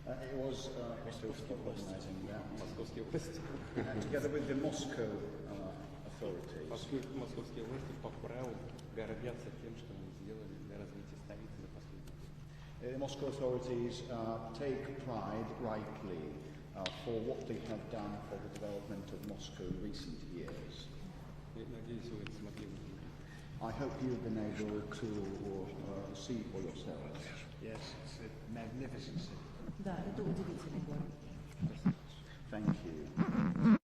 It was Witkoff organizing that, together with the Moscow authorities. Московские власти по праву гордятся тем, что они сделали для развития столицы за последние годы. The Moscow authorities take pride, rightly, for what they have done for the development of Moscow in recent years. Надеюсь, вы это смогли увидеть. I hope you've been able to see for yourselves. Yes, it's a magnificent city. Да, это удивительный город. Thank you.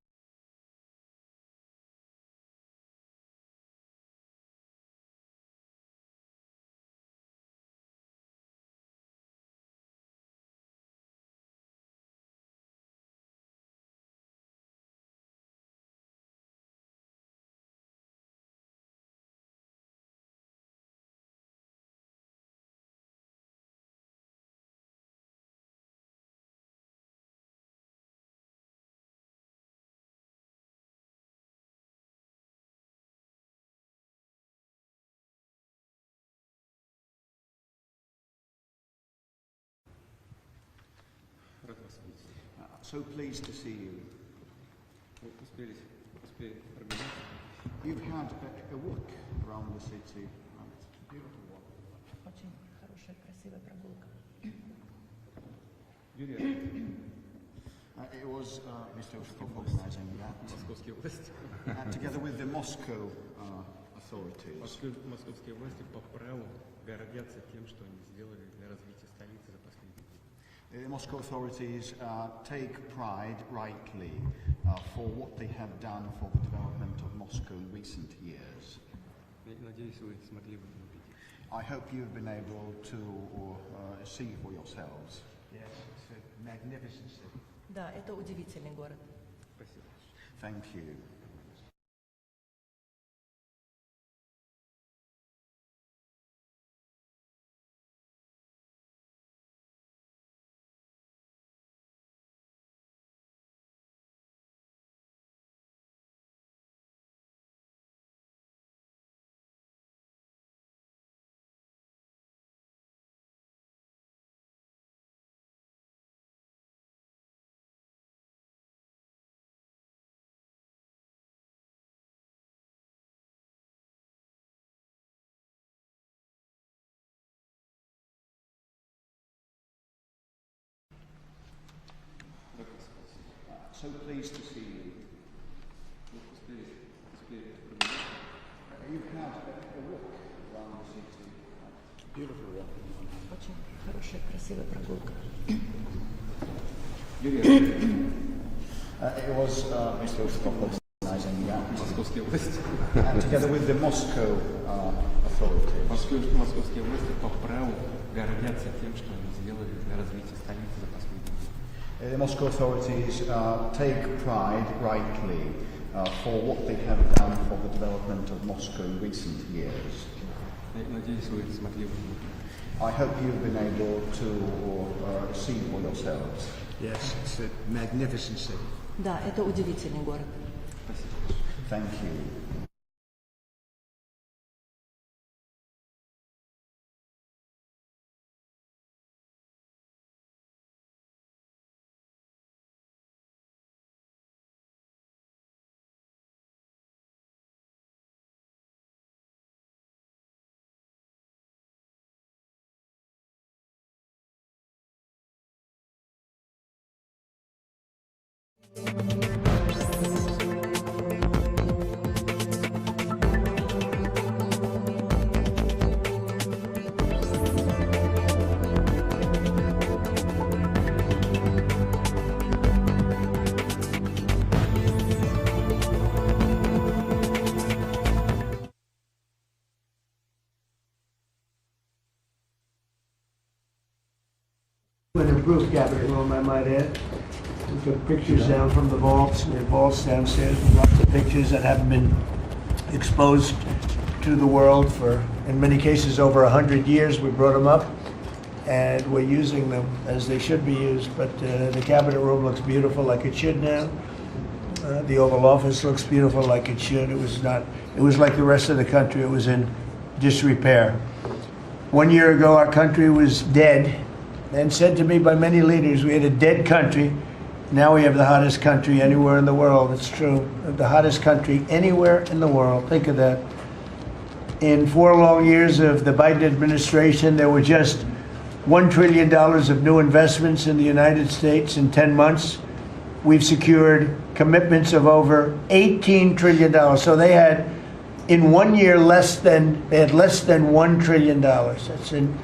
Рад вас видеть. So pleased to see you. Вы успели организовать? You've had a walk around the city. Beautiful walk. Очень хорошая, красивая прогулка. Юрий, It was Mr. Witkoff organizing that, московские власти. together with the Moscow authorities. Московские власти по праву гордятся тем, что они сделали для развития столицы за последние годы. The Moscow authorities take pride, rightly, for what they have done for the development of Moscow in recent years. Надеюсь, вы смогли бы увидеть. I hope you've been able to see for yourselves. Yes, it's a magnificent city. Да, это удивительный город. Спасибо. Thank you. So pleased to see you. Вы успели You've had a walk around the city. Beautiful walk. Очень хорошая, красивая прогулка. Юрий, It was Mr. Witkoff organizing that, московские власти. together with the Moscow authorities. Московские власти по праву гордятся тем, что они сделали для развития столицы за последние годы. The Moscow authorities take pride, rightly, for what they have done for the development of Moscow in recent years. Надеюсь, вы смогли увидеть. I hope you've been able to see for yourselves. Yes, it's a magnificent city. Да, это удивительный город. Спасибо. Thank you. An improved cabinet room, I might add. We took pictures down from the vaults. We have vaults downstairs with lots of pictures that haven't been exposed to the world for, in many cases, over 100 years. We brought them up, and we're using them as they should be used. But the cabinet room looks beautiful, like it should now. The Oval Office looks beautiful, like it should. It was not. It was like the rest of the country. It was in disrepair. 1 year ago, our country was dead. and said to me by many leaders, we had a dead country. Now we have the hottest country anywhere in the world. It's true. The hottest country anywhere in the world. Think of that. In 4 long years of the Biden administration, there were just $1 trillion of new investments in the United States in 10 months. We've secured commitments of over $18 trillion. So they had, in 1 year, less than $1 trillion. That's in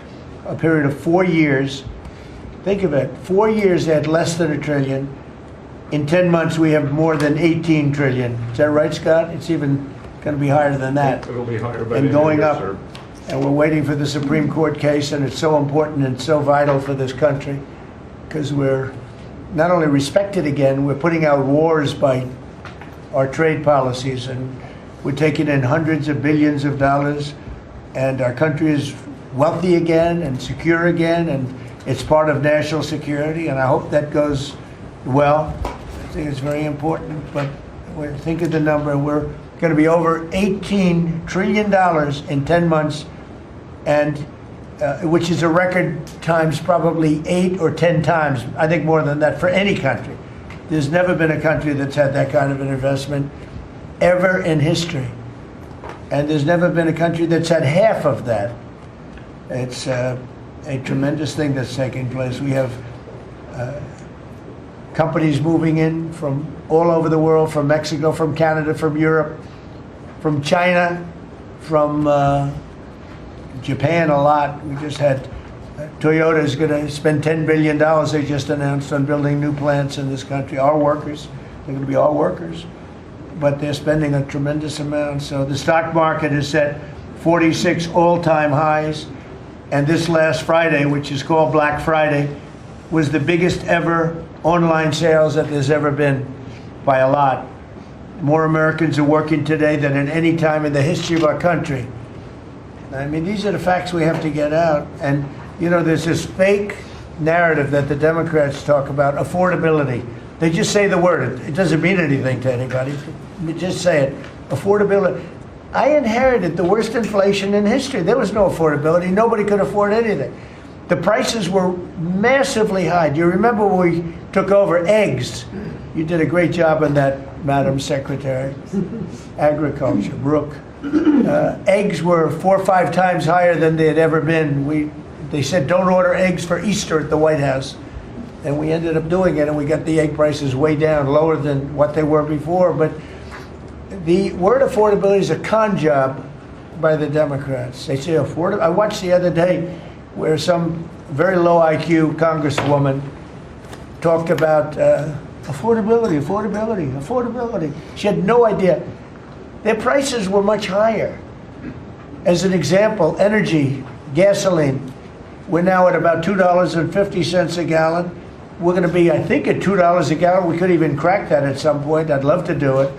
a period of 4 years. Think of it, 4 years they had less than $1 trillion. In 10 months we have more than 18 trillion. Is that right, Scott? It's even going to be higher than that. It'll be higher by And going up. sir. And we're waiting for the Supreme Court case, and it's so important and so vital for this country because we're not only respected again, we're putting out wars by our trade policies, and we're taking in hundreds of billions of dollars, and our country is wealthy again and secure again, and it's part of national security, and I hope that goes well. I think it's very important, but think of the number. We're going to be over $18 trillion in 10 months, and which is a record times probably 8 or 10 times, I think more than that, for any country. There's never been a country that's had that kind of an investment ever in history. And there's never been a country that's had half of that. It's a tremendous thing that's taking place. We have companies moving in from all over the world, from Mexico, from Canada, from Europe, from China, from Japan a lot. We just had Toyota is going to spend $10 billion, they just announced, on building new plants in this country. Our workers, they're going to be our workers, but they're spending a tremendous amount. So the stock market has set 46 all-time highs. And this last Friday, which is called Black Friday, was the biggest ever online sales that there's ever been by a lot. More Americans are working today than at any time in the history of our country. I mean, these are the facts we have to get out. And, you know, there's this fake narrative that the Democrats talk about, affordability. They just say the word. It doesn't mean anything to anybody. They just say it. Affordability. I inherited the worst inflation in history. There was no affordability. Nobody could afford anything. The prices were massively high. Do you remember when we took over eggs? You did a great job on that, Madam Secretary. Agriculture, Brooke. Eggs were 4 or 5 times higher than they had ever been. They said don't order eggs for Easter at the White House. And we ended up doing it, and we got the egg prices way down, lower than what they were before. But the word affordability is a con job by the Democrats. They say affordable. I watched the other day where some very low IQ congresswoman talked about affordability. She had no idea. Their prices were much higher. As an example, energy, gasoline, we're now at about $2.50 a gallon. We're going to be, I think, at $2 a gallon. We could even crack that at some point. I'd love to do it.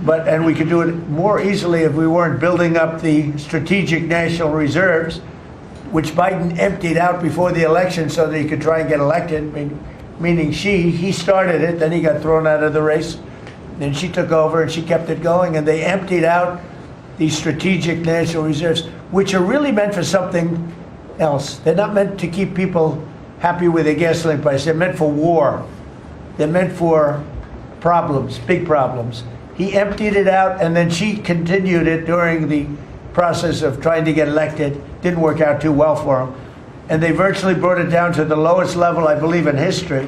And we could do it more easily if we weren't building up the strategic national reserves, which Biden emptied out before the election so that he could try and get elected, meaning he started it, then he got thrown out of the race, then she took over and she kept it going, and they emptied out these strategic national reserves, which are really meant for something else. They're not meant to keep people happy with their gasoline price. They're meant for war. They're meant for problems, big problems. He emptied it out, and then she continued it during the process of trying to get elected. Didn't work out too well for him. And they virtually brought it down to the lowest level, I believe, in history.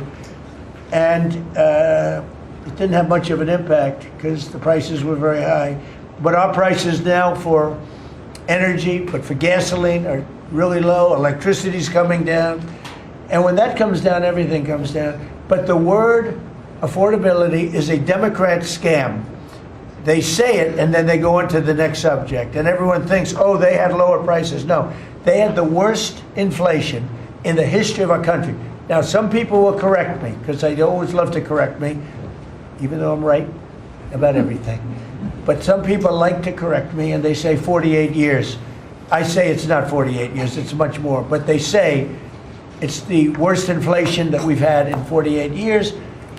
And it didn't have much of an impact because the prices were very high. But our prices now for energy, but for gasoline, are really low. Electricity's coming down. And when that comes down, everything comes down. But the word affordability is a Democrat scam. They say it, and then they go on to the next subject. And everyone thinks, oh, they had lower prices. No, they had the worst inflation in the history of our country. Now, some people will correct me, because they always love to correct me, even though I'm right about everything. But some people like to correct me, and they say 48 years. I say it's not 48 years, it's much more. But they say it's the worst inflation that we've had in 48 years.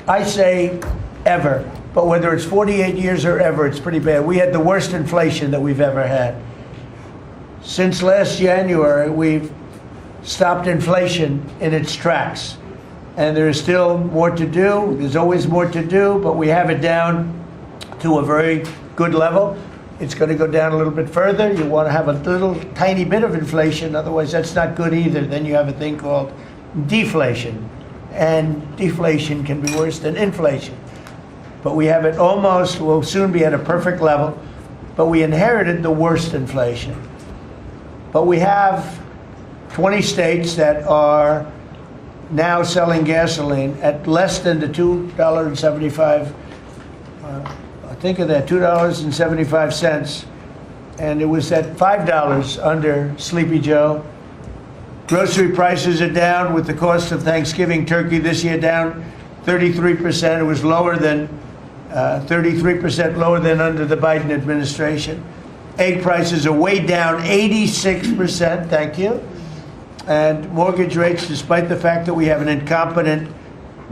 I say ever. But whether it's 48 years or ever, it's pretty bad. We had the worst inflation that we've ever had. Since last January, we've stopped inflation in its tracks. And there is still more to do. There's always more to do, but we have it down to a very good level. It's going to go down a little bit further. You want to have a little tiny bit of inflation, otherwise that's not good either. Then you have a thing called deflation, and deflation can be worse than inflation. But we have it almost, we'll soon be at a perfect level, but we inherited the worst inflation. But we have 20 states that are now selling gasoline at less than the $2.75, think of that, $2.75, and it was at $5 under Sleepy Joe. Grocery prices are down with the cost of Thanksgiving turkey this year down 33%. It was lower than 33% lower than under the Biden administration. Egg prices are way down 86%, thank you. And mortgage rates, despite the fact that we have an incompetent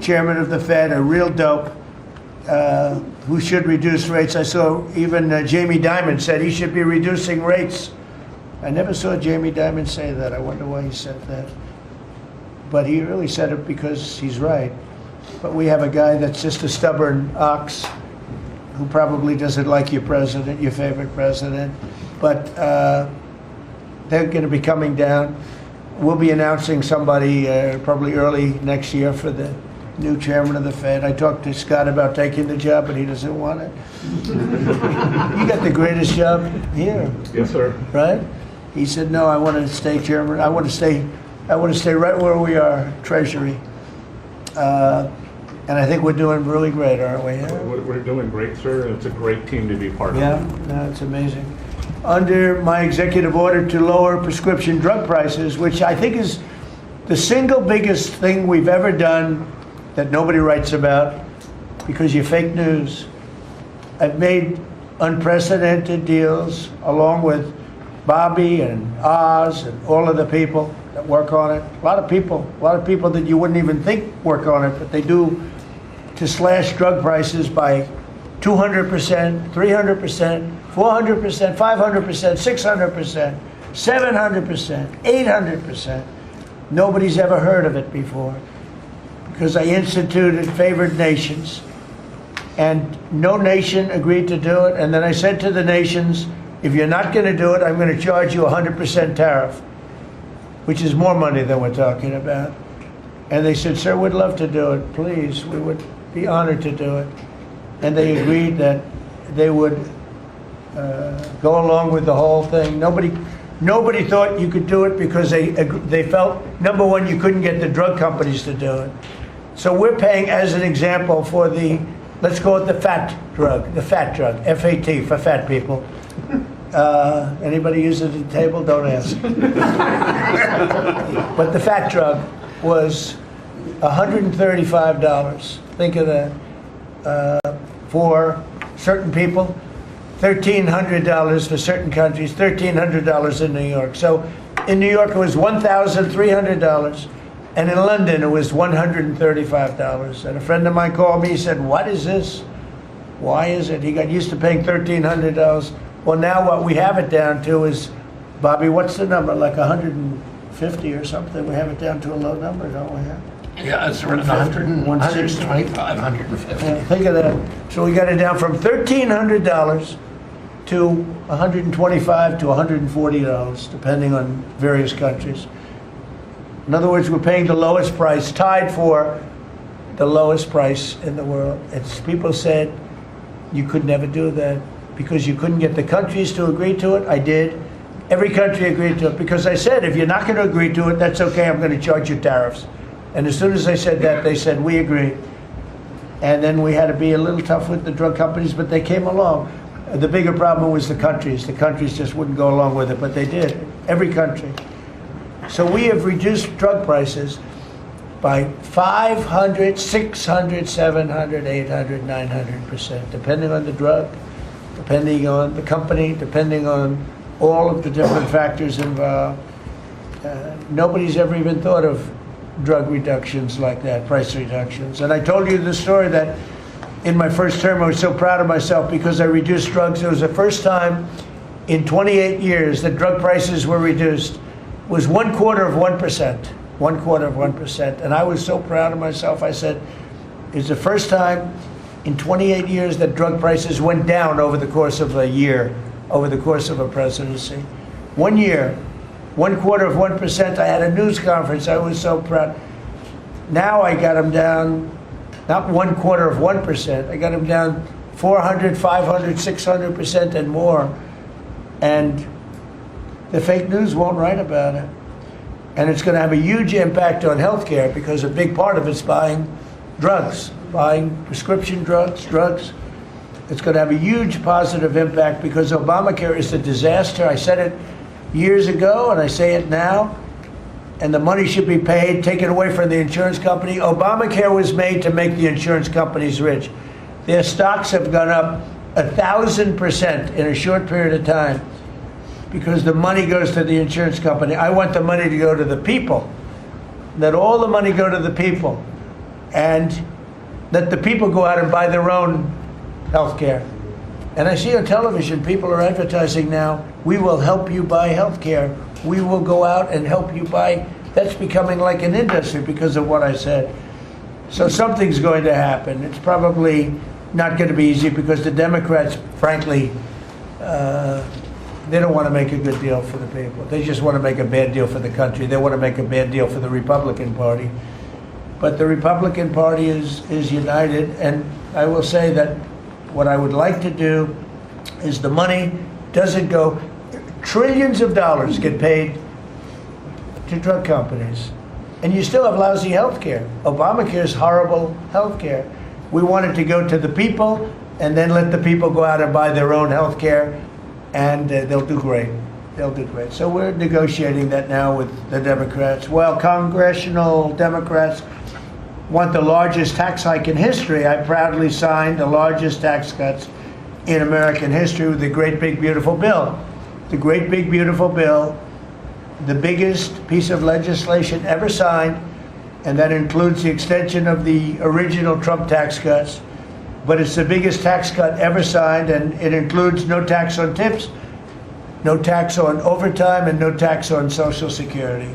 chairman of the Fed, a real dope, who should reduce rates. I saw even Jamie Dimon said he should be reducing rates. I never saw Jamie Dimon say that. I wonder why he said that. But he really said it because he's right. But we have a guy that's just a stubborn ox who probably doesn't like your president, your favorite president. But they're going to be coming down. We'll be announcing somebody probably early next year for the new chairman of the Fed. I talked to Scott about taking the job, but he doesn't want it. You got the greatest job here. Yes, sir. Right? He said, no, I want to stay chairman. I want to stay right where we are, Treasury. And I think we're doing really great, aren't we? Yeah? We're doing great, sir. It's a great team to be part of. Yeah, no, it's amazing. Under my executive order to lower prescription drug prices, which I think is the single biggest thing we've ever done that nobody writes about because you're fake news. I've made unprecedented deals along with Bobby and Oz and all of the people that work on it. A lot of people that you wouldn't even think work on it, but they do, to slash drug prices by 200%, 300%, 400%, 500%, 600%, 700%, 800%. Nobody's ever heard of it before because I instituted favored nations and no nation agreed to do it. And then I said to the nations, if you're not going to do it, I'm going to charge you 100% tariff, which is more money than we're talking about. And they said, sir, we'd love to do it. Please, we would be honored to do it. And they agreed that they would go along with the whole thing. Nobody thought you could do it because they felt, number one, you couldn't get the drug companies to do it. So we're paying, as an example, for the, let's call it the fat drug, F-A-T, for fat people. Anybody use it at the table? Don't ask. But the fat drug was $135. Think of that. For certain people, $1,300 for certain countries, $1,300 in New York. So in New York it was $1,300, and in London it was $135. And a friend of mine called me, he said, what is this? Why is it? He got used to paying $1,300. Well, now what we have it down to is, Bobby, what's the number? Like 150 or something? We have it down to a low number, don't we? Yeah, it's around 100, 125, 150. Yeah, think of that. So we got it down from $1,300 to $125 to $140, depending on various countries. In other words, we're paying the lowest price, tied for the lowest price in the world. It's, people said you could never do that because you couldn't get the countries to agree to it. I did. Every country agreed to it because I said, if you're not going to agree to it, that's okay, I'm going to charge you tariffs. And as soon as I said that, they said, we agree. And then we had to be a little tough with the drug companies, but they came along. The bigger problem was the countries. The countries just wouldn't go along with it, but they did. Every country. So we have reduced drug prices by 500, 600, 700, 800, 900%, depending on the drug, depending on the company, depending on all of the different factors involved. Nobody's ever even thought of drug reductions like that, price reductions. And I told you the story that in my first term I was so proud of myself because I reduced drugs. It was the first time in 28 years that drug prices were reduced. was 1/4 of 1%. 1/4 of 1%. And I was so proud of myself. I said, it's the first time in 28 years that drug prices went down over the course of a year, over the course of a presidency. 1 year, 1/4 of 1%. I had a news conference. I was so proud. Now I got them down, not 1/4 of 1%. I got them down 400, 500, 600% and more. And the fake news won't write about it. And it's going to have a huge impact on healthcare because a big part of it's buying drugs, buying prescription drugs. It's going to have a huge positive impact because Obamacare is a disaster. I said it years ago and I say it now. And the money should be paid, taken away from the insurance company. Obamacare was made to make the insurance companies rich. Their stocks have gone up 1,000% in a short period of time because the money goes to the insurance company. I want the money to go to the people. Let all the money go to the people. And let the people go out and buy their own health care. And I see on television, people are advertising now, we will help you buy health care. We will go out and help you buy. That's becoming like an industry because of what I said. So something's going to happen. It's probably not going to be easy because the Democrats, frankly, they don't want to make a good deal for the people. They just want to make a bad deal for the country. They want to make a bad deal for the Republican Party. But the Republican Party is united, and I will say that what I would like to do is the money doesn't go, trillions of dollars get paid to drug companies, and you still have lousy health care. Obamacare is horrible health care. We want it to go to the people, and then let the people go out and buy their own health care, and they'll do great. They'll do great. So we're negotiating that now with the Democrats. Well, congressional Democrats want the largest tax hike in history. I proudly signed the largest tax cuts in American history with the Great Big Beautiful Bill. The Great Big Beautiful Bill, the biggest piece of legislation ever signed, and that includes the extension of the original Trump tax cuts. But it's the biggest tax cut ever signed, and it includes no tax on tips, no tax on overtime, and no tax on Social Security.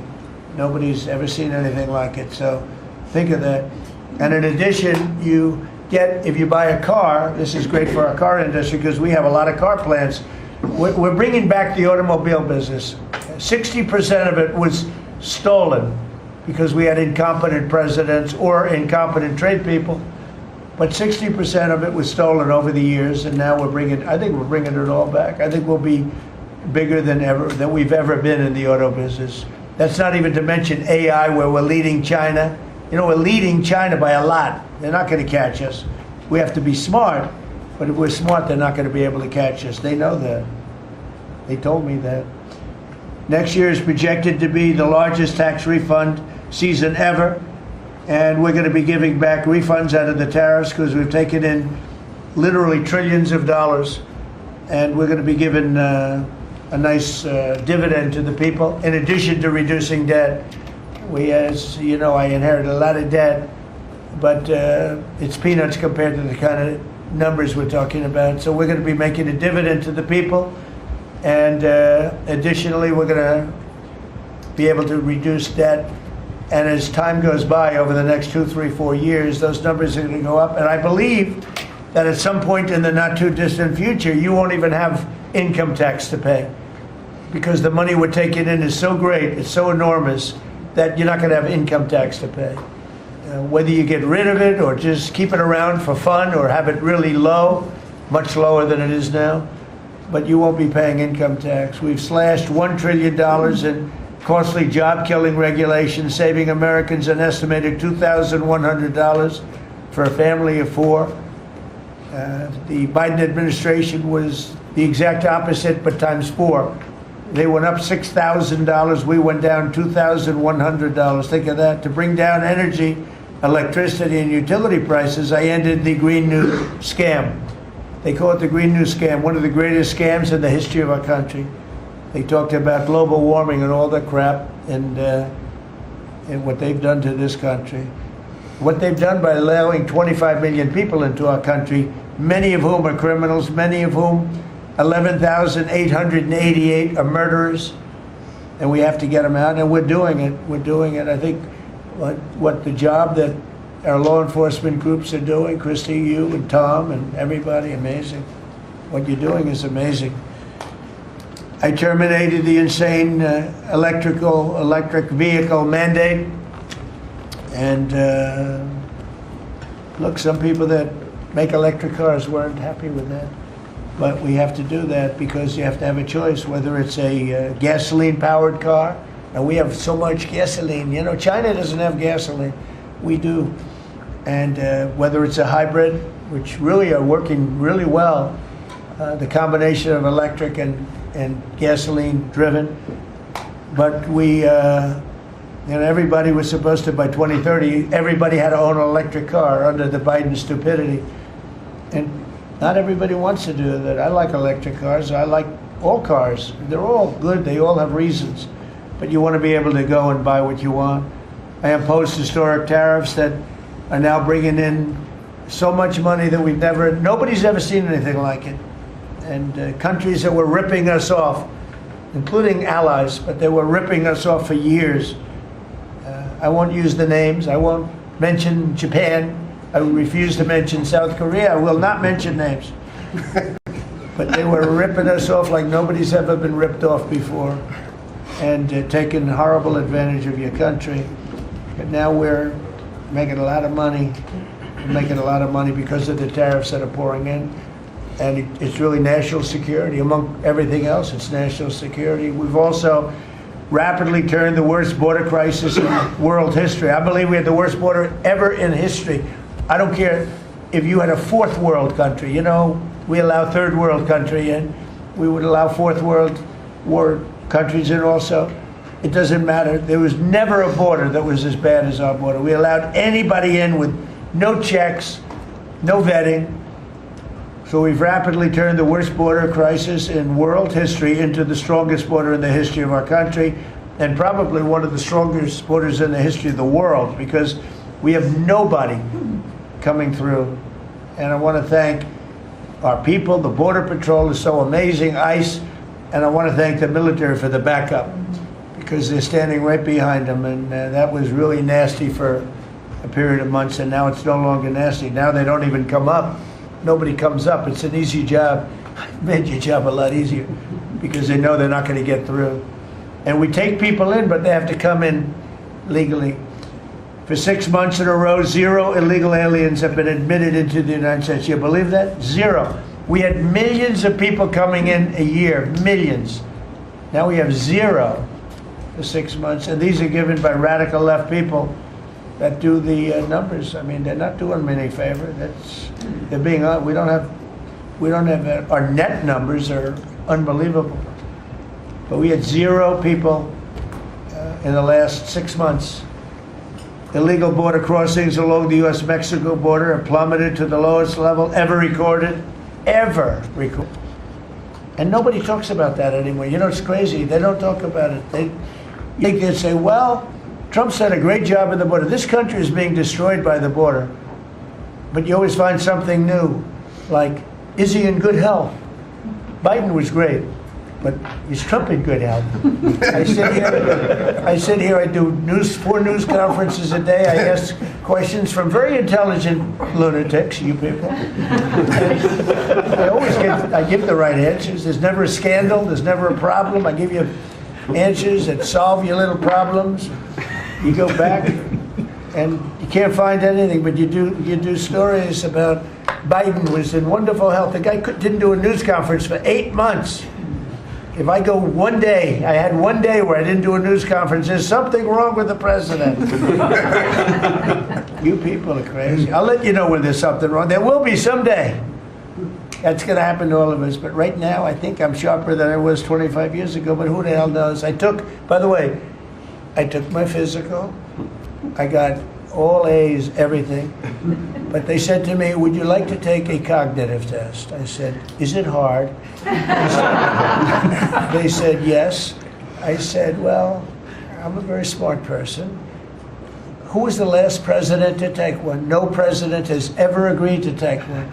Nobody's ever seen anything like it, so think of that. And in addition, you get, if you buy a car, this is great for our car industry because we have a lot of car plants. We're bringing back the automobile business. 60% of it was stolen because we had incompetent presidents or incompetent trade people. But 60% of it was stolen over the years, and now I think we're bringing it all back. I think we'll be bigger than we've ever been in the auto business. That's not even to mention AI, where we're leading China. You know, we're leading China by a lot. They're not going to catch us. We have to be smart, but if we're smart, they're not going to be able to catch us. They know that. They told me that. Next year is projected to be the largest tax refund season ever, and we're going to be giving back refunds out of the tariffs because we've taken in literally trillions of dollars, and we're going to be giving a nice dividend to the people, in addition to reducing debt. As you know, I inherited a lot of debt, but it's peanuts compared to the kind of numbers we're talking about. So we're going to be making a dividend to the people, and additionally, we're going to be able to reduce debt. And as time goes by, over the next 2, 3, 4 years, those numbers are going to go up. And I believe that at some point in the not too distant future, you won't even have income tax to pay, because the money we're taking in is so great, it's so enormous, that you're not going to have income tax to pay. Whether you get rid of it or just keep it around for fun or have it really low, much lower than it is now, but you won't be paying income tax. We've slashed $1 trillion in costly job-killing regulations, saving Americans an estimated $2,100 for a family of 4. The Biden administration was the exact opposite, but times 4. They went up $6,000. We went down $2,100. Think of that. To bring down energy, electricity, and utility prices, I ended the Green New Scam. They call it the Green New Scam, one of the greatest scams in the history of our country. They talked about global warming and all that crap, and what they've done to this country. What they've done by allowing 25 million people into our country, many of whom are criminals, many of whom 11,888 are murderers. and we have to get them out, and we're doing it. We're doing it. I think what the job that our law enforcement groups are doing, Christy, you and Tom and everybody, amazing. What you're doing is amazing. I terminated the insane electric vehicle mandate, and look, some people that make electric cars weren't happy with that. But we have to do that because you have to have a choice, whether it's a gasoline-powered car, and we have so much gasoline. You know, China doesn't have gasoline. We do. And whether it's a hybrid, which really are working really well, the combination of electric and gasoline-driven. But we, everybody was supposed to, by 2030, everybody had to own an electric car under the Biden stupidity. And not everybody wants to do that. I like electric cars. I like all cars. They're all good. They all have reasons. But you want to be able to go and buy what you want. I imposed historic tariffs that are now bringing in so much money that nobody's ever seen anything like it. And countries that were ripping us off, including allies, but they were ripping us off for years. I won't use the names. I won't mention Japan. I refuse to mention South Korea. I will not mention names. But they were ripping us off like nobody's ever been ripped off before, and taking horrible advantage of your country. But now we're making a lot of money. We're making a lot of money because of the tariffs that are pouring in. And it's really national security. Among everything else, it's national security. We've also rapidly turned the worst border crisis in world history. I believe we had the worst border ever in history. I don't care if you had a fourth world country. You know, we allow third world country in. We would allow fourth world war countries in also. It doesn't matter. There was never a border that was as bad as our border. We allowed anybody in with no checks, no vetting. So we've rapidly turned the worst border crisis in world history into the strongest border in the history of our country, and probably one of the strongest borders in the history of the world, because we have nobody coming through. And I want to thank our people. The Border Patrol is so amazing, ICE, and I want to thank the military for the backup, because they're standing right behind them, and that was really nasty for a period of months, and now it's no longer nasty. Now they don't even come up. Nobody comes up. It's an easy job. It made your job a lot easier because they know they're not going to get through. And we take people in, but they have to come in legally. For 6 months in a row, 0 illegal aliens have been admitted into the United States. You believe that? 0. We had millions of people coming in a year, millions. Now we have 0 for 6 months, and these are given by radical left people that do the numbers. I mean, they're not doing me any favor. They're being we don't have our net numbers are unbelievable. But we had 0 people in the last 6 months. Illegal border crossings along the U.S.-Mexico border have plummeted to the lowest level ever recorded. Ever recorded. And nobody talks about that anymore. You know, it's crazy. They don't talk about it. They can say, well, Trump's done a great job at the border. This country is being destroyed by the border. But you always find something new, like, is he in good health? Biden was great, but is Trump in good health? I sit here, I do 4 news conferences a day. I ask questions from very intelligent lunatics, you people. I give the right answers. There's never a scandal, there's never a problem. I give you answers that solve your little problems. You go back and you can't find anything, but you do stories about Biden was in wonderful health. The guy didn't do a news conference for 8 months. If I go one day, I had one day where I didn't do a news conference, there's something wrong with the president. You people are crazy. I'll let you know when there's something wrong. There will be someday. That's going to happen to all of us. But right now, I think I'm sharper than I was 25 years ago, but who the hell knows? By the way, I took my physical. I got all A's, everything. But they said to me, would you like to take a cognitive test? I said, is it hard? They said, yes. I said, well, I'm a very smart person. Who was the last president to take one? No president has ever agreed to take one.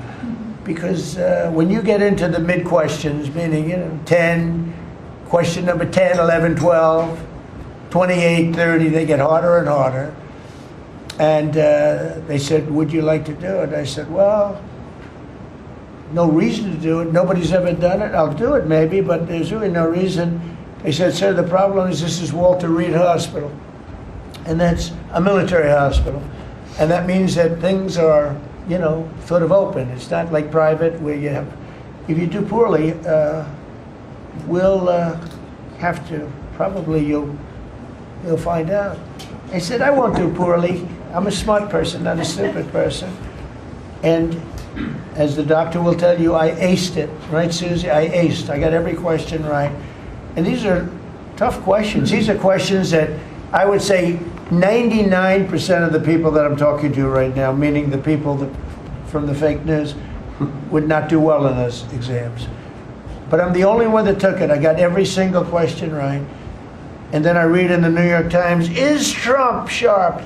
Because when you get into the mid-questions, meaning, 10 question number 10, 11, 12, 28, 30, they get harder and harder. And they said, would you like to do it? I said, well, no reason to do it. Nobody's ever done it. I'll do it maybe, but there's really no reason. They said, sir, the problem is this is Walter Reed Hospital. And that's a military hospital. And that means that things are, you know, sort of open. It's not like private where you have, if you do poorly, we'll have to, probably you'll find out. I said, I won't do poorly. I'm a smart person, not a stupid person. And as the doctor will tell you, I aced it. Right, Susie? I aced. I got every question right. And these are tough questions. These are questions that I would say 99% of the people that I'm talking to right now, meaning the people that, from the fake news, would not do well in those exams. But I'm the only one that took it. I got every single question right. And then I read in the New York Times, is Trump sharp?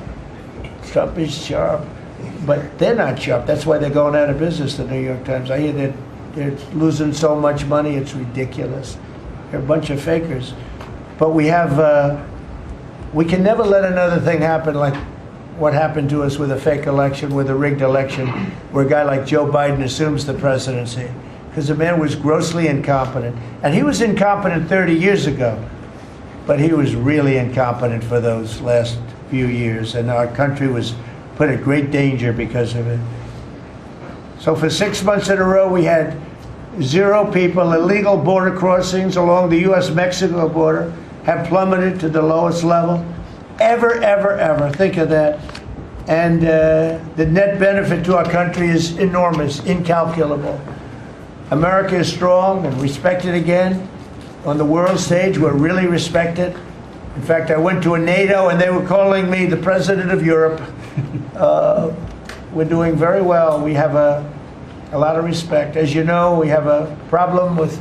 Trump is sharp. But they're not sharp. That's why they're going out of business, the New York Times. I hear that they're losing so much money, it's ridiculous. They're a bunch of fakers. But we have, we can never let another thing happen like what happened to us with a fake election, with a rigged election, where a guy like Joe Biden assumes the presidency. Because the man was grossly incompetent. And he was incompetent 30 years ago. But he was really incompetent for those last few years. And our country was put at great danger because of it. So for 6 months in a row, we had 0 people. Illegal border crossings along the U.S.-Mexico border have plummeted to the lowest level ever, ever, ever. Think of that. And the net benefit to our country is enormous, incalculable. America is strong and respected again. On the world stage, we're really respected. In fact, I went to a NATO and they were calling me the president of Europe. We're doing very well. We have a lot of respect. As you know, we have a problem with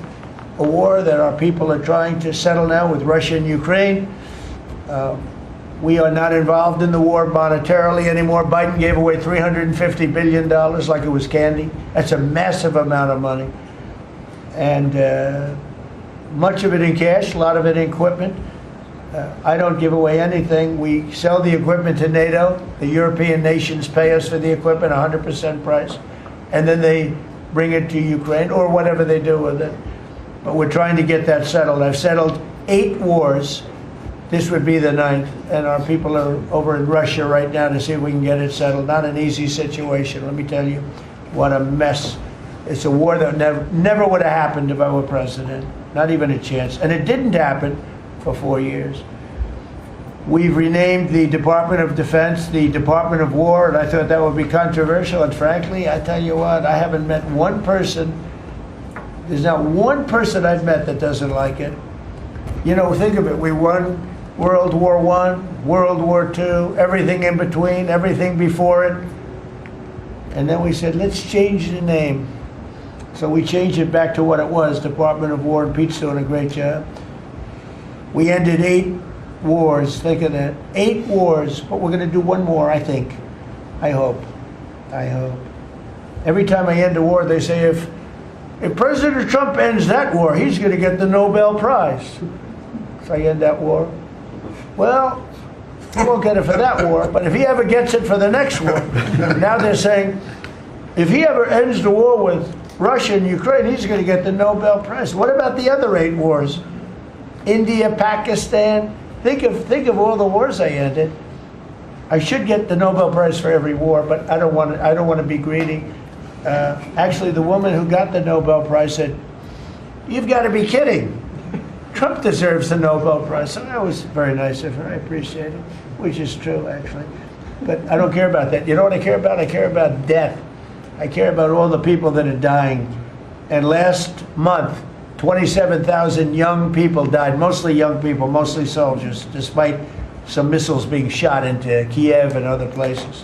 a war that our people are trying to settle now with Russia and Ukraine. We are not involved in the war monetarily anymore. Biden gave away $350 billion like it was candy. That's a massive amount of money. And much of it in cash, a lot of it in equipment. I don't give away anything. We sell the equipment to NATO. The European nations pay us for the equipment, 100% price. And then they bring it to Ukraine or whatever they do with it. But we're trying to get that settled. I've settled 8 wars. This would be the 9th. And our people are over in Russia right now to see if we can get it settled. Not an easy situation. Let me tell you what a mess. It's a war that never would have happened if I were president. Not even a chance. And it didn't happen for 4 years. We've renamed the Department of Defense the Department of War, and I thought that would be controversial. And frankly, I tell you what, I haven't met one person, there's not one person I've met that doesn't like it. You know, think of it. We won World War I, World War II, everything in between, everything before it. And then we said, let's change the name. So we changed it back to what it was, Department of War, and Pete's doing a great job. We ended 8 wars, think of that. 8 wars, but we're going to do one more, I think. I hope. I hope. Every time I end a war, they say, if President Trump ends that war, he's going to get the Nobel Prize. If I end that war. Well, he won't get it for that war, but if he ever gets it for the next war, now they're saying, if he ever ends the war with Russia and Ukraine, he's going to get the Nobel Prize. What about the other 8 wars? India, Pakistan. Think of all the wars I ended. I should get the Nobel Prize for every war, but I don't want to be greedy. Actually, the woman who got the Nobel Prize said, "You've got to be kidding. Trump deserves the Nobel Prize." So that was very nice of her. I appreciate it, which is true, actually. But I don't care about that. You know what I care about? I care about death. I care about all the people that are dying. And last month, 27,000 young people died, mostly young people, mostly soldiers, despite some missiles being shot into Kiev and other places.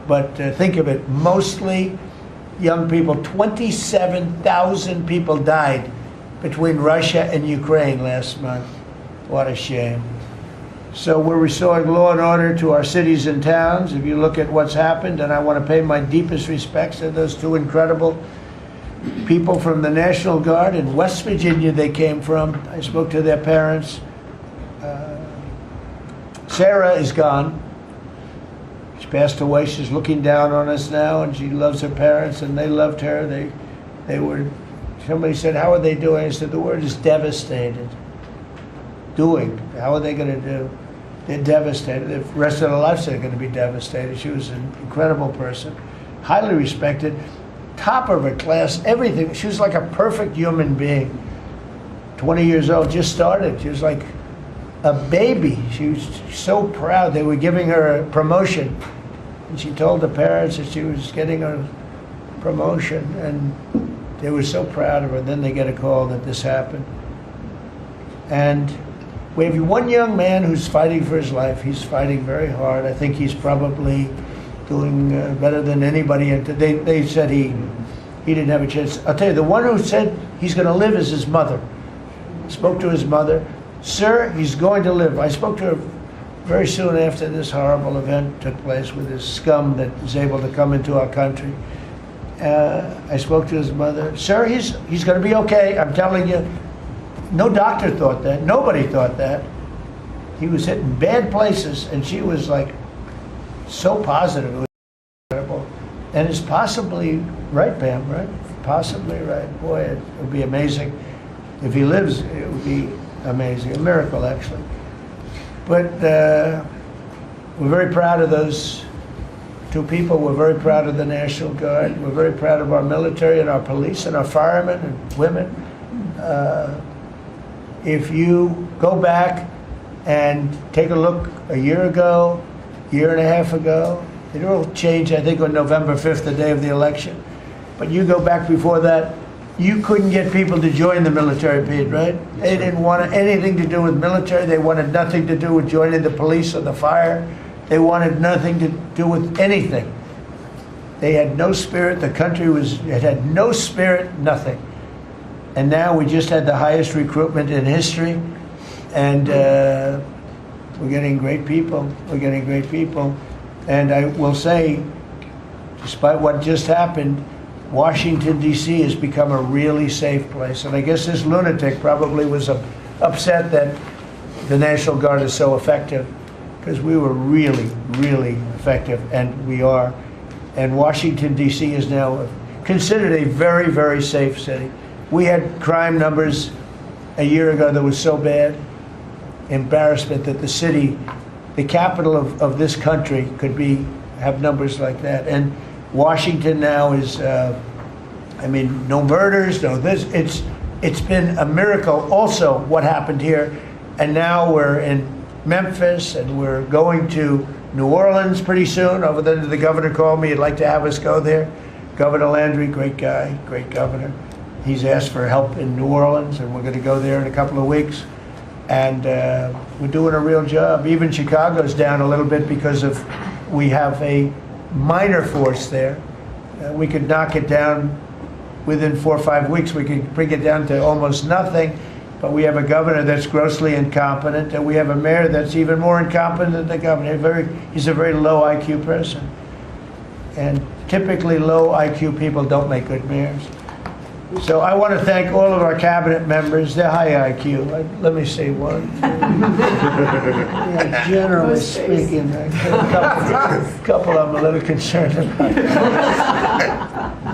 But think of it, mostly young people. 27,000 people died between Russia and Ukraine last month. What a shame. So we're restoring law and order to our cities and towns. If you look at what's happened, and I want to pay my deepest respects to those 2 incredible people from the National Guard in West Virginia they came from. I spoke to their parents. Sarah is gone. She passed away. She's looking down on us now, and she loves her parents, and they loved her. They were, somebody said, how are they doing? I said, the word is devastated. Doing. How are they going to do? They're devastated. The rest of their lives they're going to be devastated. She was an incredible person, highly respected, top of her class, everything. She was like a perfect human being. 20 years old, just started. She was like a baby. She was so proud. They were giving her a promotion, and she told the parents that she was getting a promotion, and they were so proud of her. Then they get a call that this happened. And we have one young man who's fighting for his life. He's fighting very hard. I think he's probably doing better than anybody. They said he didn't have a chance. I'll tell you, the one who said he's going to live is his mother. Spoke to his mother. Sir, he's going to live. I spoke to her very soon after this horrible event took place with this scum that was able to come into our country. I spoke to his mother. Sir, he's going to be okay. I'm telling you. No doctor thought that. Nobody thought that. He was hitting bad places, and she was like so positive. It was incredible. And it's possibly right, Pam, right? Possibly right. Boy, it would be amazing. If he lives, it would be amazing. A miracle, actually. But we're very proud of those two people. We're very proud of the National Guard. We're very proud of our military and our police and our firemen and women. If you go back and take a look a year ago, year and a half ago, it all changed, I think, on November 5th, the day of the election. But you go back before that, you couldn't get people to join the military, Pete, right? They didn't want anything to do with military. They wanted nothing to do with joining the police or the fire. They wanted nothing to do with anything. They had no spirit. The country it had no spirit, nothing. And now we just had the highest recruitment in history, and we're getting great people. We're getting great people. And I will say, despite what just happened, Washington, D.C. has become a really safe place. And I guess this lunatic probably was upset that the National Guard is so effective, because we were really, really effective, and we are. And Washington, D.C. is now considered a very, very safe city. We had crime numbers a year ago that was so bad, embarrassment that the city, the capital of this country, could have numbers like that. And Washington now is, no murders, no this. It's been a miracle also what happened here. And now we're in Memphis, and we're going to New Orleans pretty soon. Over there, the governor called me. He'd like to have us go there. Governor Landry, great guy, great governor. He's asked for help in New Orleans, and we're going to go there in a couple of weeks. And we're doing a real job. Even Chicago's down a little bit because we have a minor force there. We could knock it down within 4 or 5 weeks. We could bring it down to almost nothing. But we have a governor that's grossly incompetent, and we have a mayor that's even more incompetent than the governor. He's a very low IQ person. And typically low IQ people don't make good mayors. So I want to thank all of our cabinet members. They're high IQ. Let me say one. Yeah, generally speaking, a couple I'm a little concerned about.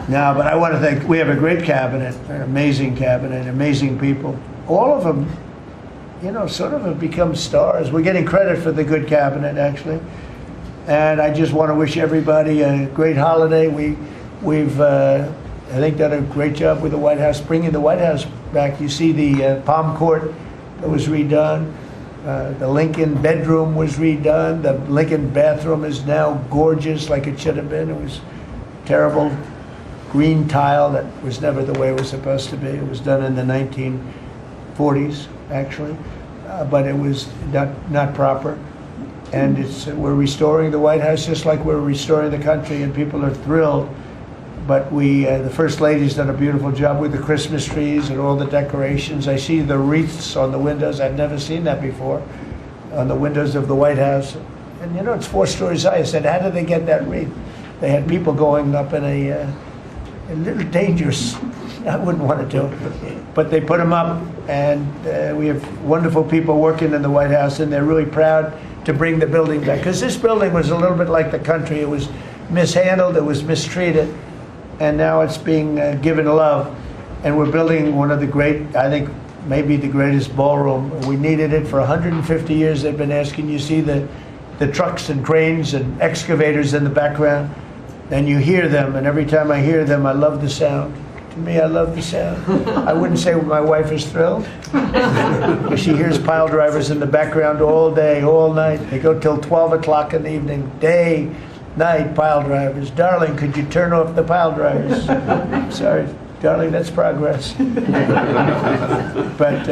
No, but I want to thank, we have a great cabinet, an amazing cabinet, amazing people. All of them, sort of have become stars. We're getting credit for the good cabinet, actually. And I just want to wish everybody a great holiday. We've I think done a great job with the White House, bringing the White House back. You see the Palm Court that was redone. The Lincoln bedroom was redone. The Lincoln bathroom is now gorgeous, like it should have been. It was terrible green tile that was never the way it was supposed to be. It was done in the 1940s, actually, but it was not proper. And we're restoring the White House just like we're restoring the country, and people are thrilled. But the First Lady's done a beautiful job with the Christmas trees and all the decorations. I see the wreaths on the windows. I've never seen that before, on the windows of the White House. And it's 4 stories high. I said, how did they get that wreath? They had people going up in a little dangerous I wouldn't want to do it. But they put them up, and we have wonderful people working in the White House, and they're really proud to bring the building back. Because this building was a little bit like the country. It was mishandled, it was mistreated, and now it's being given love. And we're building one of the great, I think, maybe the greatest ballroom. We needed it for 150 years. They've been asking. You see the trucks and cranes and excavators in the background, and you hear them, and every time I hear them, I love the sound. To me, I love the sound. I wouldn't say my wife is thrilled. She hears pile drivers in the background all day, all night. They go till 12 o'clock in the evening, day, night, pile drivers. Darling, could you turn off the pile drivers? Sorry, darling, that's progress. But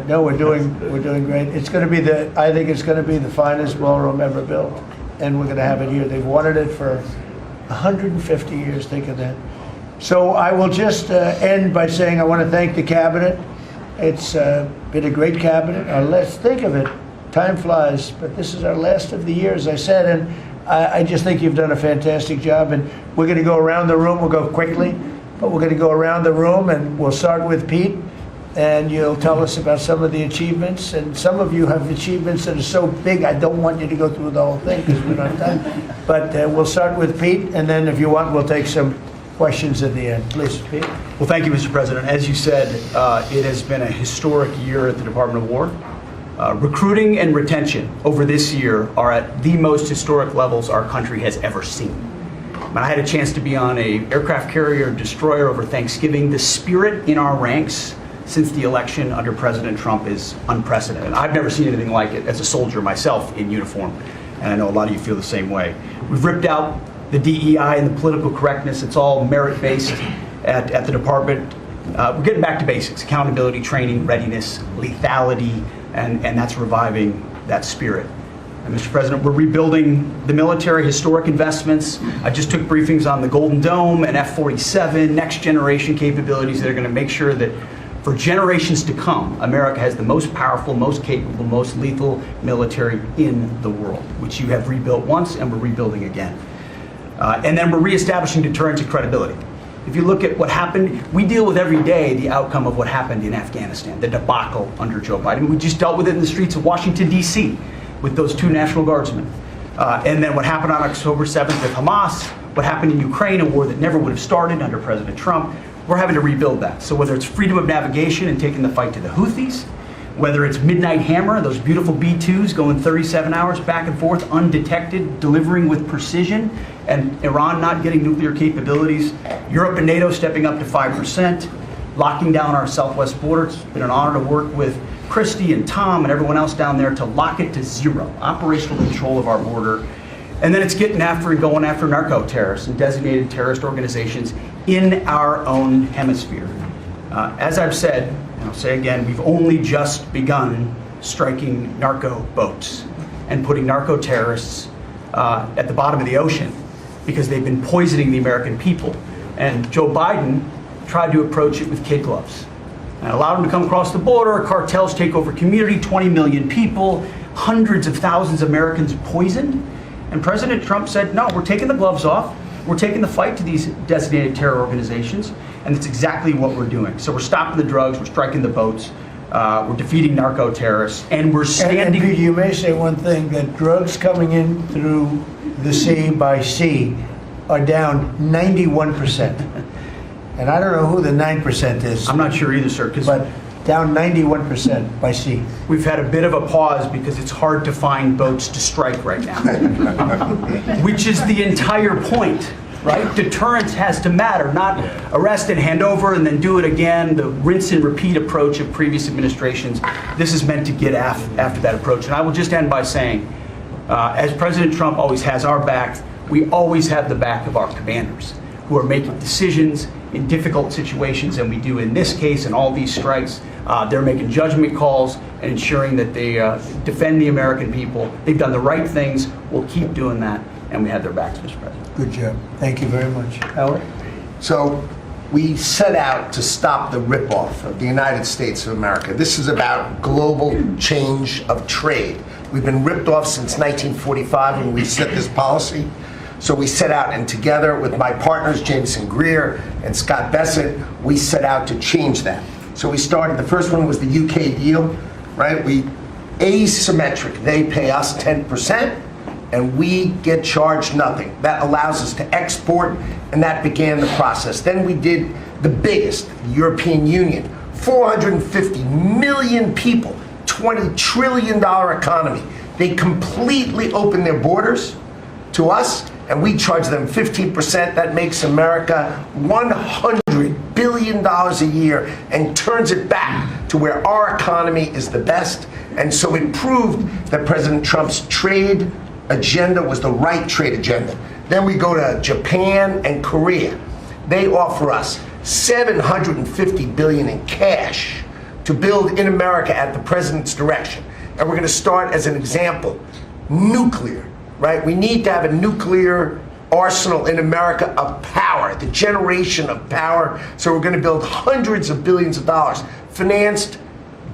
no, we're doing great. It's going to be I think it's going to be the finest ballroom ever built, and we're going to have it here. They've wanted it for 150 years. Think of that. So I will just end by saying I want to thank the cabinet. It's been a great cabinet. Let's think of it. Time flies, but this is our last of the year, as I said, and I just think you've done a fantastic job. And we're going to go around the room. We'll go quickly, but we're going to go around the room, and we'll start with Pete, and you'll tell us about some of the achievements. And some of you have achievements that are so big, I don't want you to go through the whole thing because we don't have time. But we'll start with Pete, and then if you want, we'll take some questions at the end. Please, Pete. Well, thank you, Mr. President. As you said, it has been a historic year at the Department of War. Recruiting and retention over this year are at the most historic levels our country has ever seen. When I had a chance to be on an aircraft carrier destroyer over Thanksgiving, the spirit in our ranks since the election under President Trump is unprecedented. I've never seen anything like it as a soldier myself in uniform, and I know a lot of you feel the same way. We've ripped out the DEI and the political correctness. It's all merit-based at the department. We're getting back to basics: accountability, training, readiness, lethality, and that's reviving that spirit. And Mr. President, we're rebuilding the military, historic investments. I just took briefings on the Golden Dome and F-47, next generation capabilities that are going to make sure that for generations to come, America has the most powerful, most capable, most lethal military in the world, which you have rebuilt once and we're rebuilding again. And then we're reestablishing deterrence and credibility. If you look at what happened, we deal with every day the outcome of what happened in Afghanistan, the debacle under Joe Biden. We just dealt with it in the streets of Washington, D.C. with those 2 National Guardsmen. And then what happened on October 7th with Hamas, what happened in Ukraine, a war that never would have started under President Trump. We're having to rebuild that. So whether it's freedom of navigation and taking the fight to the Houthis, whether it's Midnight Hammer, those beautiful B-2s going 37 hours back and forth, undetected, delivering with precision, and Iran not getting nuclear capabilities, Europe and NATO stepping up to 5%, locking down our southwest border. It's been an honor to work with Christy and Tom and everyone else down there to lock it to 0, operational control of our border. And then it's getting after and going after narco-terrorists and designated terrorist organizations in our own hemisphere. As I've said, and I'll say again, we've only just begun striking narco boats and putting narco terrorists at the bottom of the ocean because they've been poisoning the American people. And Joe Biden tried to approach it with kid gloves and allowed them to come across the border. Cartels take over community, 20 million people, hundreds of thousands of Americans poisoned. And President Trump said, no, we're taking the gloves off. We're taking the fight to these designated terror organizations, and that's exactly what we're doing. So we're stopping the drugs, we're striking the boats, we're defeating narco terrorists, and we're standing. And you may say one thing, that drugs coming in through the sea by sea are down 91%. And I don't know who the 9% is. I'm not sure either, sir. But down 91% by sea. We've had a bit of a pause because it's hard to find boats to strike right now, which is the entire point, right? Deterrence has to matter, not arrest and hand over and then do it again, the rinse and repeat approach of previous administrations. This is meant to get after that approach. And I will just end by saying, as President Trump always has our back, we always have the back of our commanders who are making decisions in difficult situations, and we do in this case and all these strikes. They're making judgment calls and ensuring that they defend the American people. They've done the right things. We'll keep doing that, and we have their backs, Mr. President. Good job. Thank you very much. Howard? So we set out to stop the ripoff of the United States of America. This is about global change of trade. We've been ripped off since 1945 when we set this policy. So we set out, and together with my partners, Jameson Greer and Scott Bessett, we set out to change that. So we started, the first one was the UK deal, right? We asymmetric, they pay us 10%, and we get charged nothing. That allows us to export, and that began the process. Then we did the biggest, the European Union, 450 million people, $20 trillion economy. They completely opened their borders to us, and we charge them 15%. That makes America $100 billion a year and turns it back to where our economy is the best. And so it proved that President Trump's trade agenda was the right trade agenda. Then we go to Japan and Korea. They offer us $750 billion in cash to build in America at the president's direction. And we're going to start, as an example, nuclear, right? We need to have a nuclear arsenal in America of power, the generation of power. So we're going to build hundreds of billions of dollars, financed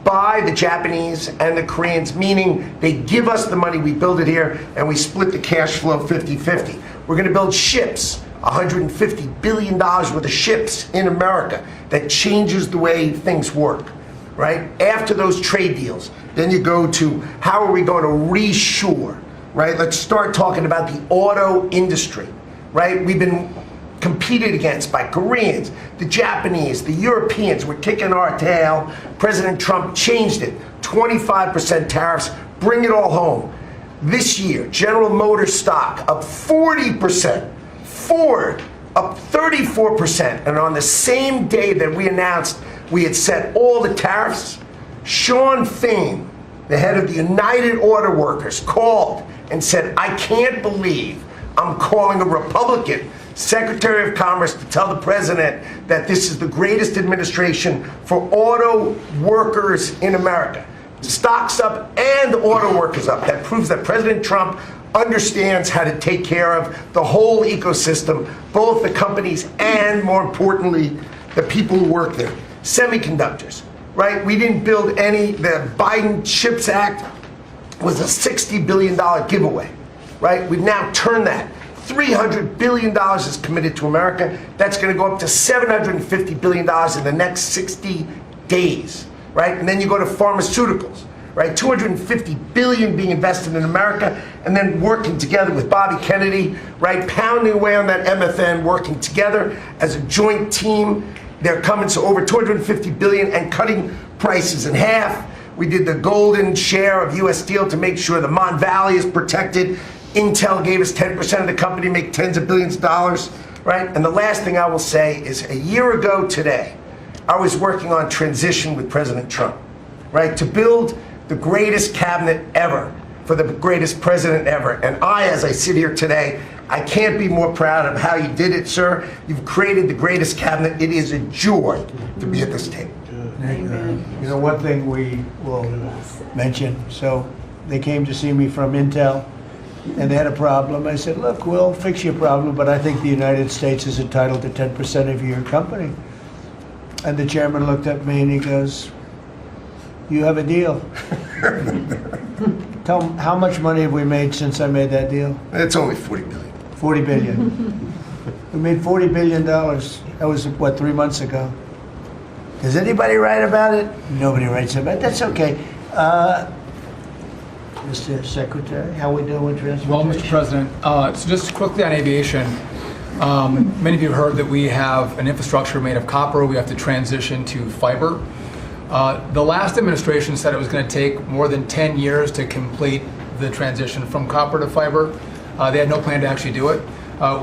by the Japanese and the Koreans, meaning they give us the money, we build it here, and we split the cash flow 50-50. We're going to build ships, $150 billion worth of ships in America. That changes the way things work, right? After those trade deals, then you go to how are we going to reshore, right? Let's start talking about the auto industry, right? We've been competed against by Koreans, the Japanese, the Europeans. We're kicking our tail. President Trump changed it. 25% tariffs, bring it all home. This year, General Motors stock up 40%, Ford up 34%, and on the same day that we announced we had set all the tariffs, Sean Fain, the head of the United Auto Workers, called and said, I can't believe I'm calling a Republican Secretary of Commerce to tell the president that this is the greatest administration for auto workers in America. Stocks up and auto workers up. That proves that President Trump understands how to take care of the whole ecosystem, both the companies and, more importantly, the people who work there. Semiconductors, right? We didn't build any. The Biden CHIPS Act was a $60 billion giveaway, right? We've now turned that. $300 billion is committed to America. That's going to go up to $750 billion in the next 60 days, right? And then you go to pharmaceuticals, right? $250 billion being invested in America, and then working together with Bobby Kennedy, right? Pounding away on that MFN, working together as a joint team. They're coming to over $250 billion and cutting prices in half. We did the golden share of U.S. Steel to make sure the Mon Valley is protected. Intel gave us 10% of the company, make tens of billions of dollars, right? And the last thing I will say is a year ago today, I was working on transition with President Trump, right? To build the greatest cabinet ever for the greatest president ever. And I, as I sit here today, I can't be more proud of how you did it, sir. You've created the greatest cabinet. It is a joy to be at this table. You know, one thing we will mention, so they came to see me from Intel, and they had a problem. I said, look, we'll fix your problem, but I think the United States is entitled to 10% of your company. And the chairman looked at me and he goes, you have a deal. Tell them, how much money have we made since I made that deal? It's only $40 billion. 40 billion. We made $40 billion. That was, what, 3 months ago? Does anybody write about it? Nobody writes about it. That's okay. Mr. Secretary, how we doing with transportation? Well, Mr. President, so just quickly on aviation, many of you heard that we have an infrastructure made of copper. We have to transition to fiber. The last administration said it was going to take more than 10 years to complete the transition from copper to fiber. They had no plan to actually do it.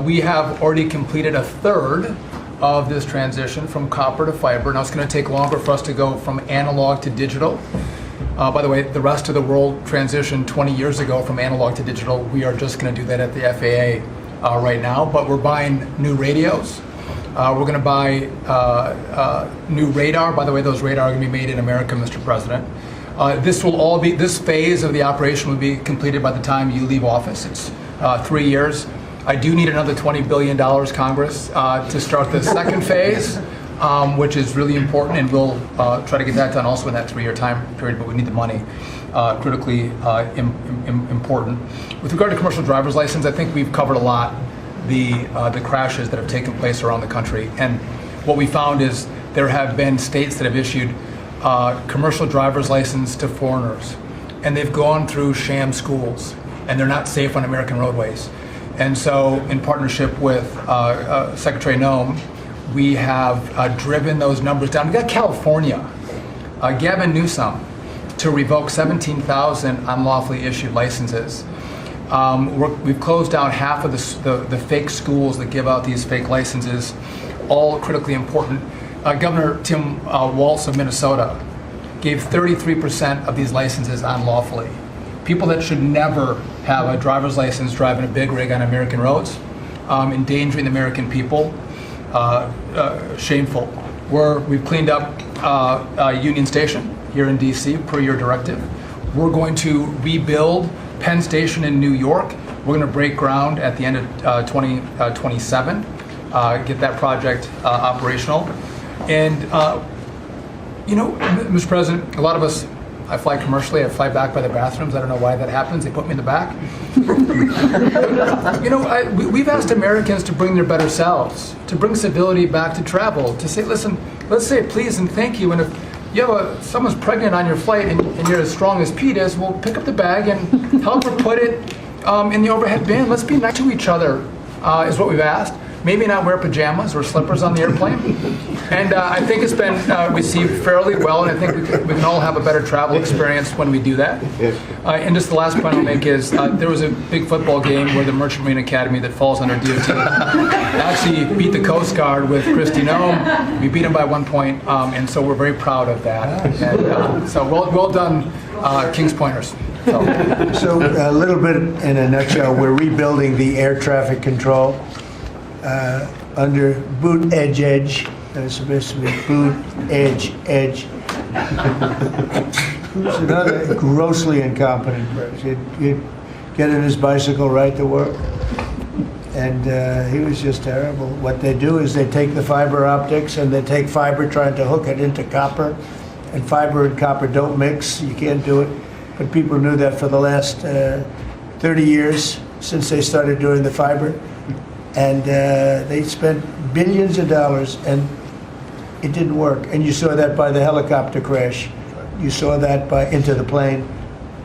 We have already completed a third of this transition from copper to fiber. Now it's going to take longer for us to go from analog to digital. By the way, the rest of the world transitioned 20 years ago from analog to digital. We are just going to do that at the FAA right now, but we're buying new radios. We're going to buy new radar. By the way, those radar are going to be made in America, Mr. President. This phase of the operation will be completed by the time you leave office. It's 3 years. I do need another $20 billion, Congress, to start the second phase, which is really important, and we'll try to get that done also in that 3-year time period, but we need the money, critically important. With regard to commercial driver's license, I think we've covered a lot the crashes that have taken place around the country. And what we found is there have been states that have issued commercial driver's license to foreigners, and they've gone through sham schools, and they're not safe on American roadways. And so, in partnership with Secretary Noem, we have driven those numbers down. We got California, Gavin Newsom, to revoke 17,000 unlawfully issued licenses. We've closed down half of the fake schools that give out these fake licenses, all critically important. Governor Tim Walz of Minnesota gave 33% of these licenses unlawfully. People that should never have a driver's license driving a big rig on American roads, endangering the American people, shameful. We've cleaned up Union Station here in DC per your directive. We're going to rebuild Penn Station in New York. We're going to break ground at the end of 2027, get that project operational. And, you know, Mr. President, a lot of us, I fly commercially, I fly back by the bathrooms. I don't know why that happens. They put me in the back. You know, we've asked Americans to bring their better selves, to bring civility back to travel, to say, listen, let's say please and thank you. And if you have someone's pregnant on your flight and you're as strong as Pete is, well, pick up the bag and help her put it in the overhead bin. Let's be nice to each other, is what we've asked. Maybe not wear pajamas or slippers on the airplane. And I think it's been received fairly well, and I think we can all have a better travel experience when we do that. And just the last point I'll make is there was a big football game where the Merchant Marine Academy that falls under DOT actually beat the Coast Guard with Kristi Noem. We beat them by 1 point, and so we're very proud of that. And so well done, Kings Pointers. So a little bit in a nutshell, we're rebuilding the air traffic control under boot edge. It's supposed to be boot edge. Who's another grossly incompetent person? He'd get in his bicycle, ride to work, and he was just terrible. What they do is they take the fiber optics and they take fiber trying to hook it into copper, and fiber and copper don't mix. You can't do it. But people knew that for the last 30 years since they started doing the fiber. And they spent billions of dollars, and it didn't work. And you saw that by the helicopter crash. You saw that by Into the Plane.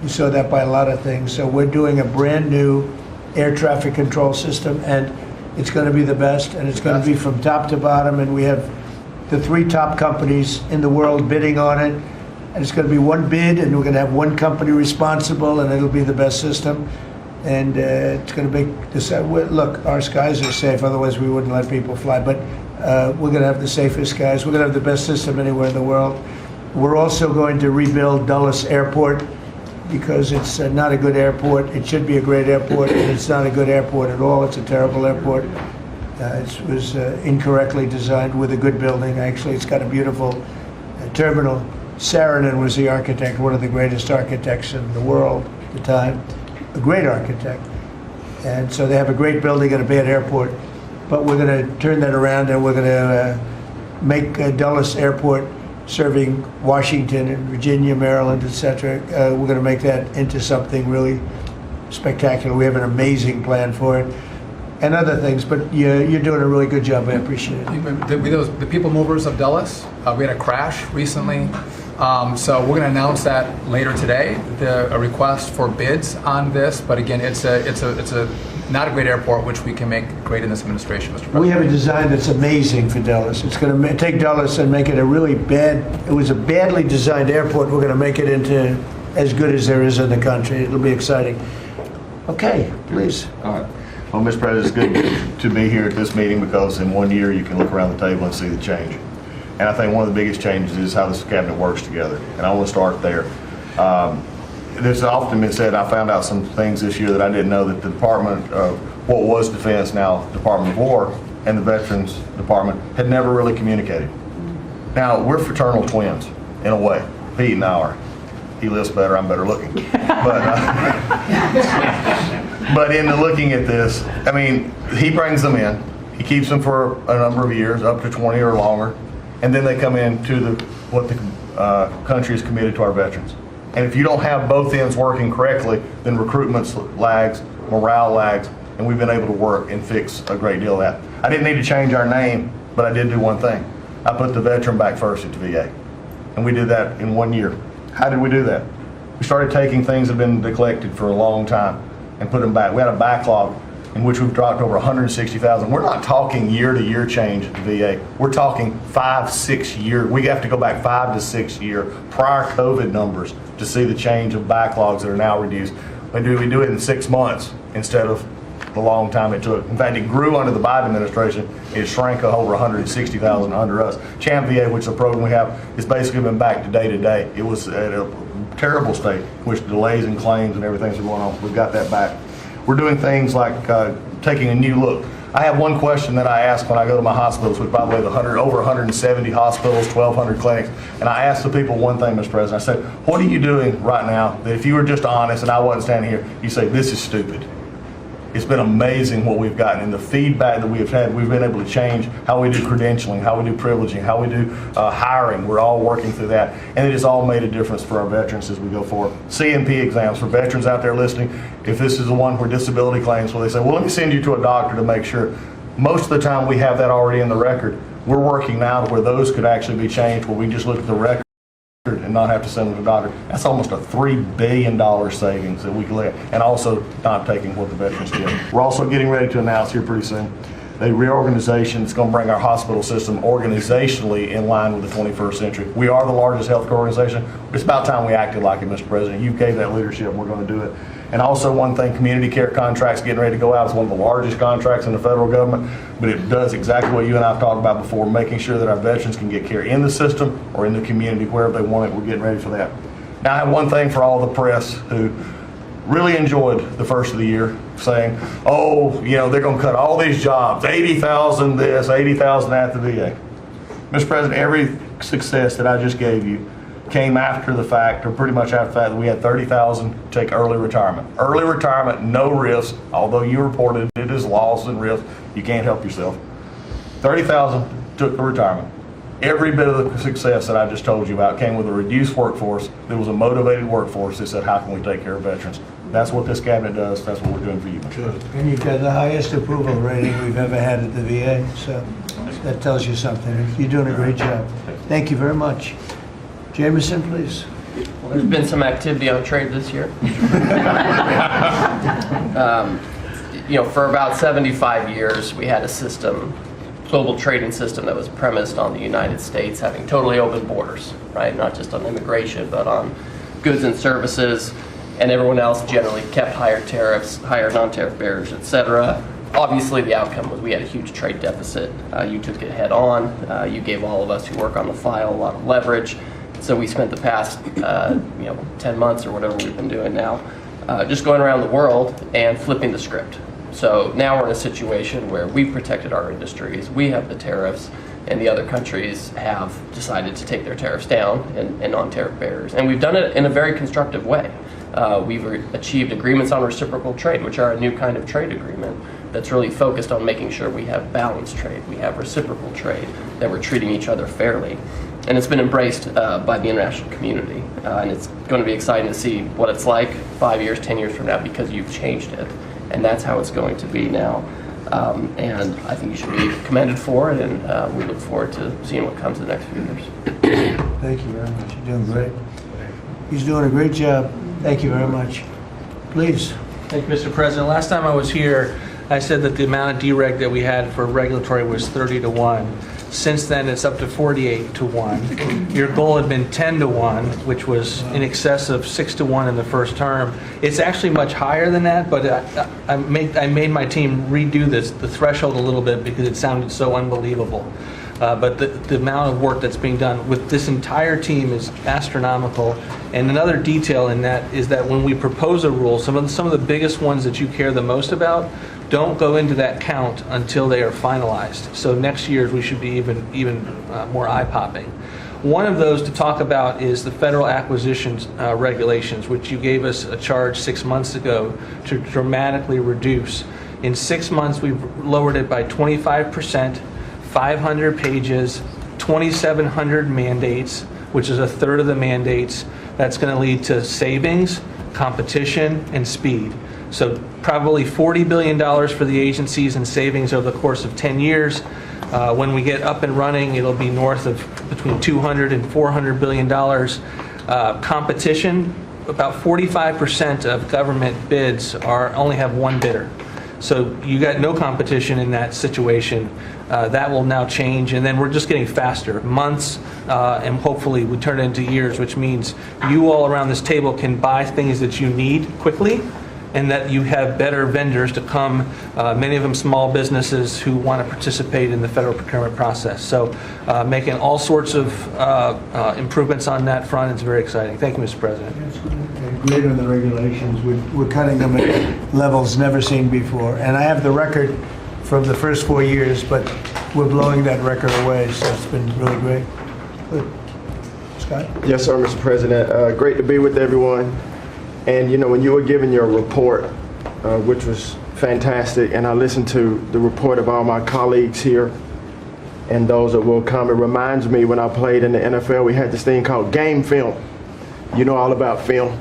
You saw that by a lot of things. So we're doing a brand new air traffic control system, and it's going to be the best, and it's going to be from top to bottom. And we have the 3 top companies in the world bidding on it. And it's going to be one bid, and we're going to have one company responsible, and it'll be the best system. And it's going to make this. Look, our skies are safe. Otherwise, we wouldn't let people fly. But we're going to have the safest skies. We're going to have the best system anywhere in the world. We're also going to rebuild Dulles Airport because it's not a good airport. It should be a great airport, and it's not a good airport at all. It's a terrible airport. It was incorrectly designed with a good building. Actually, it's got a beautiful terminal. Saarinen was the architect, one of the greatest architects in the world at the time. A great architect, and so they have a great building and a bad airport, but we're going to turn that around, and we're going to make Dulles Airport, serving Washington and Virginia, Maryland, etc. We're going to make that into something really spectacular. We have an amazing plan for it, and other things. But you're doing a really good job. I appreciate it. The people movers of Dulles, we had a crash recently. So we're going to announce that later today, a request for bids on this. But again, it's not a great airport, which we can make great in this administration, Mr. President. We have a design that's amazing for Dulles. It's going to take Dulles and make it a really bad. It was a badly designed airport. We're going to make it into as good as there is in the country. It'll be exciting. Okay, please. All right. Well, Mr. President, it's good to be here at this meeting because in 1 year you can look around the table and see the change. And I think one of the biggest changes is how this cabinet works together. And I want to start there. There's often been said, I found out some things this year that I didn't know, that the Department of what was Defense, now Department of War, and the Veterans Department had never really communicated. Now, we're fraternal twins, in a way. Pete and I are. He lifts better, I'm better looking. But in the looking at this, I mean, he brings them in. He keeps them for a number of years, up to 20 or longer. And then they come into what the country is committed to our veterans. And if you don't have both ends working correctly, then recruitment lags, morale lags, and we've been able to work and fix a great deal of that. I didn't need to change our name, but I did do one thing. I put the veteran back first at the VA, and we did that in 1 year. How did we do that? We started taking things that have been neglected for a long time and put them back. We had a backlog in which we've dropped over 160,000. We're not talking year-to-year change at the VA. We're talking 5-6 year. We have to go back 5 to 6 year prior COVID numbers to see the change of backlogs that are now reduced. We do it in 6 months instead of the long time it took. In fact, it grew under the Biden administration. It shrank over 160,000 under us. Champ VA, which is a program we have, has basically been back to day to day. It was at a terrible state, which delays and claims and everything's going on. We've got that back. We're doing things like taking a new look. I have one question that I ask when I go to my hospitals, which probably over 170 hospitals, 1,200 clinics, and I ask the people one thing, Mr. President. I said, what are you doing right now that if you were just honest and I wasn't standing here, you say, this is stupid. It's been amazing what we've gotten and the feedback that we've had. We've been able to change how we do credentialing, how we do privileging, how we do hiring. We're all working through that, and it has all made a difference for our veterans as we go forward. CNP exams for veterans out there listening. If this is the one where disability claims, where they say, well, let me send you to a doctor to make sure. Most of the time we have that already in the record. We're working now to where those could actually be changed, where we just look at the record and not have to send them to a doctor. That's almost a $3 billion savings that we can let, and also not taking what the veterans get. We're also getting ready to announce here pretty soon a reorganization that's going to bring our hospital system organizationally in line with the 21st century. We are the largest healthcare organization. It's about time we acted like it, Mr. President. You gave that leadership, and we're going to do it. And also one thing, community care contracts getting ready to go out. It's one of the largest contracts in the federal government, but it does exactly what you and I have talked about before, making sure that our veterans can get care in the system or in the community, wherever they want it. We're getting ready for that. Now I have one thing for all the press who really enjoyed the first of the year, saying, oh, you know, they're going to cut all these jobs, 80,000 this, 80,000 at the VA. Mr. President, every success that I just gave you came after the fact, or pretty much after the fact, that we had 30,000 take early retirement. Early retirement, no risk, although you reported it as loss and risk, you can't help yourself. 30,000 took the retirement. Every bit of the success that I just told you about came with a reduced workforce. There was a motivated workforce that said, how can we take care of veterans? That's what this cabinet does. That's what we're doing for you. Good. And you've got the highest approval rating we've ever had at the VA, so that tells you something. You're doing a great job. Thank you very much. Jameson, please. Well, there's been some activity on trade this year. You know, for about 75 years, we had a system, global trading system, that was premised on the United States having totally open borders, right? Not just on immigration, but on goods and services, and everyone else generally kept higher tariffs, higher non-tariff barriers, etc. Obviously, the outcome was we had a huge trade deficit. You took it head on. You gave all of us who work on the file a lot of leverage. So we spent the past 10 months or whatever we've been doing now just going around the world and flipping the script. So now we're in a situation where we've protected our industries, we have the tariffs, and the other countries have decided to take their tariffs down and non-tariff barriers. And we've done it in a very constructive way. We've achieved agreements on reciprocal trade, which are a new kind of trade agreement that's really focused on making sure we have balanced trade, we have reciprocal trade, that we're treating each other fairly. And it's been embraced by the international community. And it's going to be exciting to see what it's like 5 years, 10 years from now, because you've changed it. And that's how it's going to be now. And I think you should be commended for it, and we look forward to seeing what comes in the next few years. Thank you very much. You're doing great. He's doing a great job. Thank you very much. Please. Thank you, Mr. President. Last time I was here, I said that the amount of dereg that we had for regulatory was 30-1. Since then, it's up to 48-1. Your goal had been 10-1, which was in excess of 6-1 in the first term. It's actually much higher than that, but I made my team redo the threshold a little bit because it sounded so unbelievable. But the amount of work that's being done with this entire team is astronomical. And another detail in that is that when we propose a rule, some of the biggest ones that you care the most about don't go into that count until they are finalized. So next year we should be even more eye-popping. One of those to talk about is the federal acquisitions regulations, which you gave us a charge 6 months ago to dramatically reduce. In 6 months, we've lowered it by 25%, 500 pages, 2,700 mandates, which is a third of the mandates. That's going to lead to savings, competition, and speed. So probably $40 billion for the agencies in savings over the course of 10 years. When we get up and running, it'll be north of between $200 and $400 billion. Competition, about 45% of government bids only have one bidder. So you got no competition in that situation. That will now change, and then we're just getting faster, months, and hopefully we turn it into years, which means you all around this table can buy things that you need quickly, and that you have better vendors to come, many of them small businesses who want to participate in the federal procurement process. So making all sorts of improvements on that front. It's very exciting. Thank you, Mr. President. Great on the regulations. We're cutting them at levels never seen before. And I have the record from the first 4 years, but we're blowing that record away, so it's been really great. Good. Scott? Yes, sir, Mr. President. Great to be with everyone. And, you know, when you were giving your report, which was fantastic, and I listened to the report of all my colleagues here and those that will come, it reminds me when I played in the NFL, we had this thing called game film. You know all about film.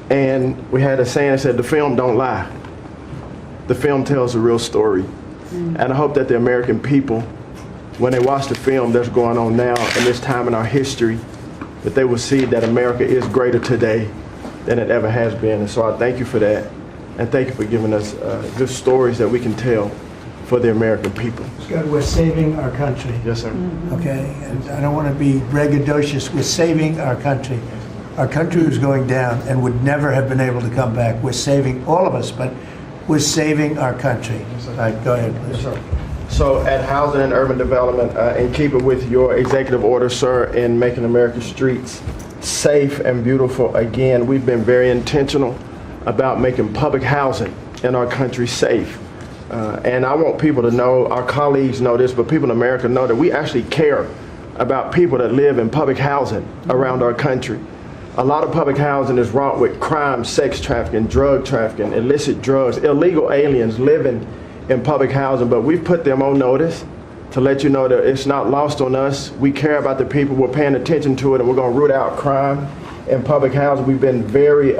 And we had a saying that said, the film don't lie. The film tells a real story. And I hope that the American people, when they watch the film that's going on now in this time in our history, that they will see that America is greater today than it ever has been. And so I thank you for that. And thank you for giving us good stories that we can tell for the American people. Scott, we're saving our country. Yes, sir. Okay, and I don't want to be braggadocious. We're saving our country. Our country was going down and would never have been able to come back. We're saving all of us, but we're saving our country. All right, go ahead, please. Yes, sir. So at Housing and Urban Development, and keep it with your executive order, sir, in making America's streets safe and beautiful again, we've been very intentional about making public housing in our country safe. And I want people to know, our colleagues know this, but people in America know that we actually care about people that live in public housing around our country. A lot of public housing is wrought with crime, sex trafficking, drug trafficking, illicit drugs, illegal aliens living in public housing, but we've put them on notice to let you know that it's not lost on us. We care about the people, we're paying attention to it, and we're going to root out crime in public housing. We've been very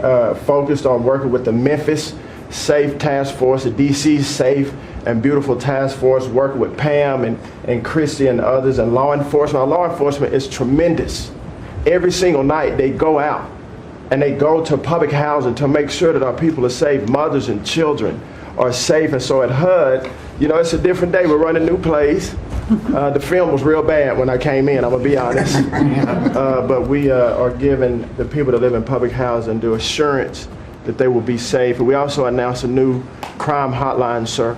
focused on working with the Memphis Safe Task Force, the DC Safe and Beautiful Task Force, working with Pam and Christy and others, and law enforcement. Our law enforcement is tremendous. Every single night they go out and they go to public housing to make sure that our people are safe, mothers and children are safe. And so at HUD, you know, it's a different day. We're running new plays. The film was real bad when I came in, I'm gonna be honest. But we are giving the people that live in public housing the assurance that they will be safe. And we also announced a new crime hotline, sir,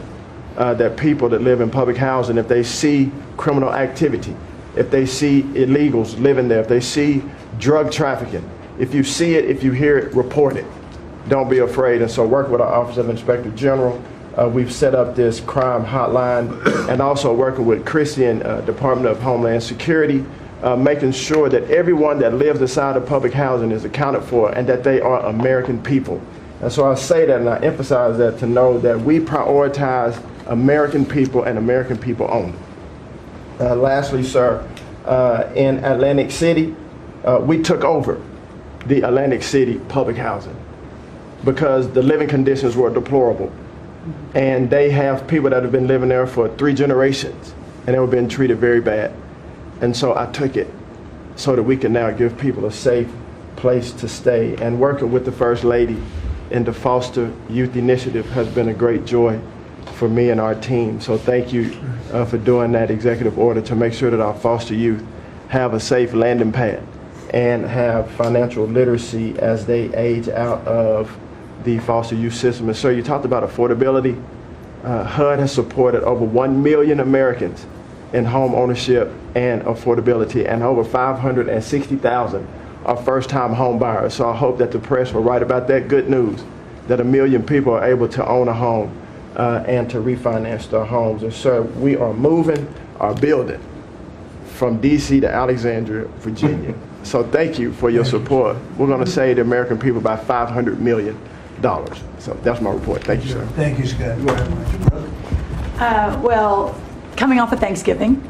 that people that live in public housing, if they see criminal activity, if they see illegals living there, if they see drug trafficking, if you see it, if you hear it, report it. Don't be afraid. And so work with our Office of Inspector General. We've set up this crime hotline, and also working with Christy and Department of Homeland Security, making sure that everyone that lives inside of public housing is accounted for and that they are American people. And so I say that and I emphasize that to know that we prioritize American people and American people only. Lastly, sir, in Atlantic City, we took over the Atlantic City public housing because the living conditions were deplorable. And they have people that have been living there for 3 generations and they were being treated very bad. And so I took it so that we can now give people a safe place to stay. And working with the First Lady in the Foster Youth Initiative has been a great joy for me and our team. So thank you for doing that executive order to make sure that our foster youth have a safe landing pad and have financial literacy as they age out of the foster youth system. And sir, you talked about affordability. HUD has supported over 1 million Americans in home ownership and affordability, and over 560,000 are first-time home buyers. So I hope that the press will write about that good news, that 1 million people are able to own a home and to refinance their homes. And sir, we are moving our building from DC to Alexandria, Virginia. So thank you for your support. We're going to save the American people by $500 million. So that's my report. Thank you, sir. Thank you, Scott, very much. Well, coming off of Thanksgiving,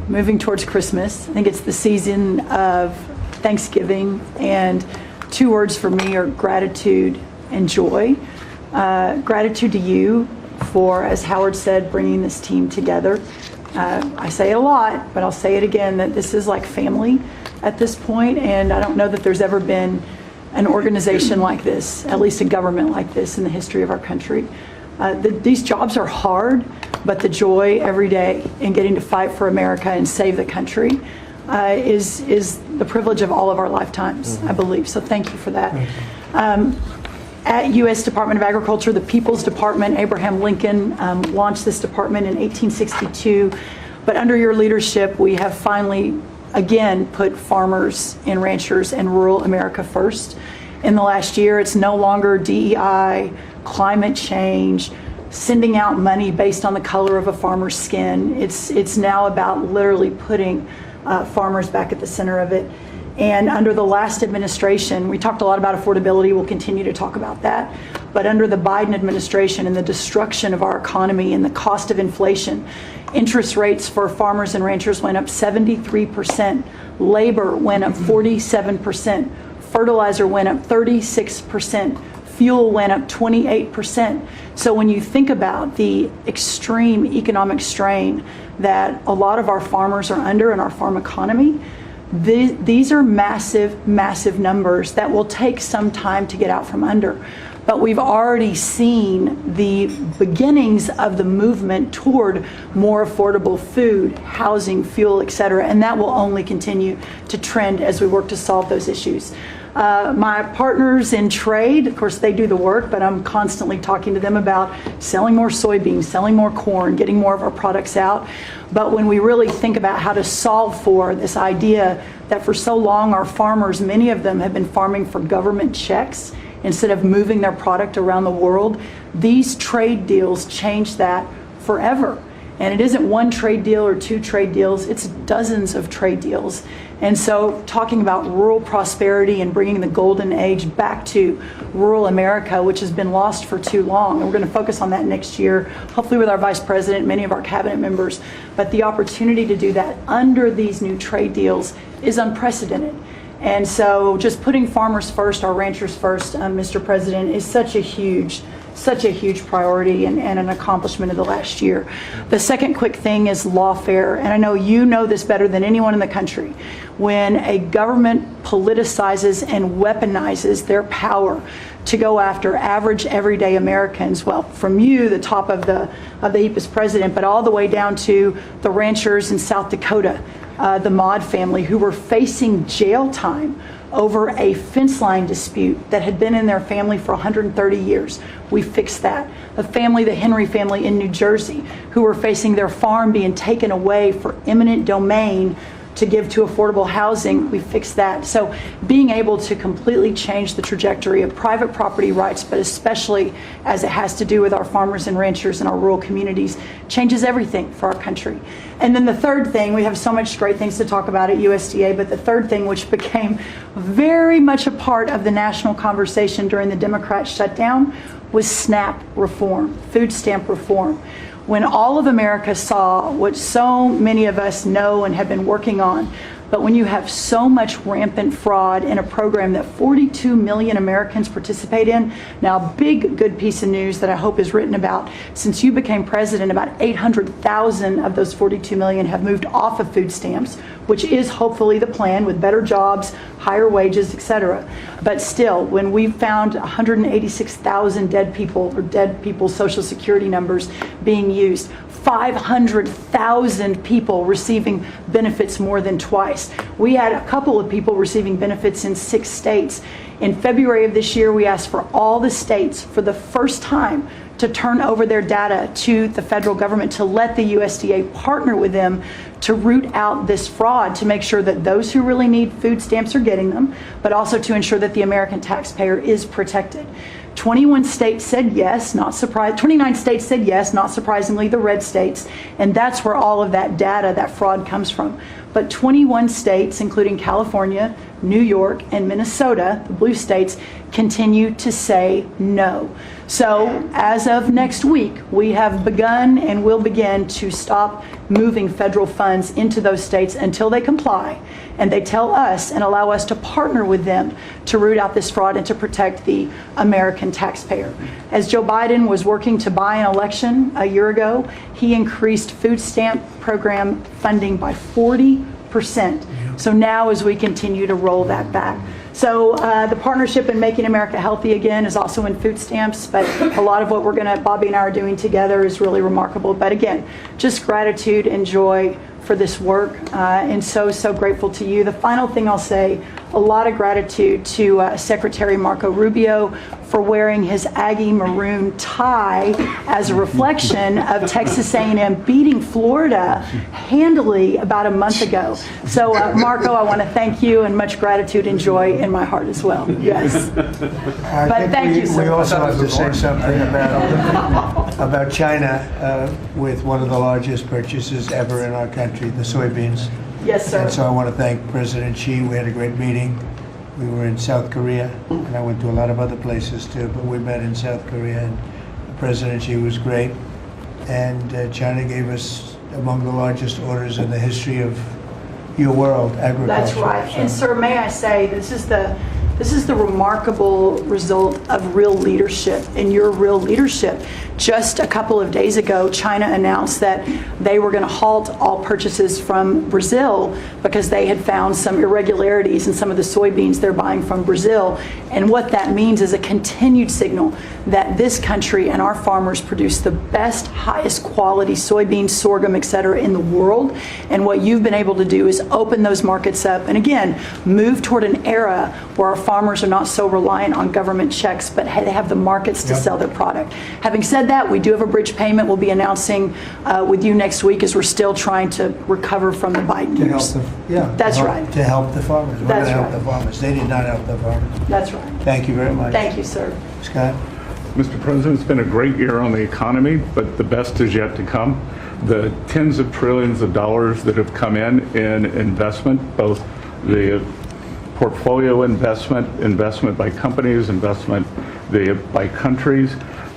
moving towards Christmas, I think it's the season of Thanksgiving, and 2 words for me are gratitude and joy. Gratitude to you for, as Howard said, bringing this team together. I say it a lot, but I'll say it again, that this is like family at this point, and I don't know that there's ever been an organization like this, at least a government like this, in the history of our country. These jobs are hard, but the joy every day in getting to fight for America and save the country is the privilege of all of our lifetimes, I believe. So thank you for that. At U.S. Department of Agriculture, the People's Department, Abraham Lincoln launched this department in 1862. But under your leadership, we have finally, again, put farmers and ranchers and rural America first. In the last year, it's no longer DEI, climate change, sending out money based on the color of a farmer's skin. It's now about literally putting farmers back at the center of it. And under the last administration, we talked a lot about affordability. We'll continue to talk about that. But under the Biden administration and the destruction of our economy and the cost of inflation, interest rates for farmers and ranchers went up 73%. Labor went up 47%. Fertilizer went up 36%. Fuel went up 28%. So when you think about the extreme economic strain that a lot of our farmers are under in our farm economy, these are massive, massive numbers that will take some time to get out from under. But we've already seen the beginnings of the movement toward more affordable food, housing, fuel, et cetera, and that will only continue to trend as we work to solve those issues. My partners in trade, of course, they do the work, but I'm constantly talking to them about selling more soybeans, selling more corn, getting more of our products out. But when we really think about how to solve for this idea that for so long our farmers, many of them have been farming for government checks instead of moving their product around the world, these trade deals change that forever. And it isn't one trade deal or two trade deals, it's dozens of trade deals. And so talking about rural prosperity and bringing the golden age back to rural America, which has been lost for too long. And we're going to focus on that next year, hopefully with our Vice President, many of our cabinet members. But the opportunity to do that under these new trade deals is unprecedented. And so just putting farmers first, our ranchers first, Mr. President, is such a huge priority and an accomplishment of the last year. The second quick thing is lawfare, and I know you know this better than anyone in the country. When a government politicizes and weaponizes their power to go after average, everyday Americans, well, from you, the top of the EPA's president, but all the way down to the ranchers in South Dakota, the Maud family, who were facing jail time over a fence line dispute that had been in their family for 130 years. We fixed that. The Henry family in New Jersey, who were facing their farm being taken away for eminent domain to give to affordable housing, we fixed that. So being able to completely change the trajectory of private property rights, but especially as it has to do with our farmers and ranchers and our rural communities, changes everything for our country. And then the third thing, we have so much great things to talk about at USDA, but the third thing, which became very much a part of the national conversation during the Democrat shutdown, was SNAP reform, food stamp reform. When all of America saw what so many of us know and have been working on, but when you have so much rampant fraud in a program that 42 million Americans participate in, now a big good piece of news that I hope is written about, since you became president, about 800,000 of those 42 million have moved off of food stamps, which is hopefully the plan with better jobs, higher wages, etc. But still, when we found 186,000 dead people's Social Security numbers being used, 500,000 people receiving benefits more than twice. We had a couple of people receiving benefits in 6 states. In February of this year, we asked for all the states for the first time to turn over their data to the federal government, to let the USDA partner with them to root out this fraud, to make sure that those who really need food stamps are getting them, but also to ensure that the American taxpayer is protected. 21 states said yes, 29 states said yes, not surprisingly, the red states, and that's where all of that data, that fraud comes from. But 21 states, including California, New York, and Minnesota, the blue states, continue to say no. So as of next week, we have begun and will begin to stop moving federal funds into those states until they comply and they tell us and allow us to partner with them to root out this fraud and to protect the American taxpayer. As Joe Biden was working to buy an election a year ago, he increased food stamp program funding by 40%. So now as we continue to roll that back. So the partnership in Making America Healthy Again is also in food stamps, but a lot of what Bobby and I are doing together is really remarkable. But again, just gratitude and joy for this work, and so grateful to you. The final thing I'll say, a lot of gratitude to Secretary Marco Rubio for wearing his Aggie maroon tie as a reflection of Texas A&M beating Florida handily about a month ago. So Marco, I want to thank you, and much gratitude and joy in my heart as well. Yes. But thank you, sir. We also have to say something about China with one of the largest purchases ever in our country, the soybeans. Yes, sir. And so I want to thank President Xi. We had a great meeting. We were in South Korea, and I went to a lot of other places too, but we met in South Korea, and President Xi was great. And China gave us among the largest orders in the history of your world, agriculture. That's right. And sir, may I say, this is the remarkable result of real leadership and your real leadership. Just a couple of days ago, China announced that they were going to halt all purchases from Brazil because they had found some irregularities in some of the soybeans they're buying from Brazil. And what that means is a continued signal that this country and our farmers produce the best, highest quality soybeans, sorghum, et cetera, in the world. And what you've been able to do is open those markets up and again, move toward an era where our farmers are not so reliant on government checks, but they have the markets to sell their product. Having said that, we do have a bridge payment we'll be announcing with you next week as we're still trying to recover from the Biden years. That's right. To help the farmers. We're going to help right. the farmers. They did not help the farmers. That's right. Thank you very much. Thank you, sir. Scott? Mr. President, it's been a great year on the economy, but the best is yet to come. The tens of trillions of dollars that have come in investment, both the portfolio investment by companies, investment by countries,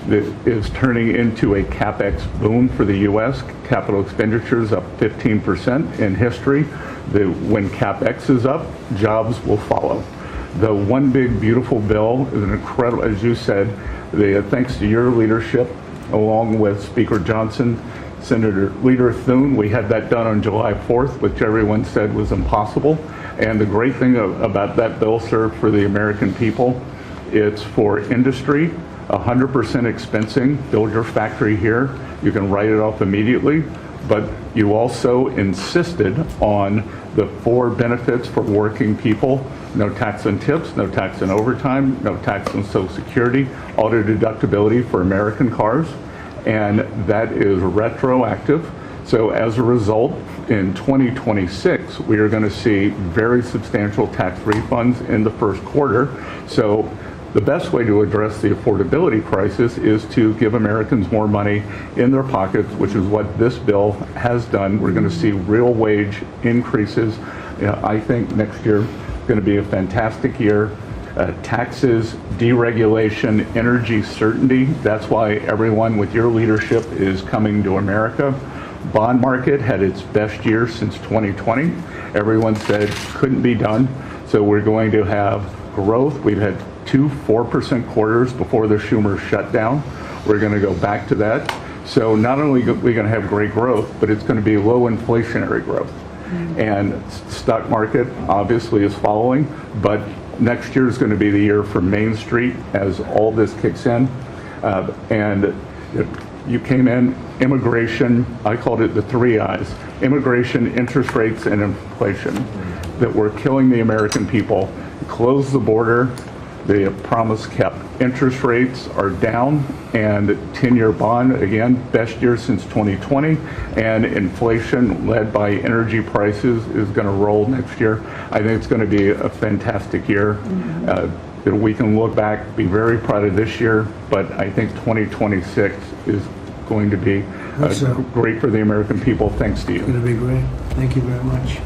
that is turning into a CapEx boom for the U.S. Capital expenditures up 15% in history. When CapEx is up, jobs will follow. The One Big Beautiful Bill is an incredible, as you said, thanks to your leadership, along with Speaker Johnson, Senator Leader Thune, we had that done on July 4th, which everyone said was impossible. And the great thing about that bill, sir, for the American people, it's for industry, 100% expensing, build your factory here, you can write it off immediately, but you also insisted on the 4 benefits for working people: no tax on tips, no tax on overtime, no tax on Social Security, auto deductibility for American cars, and that is retroactive. So as a result, in 2026, we are going to see very substantial tax refunds in the first quarter. So the best way to address the affordability crisis is to give Americans more money in their pockets, which is what this bill has done. We're going to see real wage increases. I think next year is going to be a fantastic year. Taxes, deregulation, energy certainty. That's why everyone with your leadership is coming to America. Bond market had its best year since 2020. Everyone said couldn't be done. So we're going to have growth. We've had 2 4% quarters before the Schumer shutdown. We're going to go back to that. So not only are we going to have great growth, but it's going to be low inflationary growth. And stock market obviously is following, but next year is going to be the year for Main Street as all this kicks in. And you came in, immigration, I called it the 3 I's, immigration, interest rates, and inflation, that were killing the American people. Close the border, the promise kept. Interest rates are down, and 10-year bond, again, best year since 2020, and inflation led by energy prices is going to roll next year. I think it's going to be a fantastic year. We can look back, be very proud of this year, but I think 2026 is going to be great for the American people, thanks to you. It's going to be great. Thank you very much.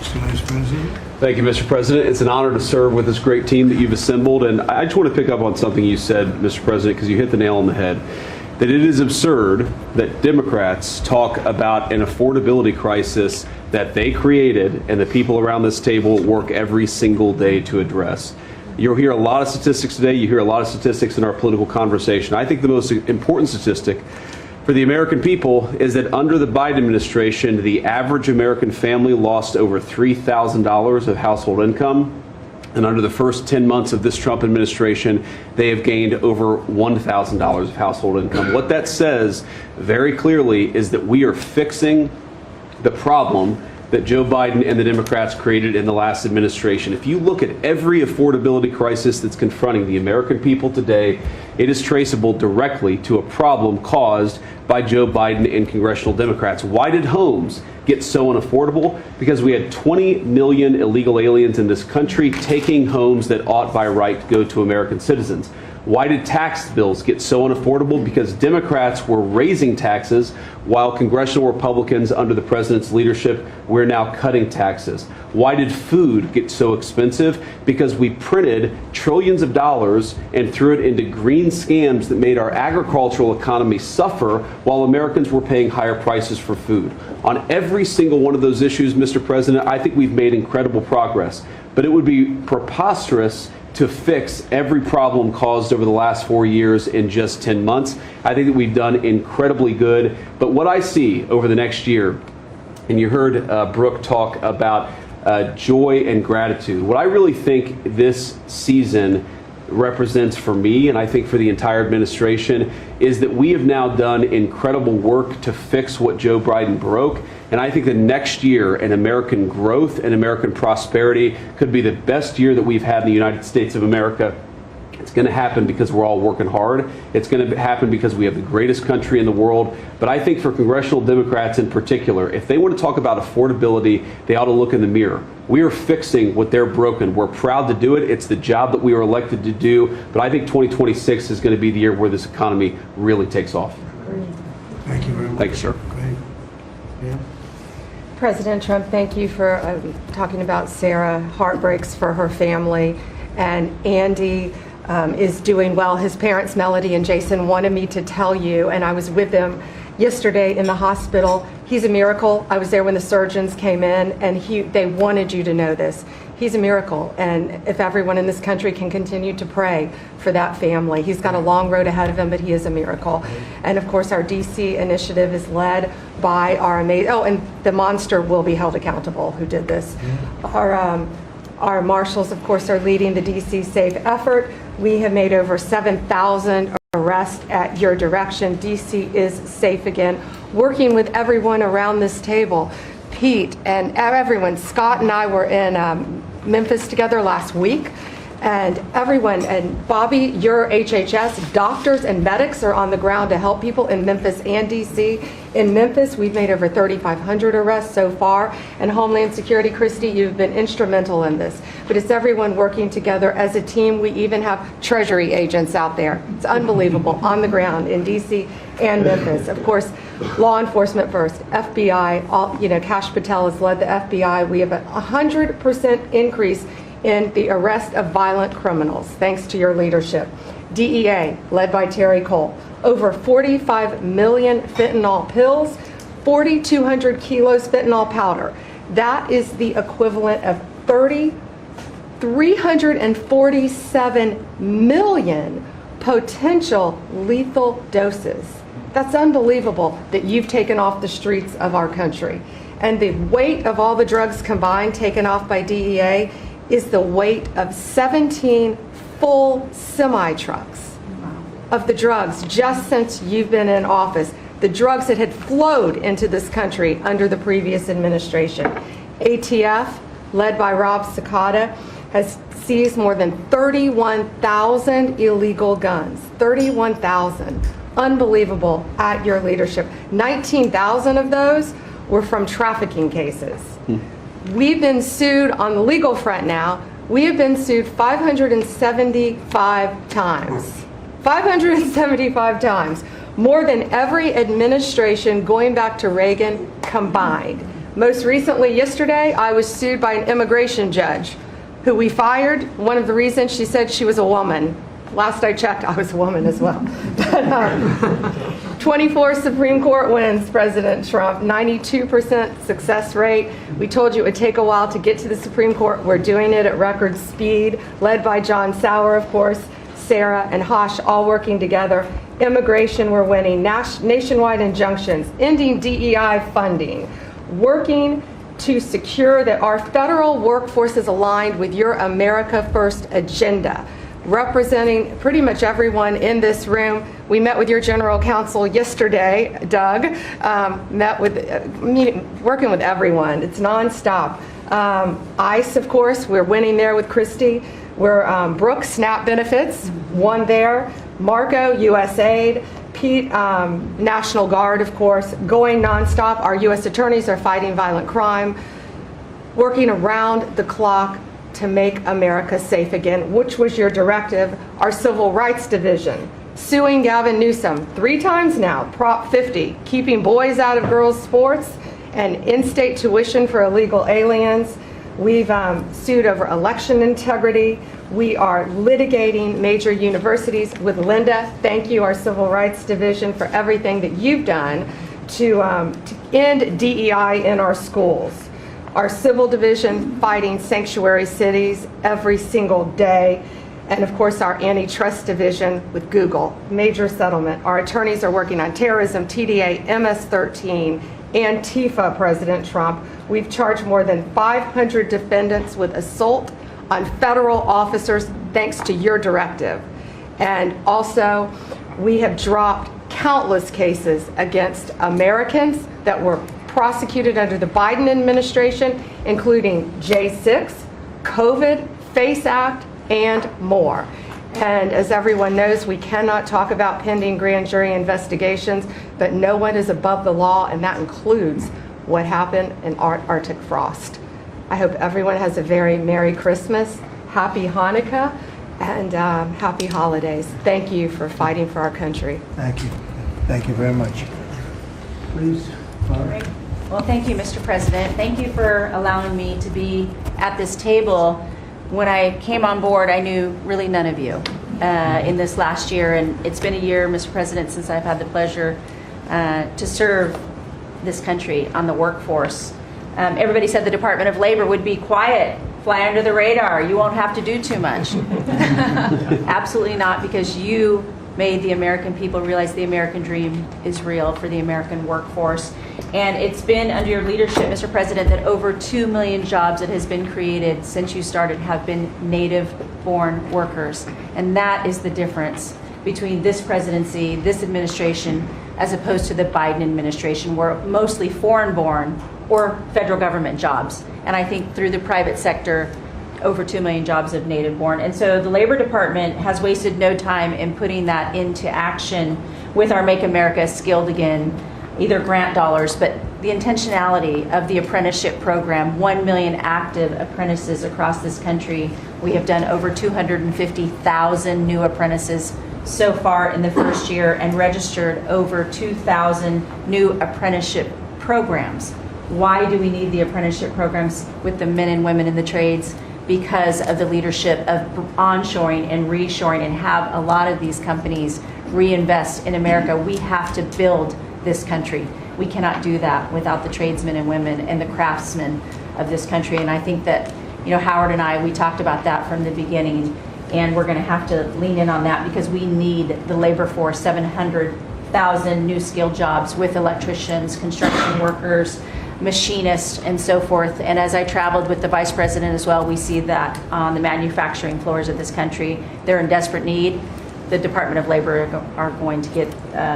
Mr. Vice President. Thank you, Mr. President. It's an honor to serve with this great team that you've assembled. And I just want to pick up on something you said, Mr. President, because you hit the nail on the head. That it is absurd that Democrats talk about an affordability crisis that they created and the people around this table work every single day to address. You'll hear a lot of statistics today. You hear a lot of statistics in our political conversation. I think the most important statistic for the American people is that under the Biden administration, the average American family lost over $3,000 of household income. And under the first 10 months of this Trump administration, they have gained over $1,000 of household income. What that says very clearly is that we are fixing the problem that Joe Biden and the Democrats created in the last administration. If you look at every affordability crisis that's confronting the American people today, it is traceable directly to a problem caused by Joe Biden and congressional Democrats. Why did homes get so unaffordable? Because we had 20 million illegal aliens in this country taking homes that ought by right go to American citizens. Why did tax bills get so unaffordable? Because Democrats were raising taxes while congressional Republicans under the president's leadership, we're now cutting taxes. Why did food get so expensive? Because we printed trillions of dollars and threw it into green scams that made our agricultural economy suffer while Americans were paying higher prices for food. On every single one of those issues, Mr. President, I think we've made incredible progress. But it would be preposterous to fix every problem caused over the last 4 years in just 10 months. I think that we've done incredibly good. But what I see over the next year, and you heard Brooke talk about joy and gratitude, what I really think this season represents for me, and I think for the entire administration, is that we have now done incredible work to fix what Joe Biden broke. And I think the next year in American growth and American prosperity could be the best year that we've had in the United States of America. It's going to happen because we're all working hard. It's going to happen because we have the greatest country in the world. But I think for congressional Democrats in particular, if they want to talk about affordability, they ought to look in the mirror. We are fixing what they're broken. We're proud to do it. It's the job that we were elected to do. But I think 2026 is going to be the year where this economy really takes off. Thank you very much. Thank you, sir. Great. Yeah. President Trump, thank you for talking about Sarah. Heartbreaks for her family. And Andy is doing well. His parents, Melody and Jason, wanted me to tell you, and I was with them yesterday in the hospital. He's a miracle. I was there when the surgeons came in, and they wanted you to know this. He's a miracle, and if everyone in this country can continue to pray for that family. He's got a long road ahead of him, but he is a miracle. And of course, our DC initiative is led by our amazing, and the monster will be held accountable who did this. Our marshals, of course, are leading the DC Safe effort. We have made over 7,000 arrests at your direction. DC is safe again. Working with everyone around this table, Pete and everyone. Scott and I were in Memphis together last week, and everyone, and Bobby, your HHS, doctors and medics are on the ground to help people in Memphis and DC. In Memphis, we've made over 3,500 arrests so far, and Homeland Security, Christy, you've been instrumental in this. But it's everyone working together as a team. We even have Treasury agents out there. It's unbelievable, on the ground in DC and Memphis. Of course, law enforcement first, FBI, Kash Patel has led the FBI. We have a 100% increase in the arrest of violent criminals, thanks to your leadership. DEA, led by Terry Cole, over 45 million fentanyl pills, 4,200 kilos fentanyl powder. That is the equivalent of 347 million potential lethal doses. That's unbelievable that you've taken off the streets of our country. And the weight of all the drugs combined taken off by DEA is the weight of 17 full semi-trucks of the drugs just since you've been in office. The drugs that had flowed into this country under the previous administration. ATF, led by Rob Sakata, has seized more than 31,000 illegal guns. 31,000. Unbelievable at your leadership. 19,000 of those were from trafficking cases. We've been sued on the legal front now. We have been sued 575 times. 575 times. More than every administration going back to Reagan combined. Most recently, yesterday, I was sued by an immigration judge who we fired. One of the reasons, she said she was a woman. Last I checked, I was a woman as well. 24 Supreme Court wins, President Trump, 92% success rate. We told you it would take a while to get to the Supreme Court. We're doing it at record speed, led by John Sauer, of course, Sarah and Hosh, all working together. Immigration, we're winning. Nationwide injunctions, ending DEI funding, working to secure that our federal workforce is aligned with your America First agenda, representing pretty much everyone in this room. We met with your general counsel yesterday, Doug, working with everyone. It's nonstop. ICE, of course, we're winning there with Christie. We're Brooke, SNAP benefits, won there. Marco, USAID. Pete, National Guard, of course, going nonstop. Our U.S. attorneys are fighting violent crime, working around the clock to make America safe again, which was your directive. Our Civil Rights Division, suing Gavin Newsom 3 times now, Prop 50, keeping boys out of girls' sports and in-state tuition for illegal aliens. We've sued over election integrity. We are litigating major universities with Linda. Thank you, our Civil Rights Division, for everything that you've done to end DEI in our schools. Our Civil Division fighting sanctuary cities every single day. And of course, our Antitrust Division with Google, major settlement. Our attorneys are working on terrorism, TDA, MS-13, Antifa, President Trump. We've charged more than 500 defendants with assault on federal officers thanks to your directive. And also, we have dropped countless cases against Americans that were prosecuted under the Biden administration, including J6, COVID, FACE Act, and more. And as everyone knows, we cannot talk about pending grand jury investigations, but no one is above the law, and that includes what happened in Arctic frost. I hope everyone has a very Merry Christmas, Happy Hanukkah, and Happy Holidays. Thank you for fighting for our country. Thank you. Thank you very much. Please, Father. Well, thank you, Mr. President. Thank you for allowing me to be at this table. When I came on board, I knew really none of you in this last year, and it's been a year, Mr. President, since I've had the pleasure to serve this country on the workforce. Everybody said the Department of Labor would be quiet, fly under the radar, you won't have to do too much. Absolutely not, because you made the American people realize the American dream is real for the American workforce. And it's been under your leadership, Mr. President, that over 2 million jobs that has been created since you started have been native-born workers. And that is the difference between this presidency, this administration, as opposed to the Biden administration, where mostly foreign-born or federal government jobs. And I think through the private sector, over 2 million jobs of native-born. And so the Labor Department has wasted no time in putting that into action with our Make America Skilled Again, either grant dollars, but the intentionality of the apprenticeship program, 1 million active apprentices across this country. We have done over 250,000 new apprentices so far in the first year and registered over 2,000 new apprenticeship programs. Why do we need the apprenticeship programs with the men and women in the trades? Because of the leadership of onshoring and reshoring, and have a lot of these companies reinvest in America. We have to build this country. We cannot do that without the tradesmen and women and the craftsmen of this country. And I think that, you know, Howard and I, we talked about that from the beginning, and we're going to have to lean in on that because we need the labor force, 700,000 new skilled jobs with electricians, construction workers, machinists, and so forth. And as I traveled with the Vice President as well, we see that on the manufacturing floors of this country, they're in desperate need. The Department of Labor are going to get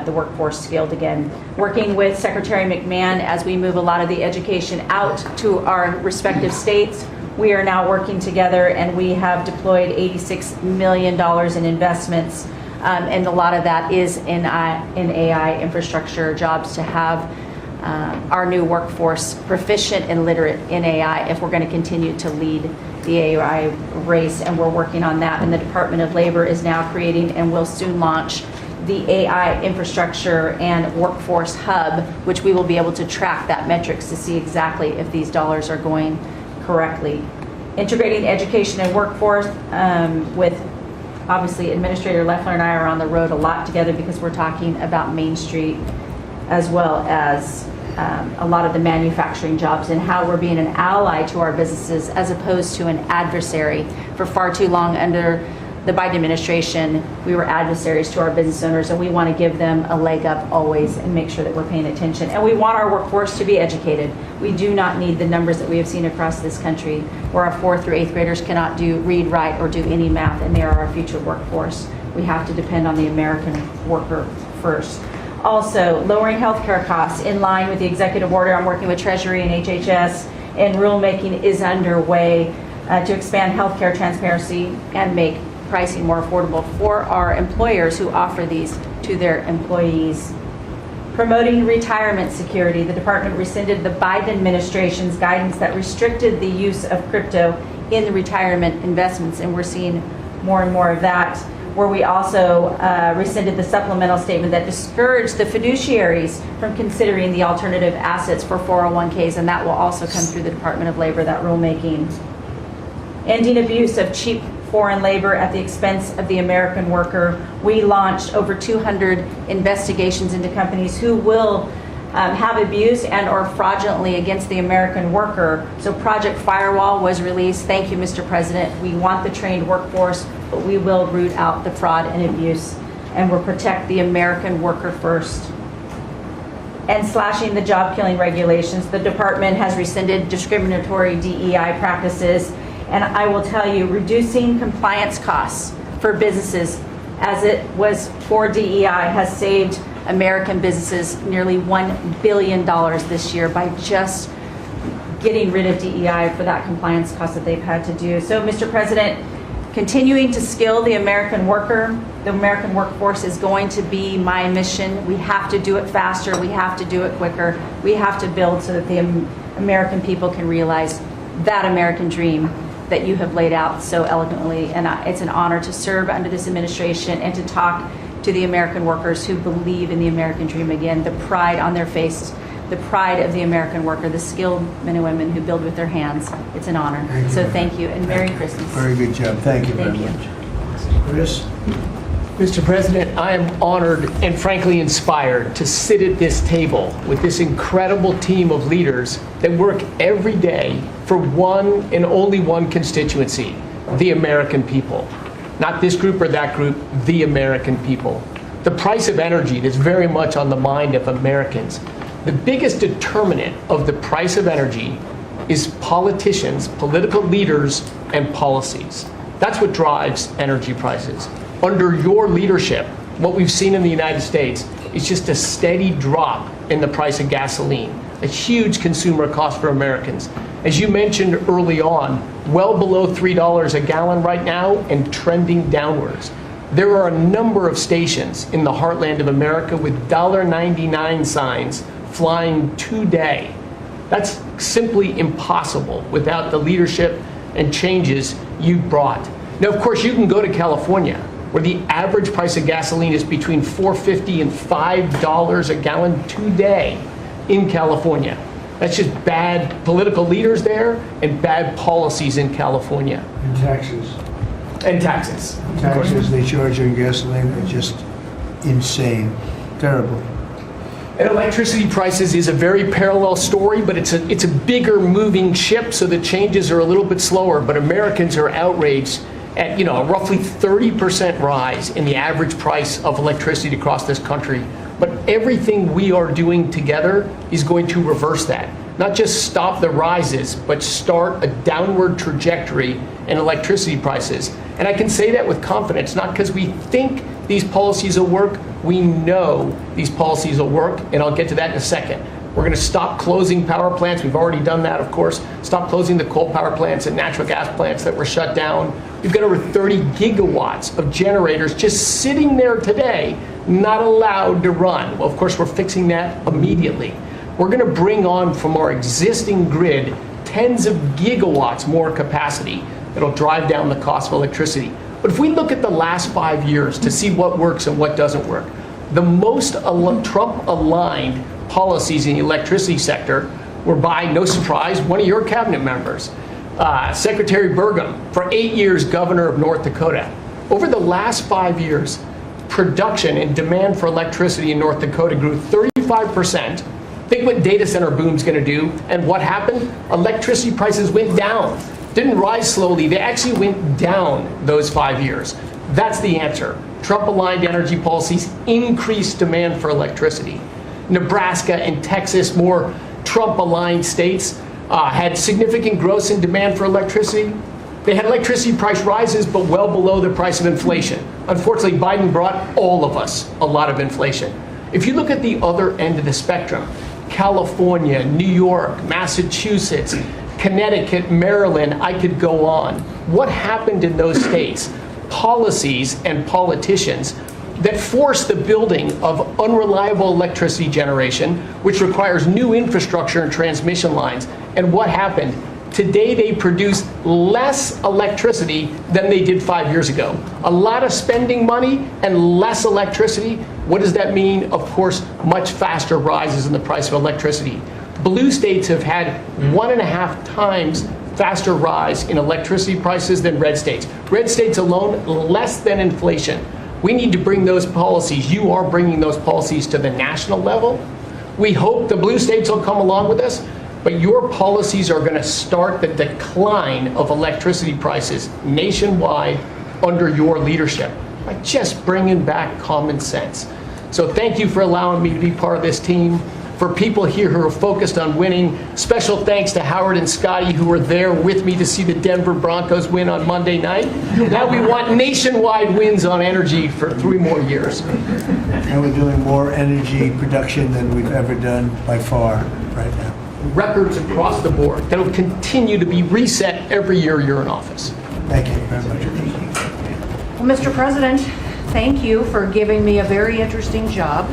the workforce skilled again. Working with Secretary McMahon as we move a lot of the education out to our respective states, we are now working together, and we have deployed $86 million in investments, and a lot of that is in AI infrastructure jobs to have our new workforce proficient and literate in AI if we're going to continue to lead the AI race, and we're working on that. And the Department of Labor is now creating and will soon launch the AI infrastructure and workforce hub, which we will be able to track that metrics to see exactly if these dollars are going correctly. Integrating education and workforce with, obviously, Administrator Leffler and I are on the road a lot together because we're talking about Main Street as well as a lot of the manufacturing jobs and how we're being an ally to our businesses as opposed to an adversary. For far too long under the Biden administration, we were adversaries to our business owners, and we want to give them a leg up always and make sure that we're paying attention. And we want our workforce to be educated. We do not need the numbers that we have seen across this country where our 4th through 8th graders cannot do read, write, or do any math, and they are our future workforce. We have to depend on the American worker first. Also, lowering healthcare costs in line with the executive order. I'm working with Treasury and HHS, and rulemaking is underway to expand healthcare transparency and make pricing more affordable for our employers who offer these to their employees. Promoting retirement security. The department rescinded the Biden administration's guidance that restricted the use of crypto in the retirement investments, and we're seeing more and more of that, where we also rescinded the supplemental statement that discouraged the fiduciaries from considering the alternative assets for 401ks, and that will also come through the Department of Labor, that rulemaking. Ending abuse of cheap foreign labor at the expense of the American worker. We launched over 200 investigations into companies who will have abused and or fraudulently against the American worker. So Project Firewall was released. Thank you, Mr. President. We want the trained workforce, but we will root out the fraud and abuse, and we'll protect the American worker first. And slashing the job-killing regulations. The department has rescinded discriminatory DEI practices. And I will tell you, reducing compliance costs for businesses as it was for DEI has saved American businesses nearly $1 billion this year by just getting rid of DEI for that compliance cost that they've had to do. So, Mr. President, continuing to skill the American worker, the American workforce is going to be my mission. We have to do it faster. We have to do it quicker. We have to build so that the American people can realize that American dream that you have laid out so eloquently. And it's an honor to serve under this administration and to talk to the American workers who believe in the American dream again, the pride on their face, the pride of the American worker, the skilled men and women who build with their hands. It's an honor. So thank you, and Merry Christmas. Very good job. Thank you very much. Chris? Mr. President, I am honored and frankly inspired to sit at this table with this incredible team of leaders that work every day for one and only one constituency, the American people. Not this group or that group, the American people. The price of energy is very much on the mind of Americans. The biggest determinant of the price of energy is politicians, political leaders, and policies. That's what drives energy prices. Under your leadership, what we've seen in the United States is just a steady drop in the price of gasoline, a huge consumer cost for Americans. As you mentioned early on, well below $3 a gallon right now and trending downwards. There are a number of stations in the heartland of America with $1.99 signs flying today. That's simply impossible without the leadership and changes you've brought. Now, of course, you can go to California, where the average price of gasoline is between $4.50 and $5 a gallon today in California. That's just bad political leaders there and bad policies in California. And taxes. And taxes. Taxes they charge on gasoline are just insane. Terrible. And electricity prices is a very parallel story, but it's a bigger moving ship, so the changes are a little bit slower. But Americans are outraged at a roughly 30% rise in the average price of electricity across this country. But everything we are doing together is going to reverse that. Not just stop the rises, but start a downward trajectory in electricity prices. And I can say that with confidence, not because we think these policies will work. We know these policies will work, and I'll get to that in a second. We're going to stop closing power plants. We've already done that, of course. Stop closing the coal power plants and natural gas plants that were shut down. We've got over 30 gigawatts of generators just sitting there today, not allowed to run. Well, of course, we're fixing that immediately. We're going to bring on from our existing grid tens of gigawatts more capacity that'll drive down the cost of electricity. But if we look at the last 5 years to see what works and what doesn't work, The most Trump-aligned policies in the electricity sector were by, no surprise, one of your cabinet members, Secretary Burgum, for 8 years governor of North Dakota. Over the last 5 years, production and demand for electricity in North Dakota grew 35%. Think what data center boom's going to do. And what happened? Electricity prices went down. Didn't rise slowly. They actually went down those 5 years. That's the answer. Trump-aligned energy policies increased demand for electricity. Nebraska and Texas, more Trump-aligned states, had significant growth in demand for electricity. They had electricity price rises, but well below the price of inflation. Unfortunately, Biden brought all of us a lot of inflation. If you look at the other end of the spectrum, California, New York, Massachusetts, Connecticut, Maryland, I could go on. What happened in those states? Policies and politicians that force the building of unreliable electricity generation, which requires new infrastructure and transmission lines. And what happened? Today they produce less electricity than they did 5 years ago. A lot of spending money and less electricity. What does that mean? Of course, much faster rises in the price of electricity. Blue states have had 1.5 times faster rise in electricity prices than red states. Red states alone, less than inflation. We need to bring those policies. You are bringing those policies to the national level. We hope the blue states will come along with us, but your policies are going to start the decline of electricity prices nationwide under your leadership by just bringing back common sense. So thank you for allowing me to be part of this team. For people here who are focused on winning, special thanks to Howard and Scotty who were there with me to see the Denver Broncos win on Monday night. Now we want nationwide wins on energy for 3 more years. And we're doing more energy production than we've ever done by far right now. Records across the board that will continue to be reset every year you're in office. Thank you very much. Well, Mr. President, thank you for giving me a very interesting job.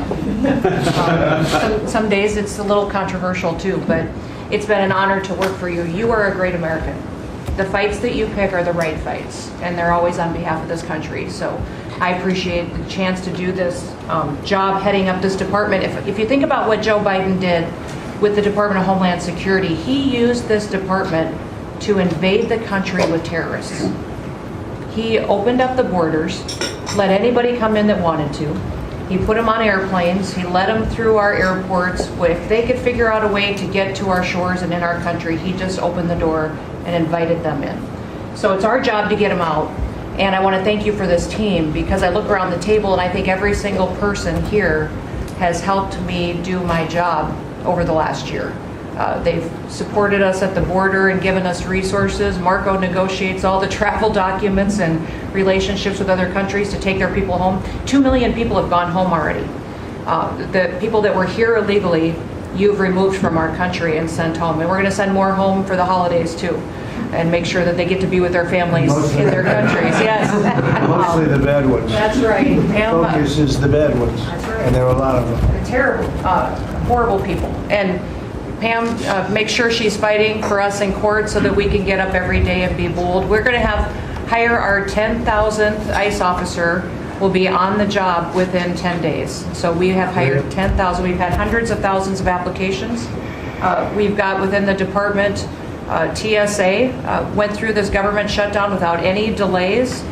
Some days it's a little controversial too, but it's been an honor to work for you. You are a great American. The fights that you pick are the right fights, and they're always on behalf of this country. So I appreciate the chance to do this job heading up this department. If you think about what Joe Biden did with the Department of Homeland Security, he used this department to invade the country with terrorists. He opened up the borders, let anybody come in that wanted to. He put them on airplanes. He let them through our airports. If they could figure out a way to get to our shores and in our country, he just opened the door and invited them in. So it's our job to get them out. And I want to thank you for this team, because I look around the table and I think every single person here has helped me do my job over the last year. They've supported us at the border and given us resources. Marco negotiates all the travel documents and relationships with other countries to take their people home. 2 million people have gone home already. The people that were here illegally, you've removed from our country and sent home. And we're going to send more home for the holidays too, and make sure that they get to be with their families in their countries. Yes. Mostly the bad ones. That's right. Focus is the bad ones. That's right. And there are a lot of them. They're terrible, horrible people. And Pam makes sure she's fighting for us in court so that we can get up every day and be bold. We're going to hire our 10,000th ICE officer. Will be on the job within 10 days. So we have hired 10,000. We've had hundreds of thousands of applications. We've got within the department, TSA went through this government shutdown without any delays.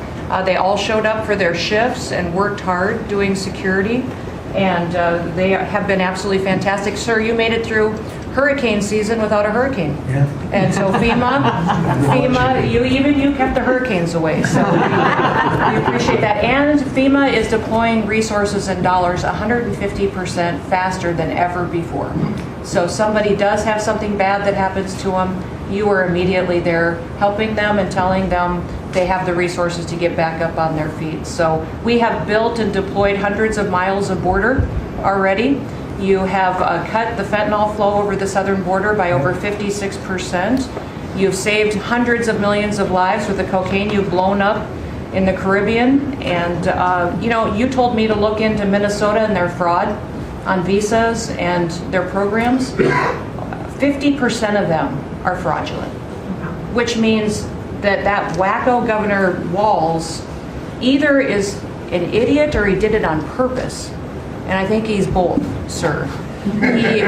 They all showed up for their shifts and worked hard doing security. And they have been absolutely fantastic. Sir, you made it through hurricane season without a hurricane. Yeah. And so FEMA, you kept the hurricanes away. So we appreciate that. And FEMA is deploying resources and dollars 150% faster than ever before. So somebody does have something bad that happens to them, you are immediately there helping them and telling them they have the resources to get back up on their feet. So we have built and deployed hundreds of miles of border already. You have cut the fentanyl flow over the southern border by over 56%. You've saved hundreds of millions of lives with the cocaine you've blown up in the Caribbean. And you told me to look into Minnesota and their fraud on visas and their programs. 50% of them are fraudulent, which means that wacko Governor Walz either is an idiot or he did it on purpose. and I think he's bold, sir. He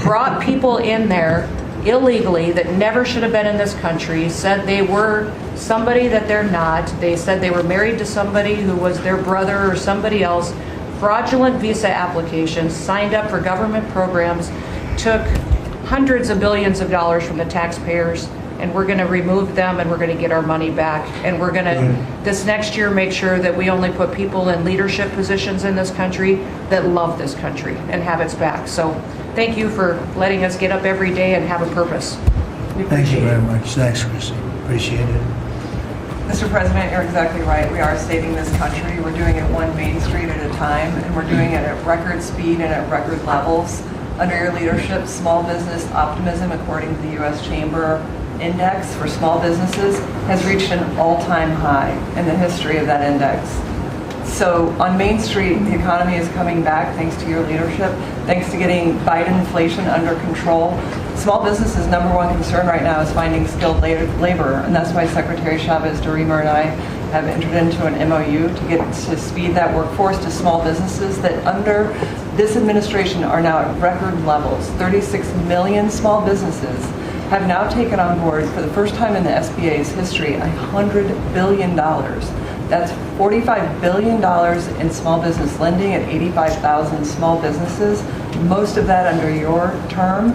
brought people in there illegally that never should have been in this country, said they were somebody that they're not. They said they were married to somebody who was their brother or somebody else. Fraudulent visa applications, signed up for government programs, took hundreds of billions of dollars from the taxpayers, and we're going to remove them and we're going to get our money back. And we're going to, this next year, make sure that we only put people in leadership positions in this country that love this country and have its back. So thank you for letting us get up every day and have a purpose. We Thank you appreciate very it. much. Thanks, Chrissy. Appreciate it. Mr. President, you're exactly right. We are saving this country. We're doing it one Main Street at a time, and we're doing it at record speed and at record levels. Under your leadership, small business optimism, according to the U.S. Chamber Index for small businesses, has reached an all-time high in the history of that index. So on Main Street, the economy is coming back thanks to your leadership, thanks to getting Biden inflation under control. Small businesses' number one concern right now is finding skilled labor, and that's why Secretary Chavez Durimer and I have entered into an MOU to speed that workforce to small businesses that under this administration are now at record levels. 36 million small businesses have now taken on board, for the first time in the SBA's history, $100 billion. That's $45 billion in small business lending at 85,000 small businesses, most of that under your term,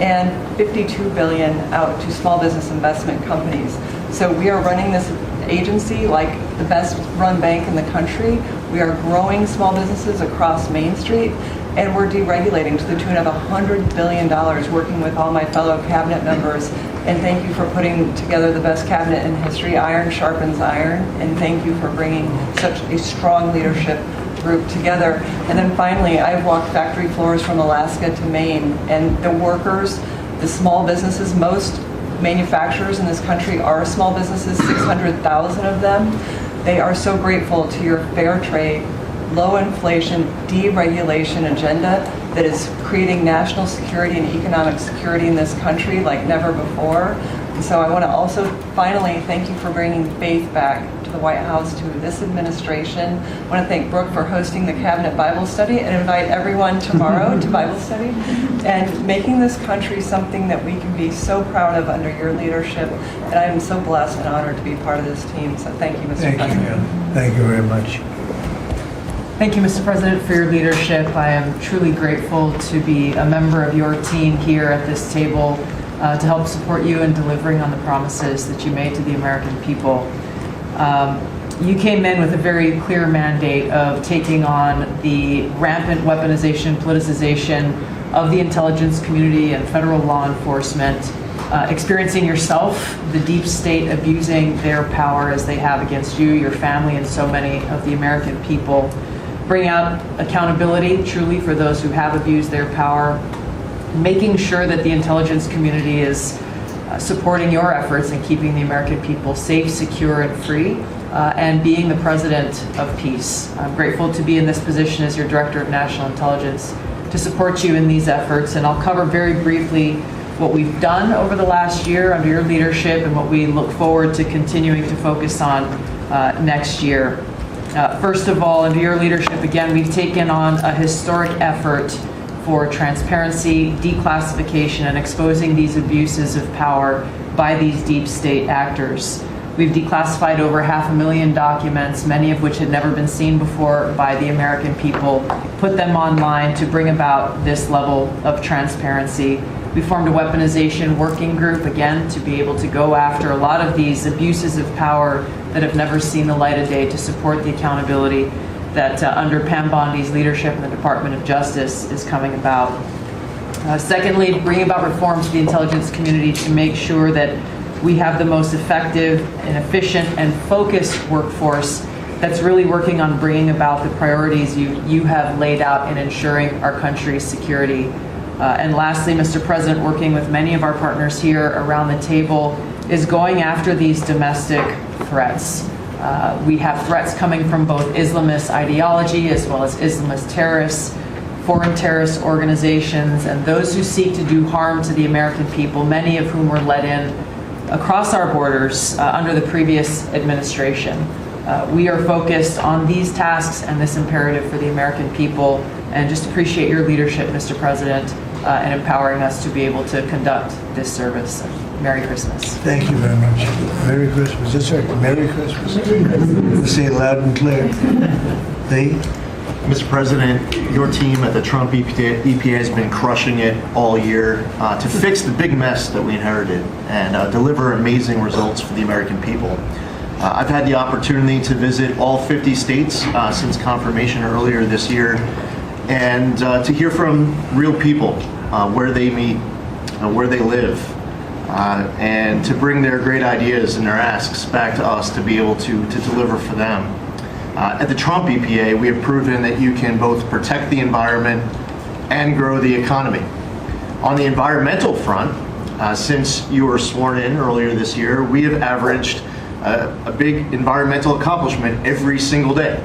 and $52 billion out to small business investment companies. So we are running this agency like the best run bank in the country. We are growing small businesses across Main Street, and we're deregulating to the tune of $100 billion, working with all my fellow cabinet members. And thank you for putting together the best cabinet in history. Iron sharpens iron, and thank you for bringing such a strong leadership group together. And then finally, I've walked factory floors from Alaska to Maine, and the workers, the small businesses, most manufacturers in this country are small businesses, 600,000 of them. They are so grateful to your fair trade, low inflation, deregulation agenda that is creating national security and economic security in this country like never before. And so I want to also finally thank you for bringing faith back to the White House, to this administration. I want to thank Brooke for hosting the Cabinet Bible Study and invite everyone tomorrow to Bible study and making this country something that we can be so proud of under your leadership. And I am so blessed and honored to be part of this team. So thank you, Mr. President. Thank you very much. Thank you, Mr. President, for your leadership. I am truly grateful to be a member of your team here at this table to help support you in delivering on the promises that you made to the American people. You came in with a very clear mandate of taking on the rampant weaponization, politicization of the intelligence community and federal law enforcement, experiencing yourself, the deep state abusing their power as they have against you, your family, and so many of the American people. Bring out accountability truly for those who have abused their power, making sure that the intelligence community is supporting your efforts in keeping the American people safe, secure, and free, and being the president of peace. I'm grateful to be in this position as your Director of National Intelligence to support you in these efforts, and I'll cover very briefly what we've done over the last year under your leadership and what we look forward to continuing to focus on next year. First of all, under your leadership, again, we've taken on a historic effort for transparency, declassification, and exposing these abuses of power by these deep state actors. We've declassified over 500,000 documents, many of which had never been seen before by the American people, put them online to bring about this level of transparency. We formed a weaponization working group, again, to be able to go after a lot of these abuses of power that have never seen the light of day, to support the accountability that under Pam Bondi's leadership in the Department of Justice is coming about. Secondly, bringing about reforms to the intelligence community to make sure that we have the most effective and efficient and focused workforce that's really working on bringing about the priorities you have laid out in ensuring our country's security. And lastly, Mr. President, working with many of our partners here around the table is going after these domestic threats. We have threats coming from both Islamist ideology as well as Islamist terrorists, foreign terrorist organizations, and those who seek to do harm to the American people, many of whom were let in across our borders under the previous administration. We are focused on these tasks and this imperative for the American people and just appreciate your leadership, Mr. President, and empowering us to be able to conduct this service. Merry Christmas. Thank you very much. Merry Christmas. That's right. Merry Christmas. Say it loud and clear. Lee? Mr. President, your team at the Trump EPA has been crushing it all year to fix the big mess that we inherited and deliver amazing results for the American people. I've had the opportunity to visit all 50 states since confirmation earlier this year, and to hear from real people where they meet, where they live, and to bring their great ideas and their asks back to us to be able to deliver for them. At the Trump EPA, we have proven that you can both protect the environment and grow the economy. On the environmental front, since you were sworn in earlier this year, we have averaged a big environmental accomplishment every single day.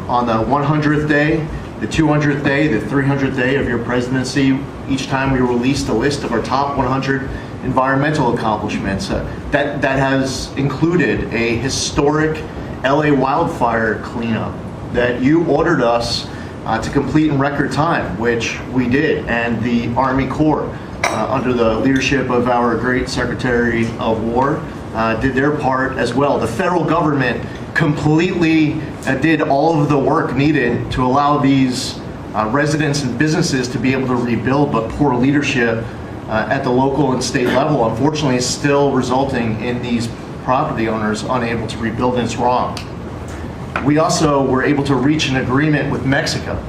On the 100th day, the 200th day, the 300th day of your presidency, each time we released a list of our top 100 environmental accomplishments. That has included a historic LA wildfire cleanup that you ordered us to complete in record time, which we did, and the Army Corps, under the leadership of our great Secretary of War, did their part as well. The federal government completely did all of the work needed to allow these residents and businesses to be able to rebuild, but poor leadership at the local and state level, unfortunately, is still resulting in these property owners unable to rebuild, and it's wrong. We also were able to reach an agreement with Mexico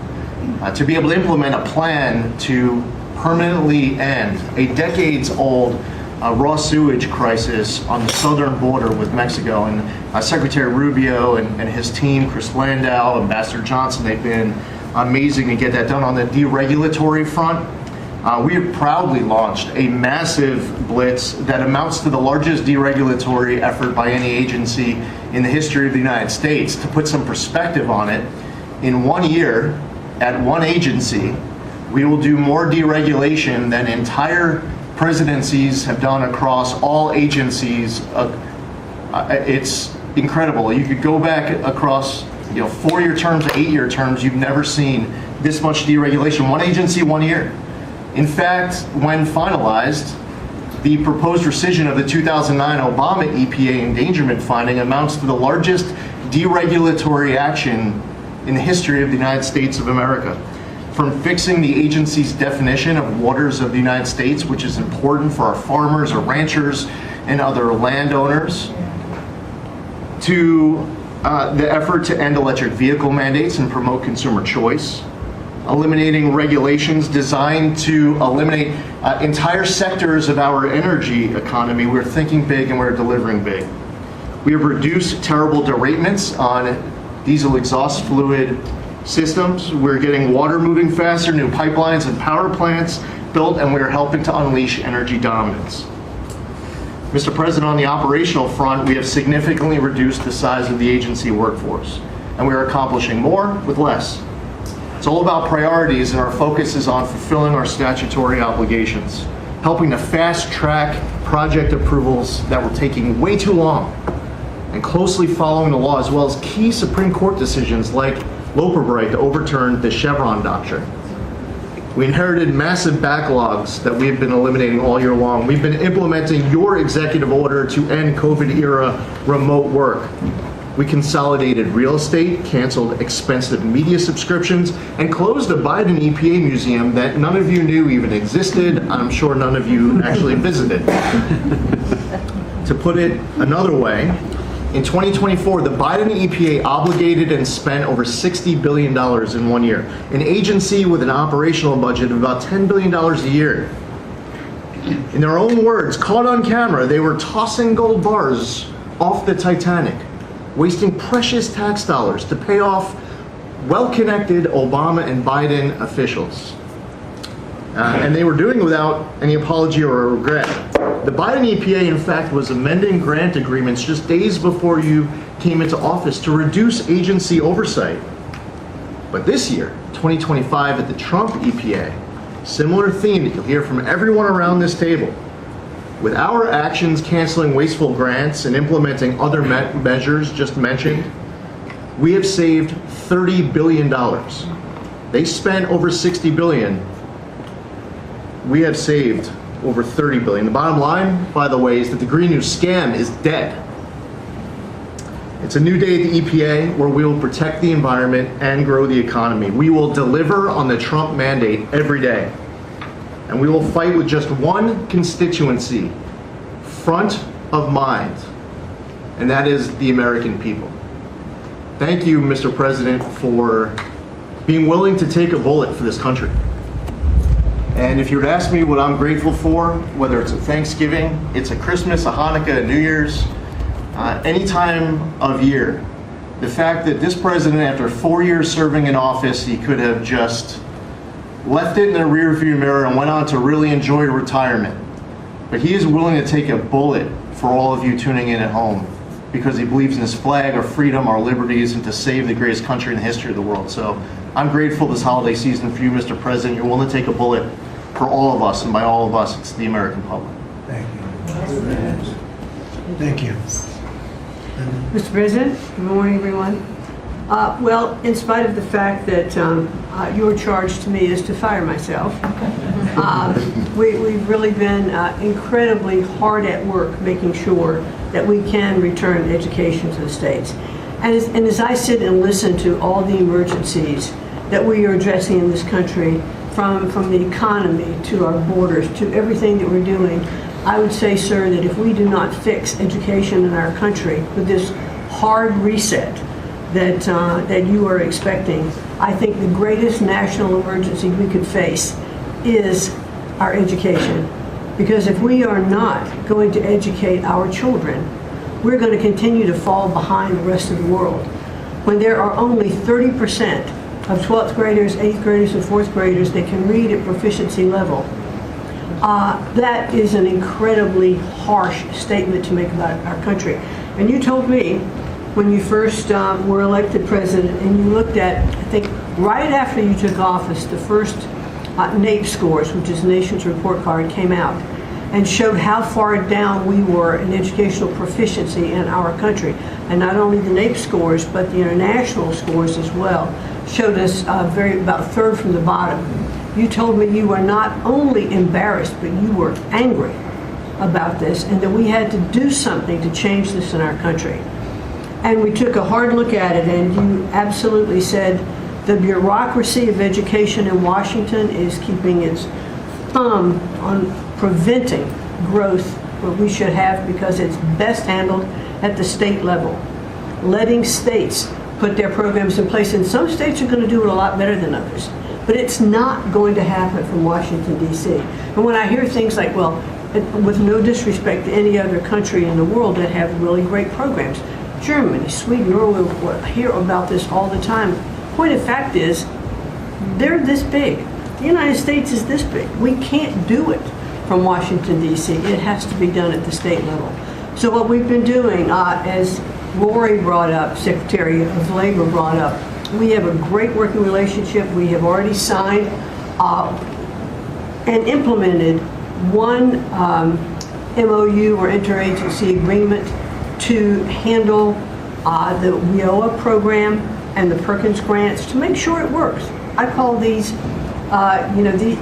to be able to implement a plan to permanently end a decades-old raw sewage crisis on the southern border with Mexico. And Secretary Rubio and his team, Chris Landau, Ambassador Johnson, they've been amazing to get that done. On the deregulatory front, we have proudly launched a massive blitz that amounts to the largest deregulatory effort by any agency in the history of the United States. To put some perspective on it, in 1 year, at one agency, we will do more deregulation than entire presidencies have done across all agencies. It's incredible. You could go back across 4-year terms to 8-year terms, you've never seen this much deregulation. One agency, 1 year. In fact, when finalized, the proposed rescission of the 2009 Obama EPA endangerment finding amounts to the largest deregulatory action in the history of the United States of America. From fixing the agency's definition of waters of the United States, which is important for our farmers, our ranchers, and other landowners, to the effort to end electric vehicle mandates and promote consumer choice, eliminating regulations designed to eliminate entire sectors of our energy economy. We're thinking big and we're delivering big. We have reduced terrible derailments on diesel exhaust fluid systems. We're getting water moving faster, new pipelines and power plants built, and we're helping to unleash energy dominance. Mr. President, on the operational front, we have significantly reduced the size of the agency workforce, and we are accomplishing more with less. It's all about priorities, and our focus is on fulfilling our statutory obligations, helping to fast-track project approvals that were taking way too long, and closely following the law, as well as key Supreme Court decisions like Loper-Bright to overturn the Chevron doctrine. We inherited massive backlogs that we have been eliminating all year long. We've been implementing your executive order to end COVID-era remote work. We consolidated real estate, canceled expensive media subscriptions, and closed a Biden EPA museum that none of you knew even existed. I'm sure none of you actually visited. To put it another way, in 2024, the Biden EPA obligated and spent over $60 billion in 1 year, an agency with an operational budget of about $10 billion a year. In their own words, caught on camera, they were tossing gold bars off the Titanic, wasting precious tax dollars to pay off well-connected Obama and Biden officials. And they were doing it without any apology or regret. The Biden EPA, in fact, was amending grant agreements just days before you came into office to reduce agency oversight. But this year, 2025, at the Trump EPA, similar theme that you'll hear from everyone around this table. With our actions canceling wasteful grants and implementing other measures just mentioned, we have saved $30 billion They spent over 60 billion. We have saved over 30 billion. The bottom line, by the way, is that the Green New scam is dead. It's a new day at the EPA where we will protect the environment and grow the economy. We will deliver on the Trump mandate every day. And we will fight with just one constituency front of mind, and that is the American people. Thank you, Mr. President, for being willing to take a bullet for this country. And if you were to ask me what I'm grateful for, whether it's a Thanksgiving, it's a Christmas, a Hanukkah, a New Year's, any time of year, the fact that this president, after 4 years serving in office, he could have just left it in the rearview mirror and went on to really enjoy retirement. But he is willing to take a bullet for all of you tuning in at home because he believes in his flag, our freedom, our liberties, and to save the greatest country in the history of the world. So I'm grateful this holiday season for you, Mr. President. You're willing to take a bullet for all of us, and by all of us, it's the American public. Thank you. Thank you. Mr. President, good morning, everyone. Well, in spite of the fact that your charge to me is to fire myself, we've really been incredibly hard at work making sure that we can return education to the states. And as I sit and listen to all the emergencies that we are addressing in this country, from the economy to our borders to everything that we're doing, I would say, sir, that if we do not fix education in our country with this hard reset that you are expecting, I think the greatest national emergency we could face is our education. Because if we are not going to educate our children, we're going to continue to fall behind the rest of the world. When there are only 30% of 12th graders, 8th graders, and 4th graders that can read at proficiency level, that is an incredibly harsh statement to make about our country. And you told me when you first were elected president, and you looked at, I think, right after you took office, the first NAEP scores, which is the Nation's Report Card, came out and showed how far down we were in educational proficiency in our country. And not only the NAEP scores, but the international scores as well showed us about a third from the bottom. You told me you were not only embarrassed, but you were angry about this, and that we had to do something to change this in our country. And we took a hard look at it, and you absolutely said the bureaucracy of education in Washington is keeping its thumb on preventing growth what we should have, because it's best handled at the state level. Letting states put their programs in place, and some states are going to do it a lot better than others. But it's not going to happen from Washington, D.C. And when I hear things like, well, with no disrespect to any other country in the world that have really great programs, Germany, Sweden, Norway, I hear about this all the time. Point of fact is, they're this big. The United States is this big. We can't do it from Washington, D.C. It has to be done at the state level. So what we've been doing, as Lori brought up, Secretary of Labor brought up, we have a great working relationship. We have already signed and implemented one MOU or interagency agreement to handle the WIOA program and the Perkins grants to make sure it works. I call these,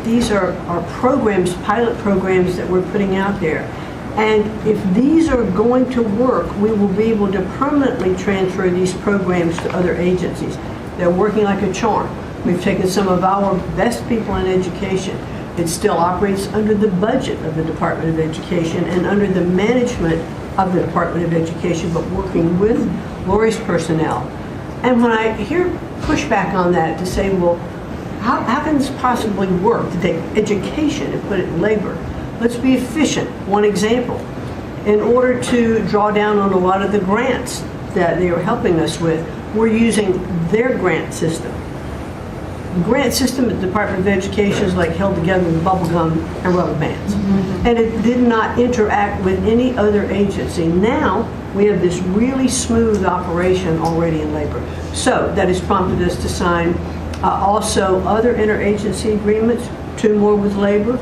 these are programs, pilot programs that we're putting out there. And if these are going to work, we will be able to permanently transfer these programs to other agencies. They're working like a charm. We've taken some of our best people in education. It still operates under the budget of the Department of Education and under the management of the Department of Education, but working with Lori's personnel. And when I hear pushback on that to say, well, how can this possibly work to take education and put it in labor? Let's be efficient. One example, in order to draw down on a lot of the grants that they are helping us with, we're using their grant system. The grant system at the Department of Education is like held together with bubble gum and rubber bands. And it did not interact with any other agency. Now, we have this really smooth operation already in labor. So that has prompted us to sign also other interagency agreements, 2 more with labor,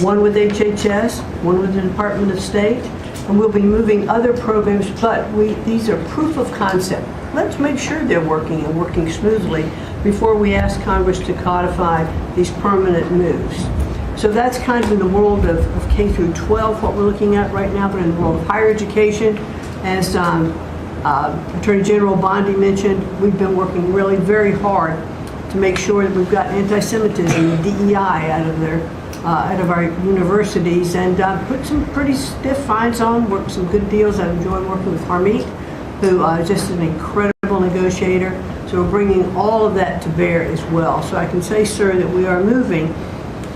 1 with HHS, 1 with the Department of State, and we'll be moving other programs, but these are proof of concept. let's make sure they're working and working smoothly before we ask Congress to codify these permanent moves. So that's kind of in the world of K through 12, what we're looking at right now, but in the world of higher education, as Attorney General Bondi mentioned, we've been working really very hard to make sure that we've got anti-Semitism and DEI out of our universities, and put some pretty stiff fines on, worked some good deals. I've enjoyed working with Harmeet, who is just an incredible negotiator. So we're bringing all of that to bear as well. So I can say, sir, that we are moving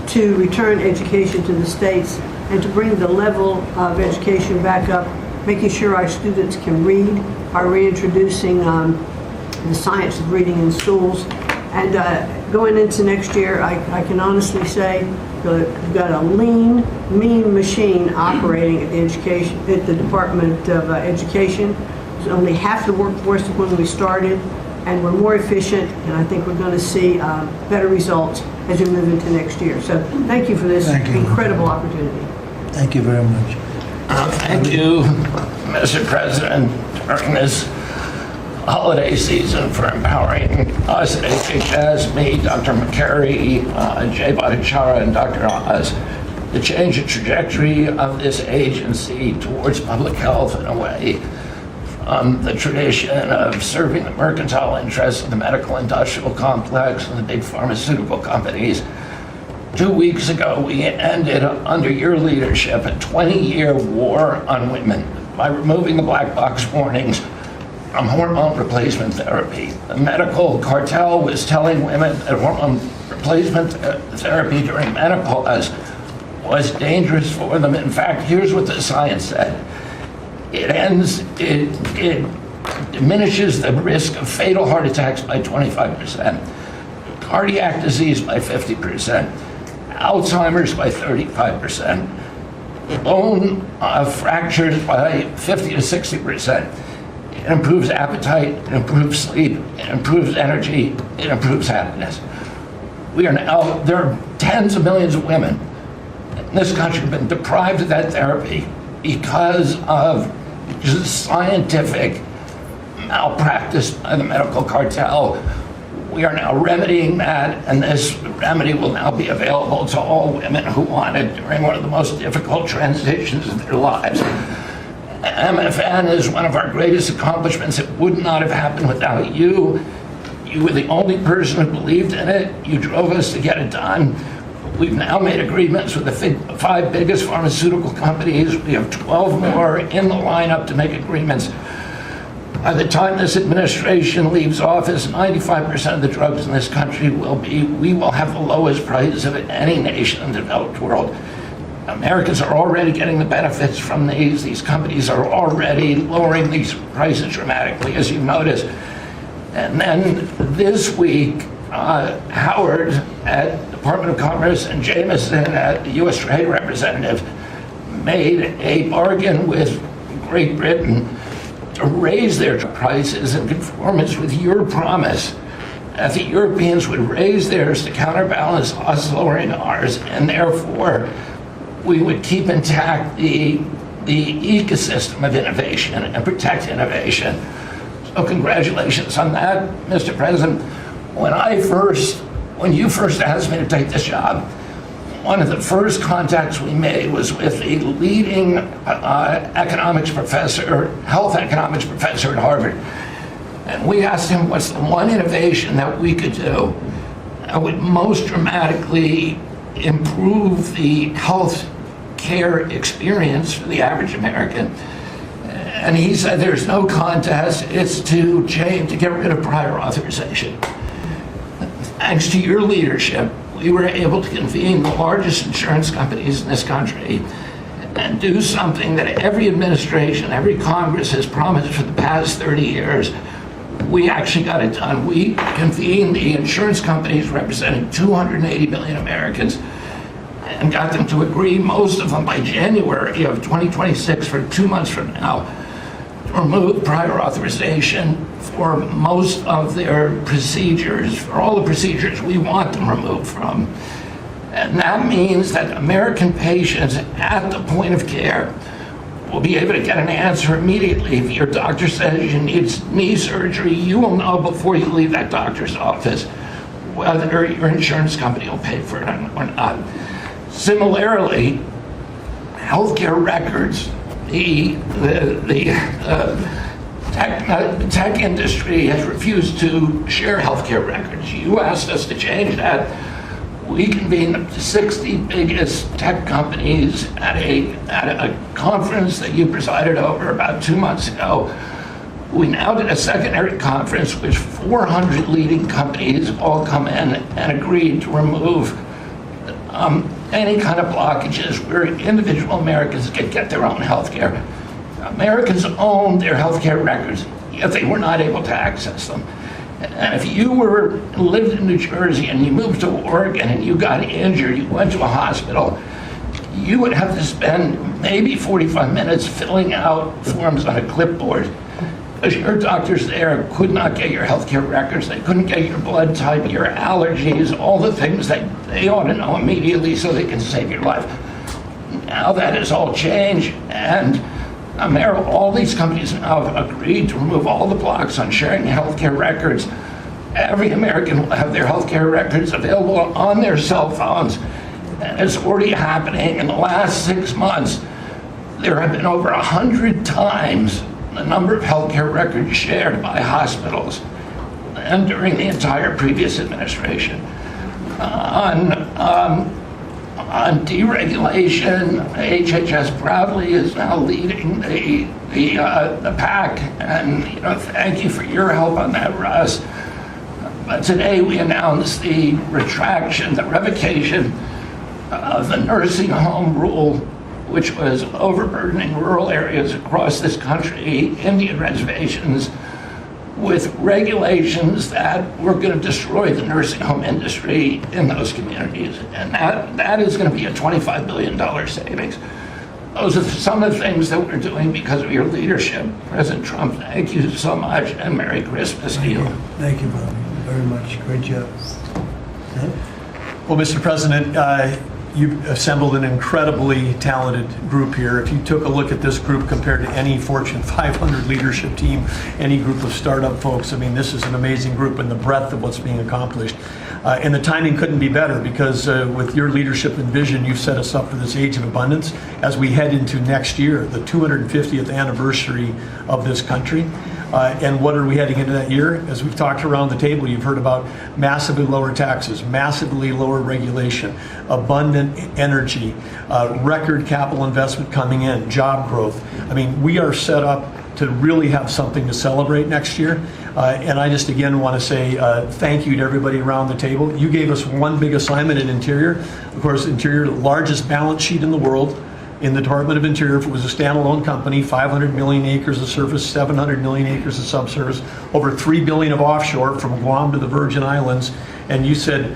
to return education to the states and to bring the level of education back up, making sure our students can read, by reintroducing the science of reading in schools. And going into next year, I can honestly say we've got a lean, mean machine operating at the Department of Education. It's only half the workforce of when we started, and we're more efficient, and I think we're going to see better results as we move into next year. So thank you for this incredible opportunity. Thank you very much. Thank you, Mr. President, during this holiday season for empowering us at HHS, me, Dr. McCary, Jay Bhattacharya, and Dr. Oz, to change the trajectory of this agency towards public health in a way from the tradition of serving the mercantile interests of the medical industrial complex and the big pharmaceutical companies. 2 weeks ago, we ended, under your leadership, a 20-year war on women by removing the black box warnings from hormone replacement therapy. The medical cartel was telling women that hormone replacement therapy during menopause was dangerous for them. In fact, here's what the science said. It diminishes the risk of fatal heart attacks by 25%, cardiac disease by 50%, Alzheimer's by 35%, bone fractures by 50 to 60%. It improves appetite, it improves sleep, it improves energy, it improves happiness. There are tens of millions of women in this country who have been deprived of that therapy because of just scientific malpractice by the medical cartel. We are now remedying that, and this remedy will now be available to all women who want it during one of the most difficult transitions of their lives. MFN is one of our greatest accomplishments. It would not have happened without you. You were the only person who believed in it. You drove us to get it done. We've now made agreements with the 5 biggest pharmaceutical companies. We have 12 more in the lineup to make agreements. By the time this administration leaves office, 95% of the drugs in this country we will have the lowest prices of any nation in the developed world. Americans are already getting the benefits from these. These companies are already lowering these prices dramatically, as you've noticed. And then this week, Howard at Department of Commerce and Jameson at the U.S. Trade Representative made a bargain with Great Britain to raise their prices in conformance with your promise that the Europeans would raise theirs to counterbalance us lowering ours, and therefore we would keep intact the ecosystem of innovation and protect innovation. So congratulations on that, Mr. President. When you first asked me to take this job, one of the first contacts we made was with the leading economics professor, health economics professor at Harvard. And we asked him what's the one innovation that we could do that would most dramatically improve the health care experience for the average American. And he said there's no contest, it's to get rid of prior authorization. Thanks to your leadership, we were able to convene the largest insurance companies in this country and do something that every administration, every Congress has promised for the past 30 years. We actually got it done. We convened the insurance companies representing 280 million Americans and got them to agree, most of them by January of 2026, for 2 months from now, to remove prior authorization for most of their procedures, for all the procedures we want them removed from. And that means that American patients at the point of care will be able to get an answer immediately. If your doctor says you need knee surgery, you will know before you leave that doctor's office whether your insurance company will pay for it or not. Similarly, healthcare records, the tech industry has refused to share healthcare records. You asked us to change that. We convened the 60 biggest tech companies at a conference that you presided over about 2 months ago. We now did a secondary conference which 400 leading companies all come in and agreed to remove any kind of blockages where individual Americans can get their own health care. Americans own their health care records, yet they were not able to access them. And if you lived in New Jersey and you moved to Oregon and you got injured, you went to a hospital, you would have to spend maybe 45 minutes filling out forms on a clipboard because your doctors there could not get your health care records. They couldn't get your blood type, your allergies, all the things that they ought to know immediately so they can save your life. Now that has all changed, and all these companies now have agreed to remove all the blocks on sharing healthcare records. Every American will have their healthcare records available on their cell phones. And it's already happening. In the last 6 months, there have been over 100 times the number of healthcare records shared by hospitals and during the entire previous administration. On deregulation, HHS proudly is now leading the pack, and thank you for your help on that, Russ. But today we announced the revocation of the nursing home rule, which was overburdening rural areas across this country, Indian reservations, with regulations that were going to destroy the nursing home industry in those communities. And that is going to be a $25 billion savings. Those are some of the things that we're doing because of your leadership. President Trump, thank you so much, and Merry Christmas to you. Thank you, Bobby, very much. Great job. Well, Mr. President, you've assembled an incredibly talented group here. If you took a look at this group compared to any Fortune 500 leadership team, any group of startup folks, I mean, this is an amazing group and the breadth of what's being accomplished. And the timing couldn't be better because with your leadership and vision, you've set us up for this age of abundance as we head into next year, the 250th anniversary of this country. And what are we heading into that year? As we've talked around the table, you've heard about massively lower taxes, massively lower regulation, abundant energy, record capital investment coming in, job growth. I mean, we are set up to really have something to celebrate next year. And I just again want to say thank you to everybody around the table. You gave us one big assignment in Interior. Of course, Interior, the largest balance sheet in the world. In the Department of Interior, if it was a standalone company, 500 million acres of surface, 700 million acres of subsurface, over 3 billion of offshore from Guam to the Virgin Islands. And you said,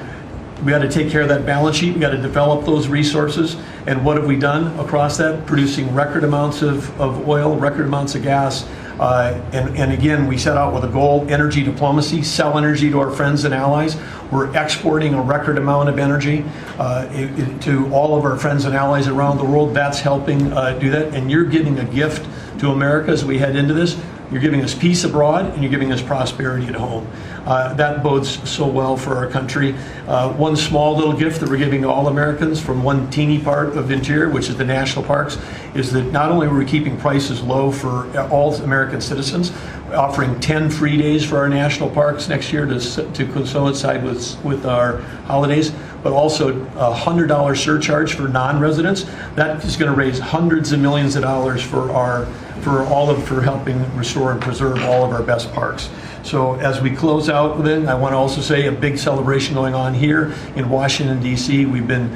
we got to take care of that balance sheet, we got to develop those resources. And what have we done across that? Producing record amounts of oil, record amounts of gas. And again, we set out with a goal, energy diplomacy, sell energy to our friends and allies. We're exporting a record amount of energy to all of our friends and allies around the world. That's helping do that. And you're giving a gift to America as we head into this. You're giving us peace abroad and you're giving us prosperity at home. That bodes so well for our country. One small little gift that we're giving to all Americans from one teeny part of Interior, which is the national parks, is that not only are we keeping prices low for all American citizens, offering 10 free days for our national parks next year to coincide with our holidays, but also a $100 surcharge for non-residents. That is going to raise hundreds of millions of dollars for helping restore and preserve all of our best parks. So as we close out with it, I want to also say a big celebration going on here in Washington, D.C. We've been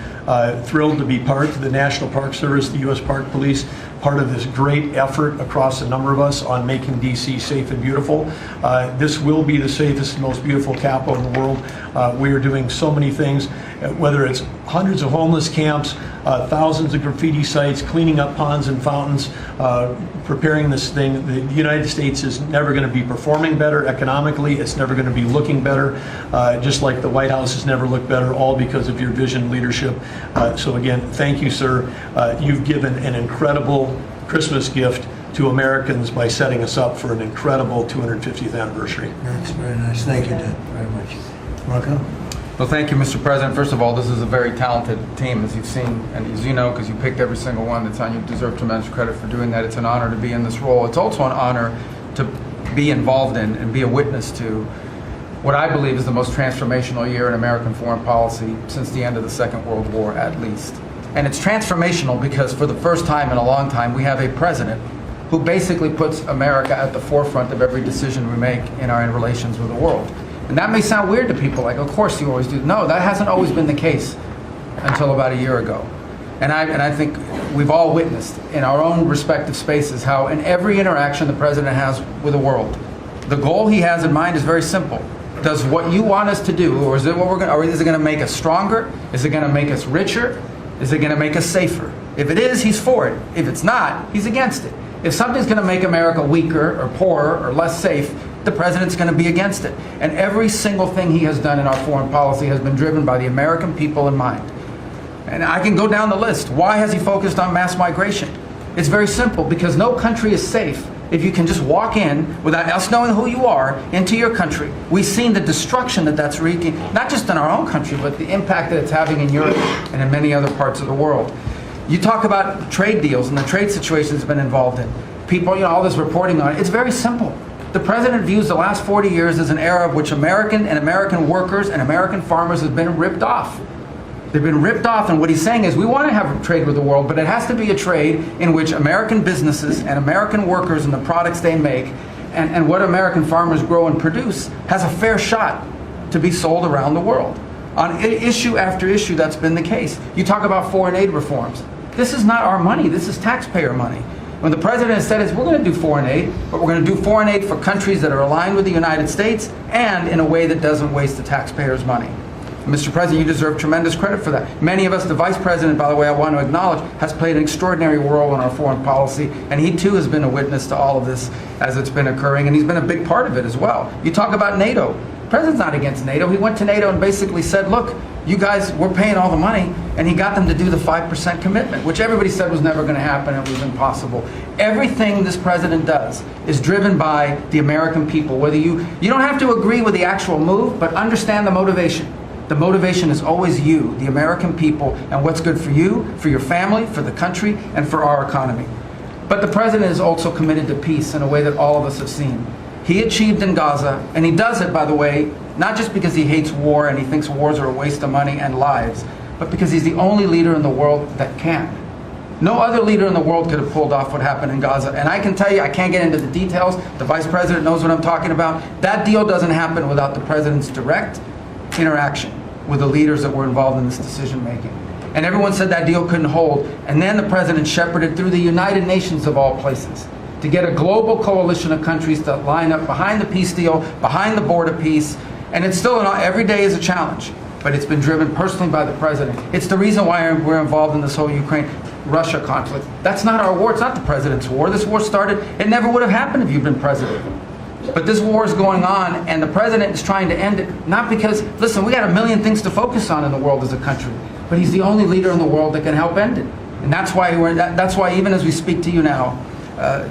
thrilled to be part of the National Park Service, the U.S. Park Police, part of this great effort across a number of us on making D.C. safe and beautiful. This will be the safest and most beautiful capital in the world. We are doing so many things, whether it's hundreds of homeless camps, thousands of graffiti sites, cleaning up ponds and fountains, preparing this thing. The United States is never going to be performing better economically. It's never going to be looking better, just like the White House has never looked better, all because of your vision, leadership. So again, thank you, sir. You've given an incredible Christmas gift to Americans by setting us up for an incredible 250th anniversary. That's very nice. Thank you, Dad, very much. Marco? Well, thank you, Mr. President. First of all, this is a very talented team, as you've seen, and as you know, because you picked every single one that's on. You deserve tremendous credit for doing that. It's an honor to be in this role. It's also an honor to be involved in and be a witness to what I believe is the most transformational year in American foreign policy since the end of the Second World War, at least. And it's transformational because for the first time in a long time, we have a president who basically puts America at the forefront of every decision we make in our relations with the world. And that may sound weird to people, like, of course you always do. No, that hasn't always been the case until about a year ago. And I think we've all witnessed in our own respective spaces how in every interaction the president has with the world, the goal he has in mind is very simple. Does what you want us to do, or is it what we're going, or is it going to make us stronger? Is it going to make us richer? Is it going to make us safer? If it is, he's for it. If it's not, he's against it. If something's going to make America weaker or poorer or less safe, the president's going to be against it. And every single thing he has done in our foreign policy has been driven by the American people in mind. And I can go down the list. Why has he focused on mass migration? It's very simple, because no country is safe if you can just walk in without us knowing who you are into your country. We've seen the destruction that that's wreaking, not just in our own country, but the impact that it's having in Europe and in many other parts of the world. You talk about trade deals and the trade situations it's been involved in. People, all this reporting on it. It's very simple. The president views the last 40 years as an era of which American workers and American farmers have been ripped off. They've been ripped off, and what he's saying is we want to have a trade with the world, but it has to be a trade in which American businesses and American workers and the products they make and what American farmers grow and produce has a fair shot to be sold around the world. On issue after issue, that's been the case. You talk about foreign aid reforms. This is not our money. This is taxpayer money. When the president has said is we're going to do foreign aid, but we're going to do foreign aid for countries that are aligned with the United States and in a way that doesn't waste the taxpayers' money. Mr. President, you deserve tremendous credit for that. Many of us, the Vice President, by the way, I want to acknowledge, has played an extraordinary role in our foreign policy, and he too has been a witness to all of this as it's been occurring, and he's been a big part of it as well. You talk about NATO. The president's not against NATO. He went to NATO and basically said, look, you guys, we're paying all the money, and he got them to do the 5% commitment, which everybody said was never going to happen, it was impossible. Everything this president does is driven by the American people. Whether you don't have to agree with the actual move, but understand the motivation. The motivation is always you, the American people, and what's good for you, for your family, for the country, and for our economy. But the president is also committed to peace in a way that all of us have seen. He achieved in Gaza, and he does it, by the way, not just because he hates war and he thinks wars are a waste of money and lives, but because he's the only leader in the world that can. No other leader in the world could have pulled off what happened in Gaza. And I can tell you, I can't get into the details. The Vice President knows what I'm talking about. That deal doesn't happen without the president's direct interaction with the leaders that were involved in this decision making. And everyone said that deal couldn't hold. And then the president shepherded through the United Nations of all places to get a global coalition of countries to line up behind the peace deal, behind the border peace. And it's still, every day is a challenge, but it's been driven personally by the president. It's the reason why we're involved in this whole Ukraine-Russia conflict. That's not our war. It's not the president's war. This war started, it never would have happened if you'd been president. But this war is going on, and the president is trying to end it, not because, listen, we got a million things to focus on in the world as a country, but he's the only leader in the world that can help end it. And that's why even as we speak to you now,